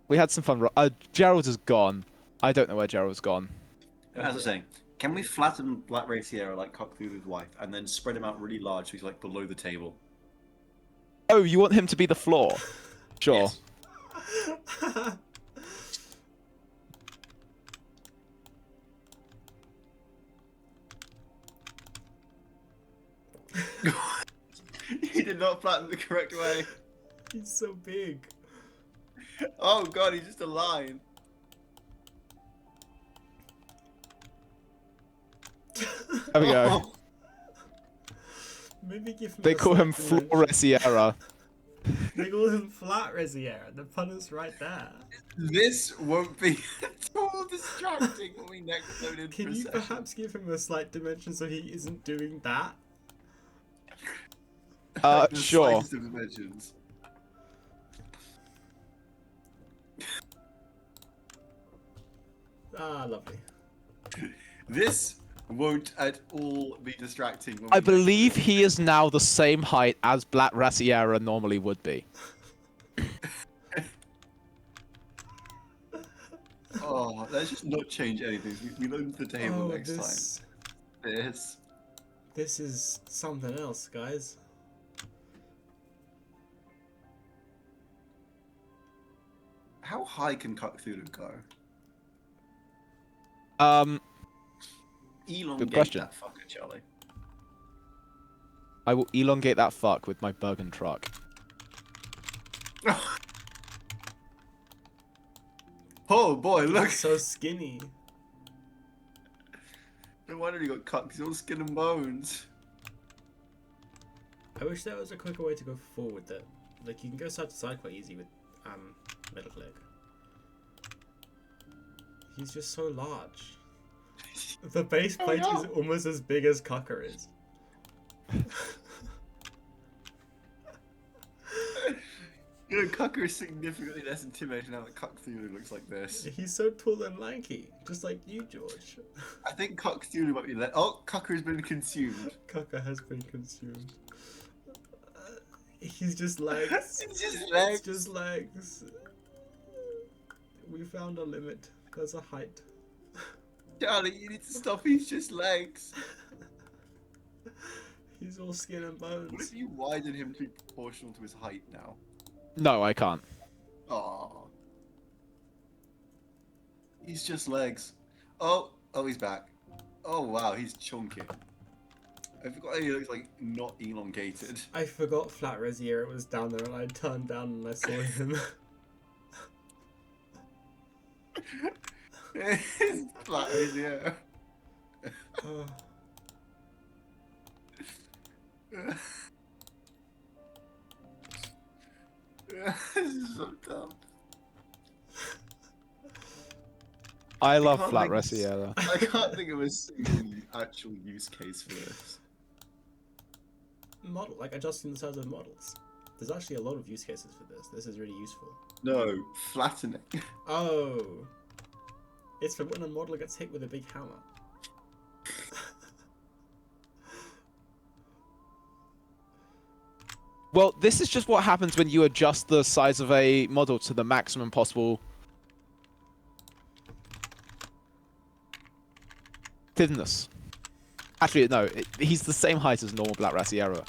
[SPEAKER 1] We had some fun. Gerald is gone. I don't know where Gerald's gone.
[SPEAKER 3] As I was saying, can we flatten Black Ray Sierra like Cthulhu's wife, and then spread him out really large so he's like below the table?
[SPEAKER 1] Oh, you want him to be the floor? Sure.
[SPEAKER 3] Yes. He did not flatten the correct way.
[SPEAKER 2] He's so big.
[SPEAKER 3] Oh god, he's just a line.
[SPEAKER 1] There we go.
[SPEAKER 3] Oh,
[SPEAKER 2] Maybe give him.
[SPEAKER 1] They
[SPEAKER 2] a
[SPEAKER 1] call him
[SPEAKER 2] slight
[SPEAKER 1] Flora
[SPEAKER 2] dimension.
[SPEAKER 1] Sierra.
[SPEAKER 2] They call him Flat Resiera. The pun is right there.
[SPEAKER 3] this won't be at all distracting when we next load in
[SPEAKER 2] Can
[SPEAKER 3] for a
[SPEAKER 2] you
[SPEAKER 3] session.
[SPEAKER 2] perhaps give him a slight dimension so he isn't doing that?
[SPEAKER 3] The
[SPEAKER 1] Sure.
[SPEAKER 3] slightest of dimensions.
[SPEAKER 2] Ah, lovely.
[SPEAKER 3] This won't at all be distracting. When
[SPEAKER 1] I
[SPEAKER 3] we next
[SPEAKER 1] believe
[SPEAKER 3] load.
[SPEAKER 1] he is now the same height as Black Rasiera normally would be.
[SPEAKER 3] Oh, let's just not change anything. We load the table next
[SPEAKER 2] this,
[SPEAKER 3] time.
[SPEAKER 2] this is something else, guys.
[SPEAKER 3] How high can Cthulhu go? Elongate
[SPEAKER 1] question.
[SPEAKER 3] that fucker, Charlie.
[SPEAKER 1] I will elongate that fuck with my Bergen truck.
[SPEAKER 3] Oh boy, look!
[SPEAKER 2] He's so skinny.
[SPEAKER 3] No wonder he got cut, 'cause he's all skin and bones.
[SPEAKER 2] I wish there was a quicker way to go forward that, like, you can go side to side quite easy with middle click. He's just so large. The base
[SPEAKER 3] I
[SPEAKER 2] plate is
[SPEAKER 3] know.
[SPEAKER 2] almost as big as Cucker is.
[SPEAKER 3] You know, Cucker is significantly less intimidating now that Cthulhu looks like this.
[SPEAKER 2] He's so tall and lanky, just like you, George.
[SPEAKER 3] I think Cthulhu might be oh, Cucker has been consumed.
[SPEAKER 2] Cucker has been consumed. He's just legs.
[SPEAKER 3] It's just legs.
[SPEAKER 2] It's just legs. We found a limit. There's a height.
[SPEAKER 3] Charlie, you need to stop, he's just legs.
[SPEAKER 2] He's all skin and
[SPEAKER 3] What
[SPEAKER 2] bones.
[SPEAKER 3] if you widen him to be proportional to his height now?
[SPEAKER 1] No, I can't.
[SPEAKER 3] Oh. He's just legs. Oh, he's back. Oh wow, he's chunky. I forgot he looks like not elongated.
[SPEAKER 2] I forgot Flat Resiera was down there and I turned down and I saw him.
[SPEAKER 3] His flat is, yeah.
[SPEAKER 2] Oh,
[SPEAKER 3] This is so dumb.
[SPEAKER 1] I love
[SPEAKER 3] can't
[SPEAKER 1] Flat
[SPEAKER 3] think of-
[SPEAKER 1] Rasiera.
[SPEAKER 3] I can't think of a single actual use case for this.
[SPEAKER 2] model, like adjusting the size of models. There's actually a lot of use cases for this. This is really useful.
[SPEAKER 3] No, flattening.
[SPEAKER 2] Oh. It's for when a model gets hit with a big hammer.
[SPEAKER 1] Well, this is just what happens when you adjust the size of a model to the maximum possible thinness. Actually, no, he's the same height as normal Black Rasiera.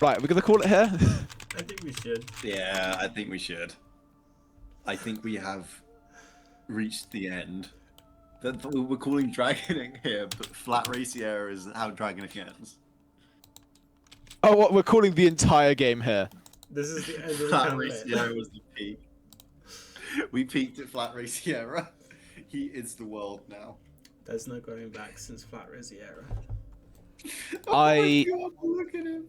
[SPEAKER 1] Right, we're gonna call it here.
[SPEAKER 2] I think we should.
[SPEAKER 3] Yeah, I think we should. I think we have reached the end. We're calling dragoning here, but flat racier is how dragoning ends.
[SPEAKER 1] Oh, what we're calling the entire game here.
[SPEAKER 2] This is the end of the
[SPEAKER 3] Flat
[SPEAKER 2] campaign.
[SPEAKER 3] racier was the peak. We peaked at flat raciera. He is the world now.
[SPEAKER 2] There's no going back since Flat Resiera.
[SPEAKER 3] Oh
[SPEAKER 1] I-
[SPEAKER 3] my god, look at him.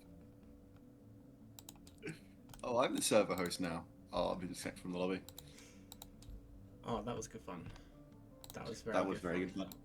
[SPEAKER 3] Oh, I'm the server host now. Oh, I'll be disconnected from the lobby.
[SPEAKER 2] Oh, that was good fun. That was very
[SPEAKER 3] That was
[SPEAKER 2] good
[SPEAKER 3] very
[SPEAKER 2] fun.
[SPEAKER 3] good fun.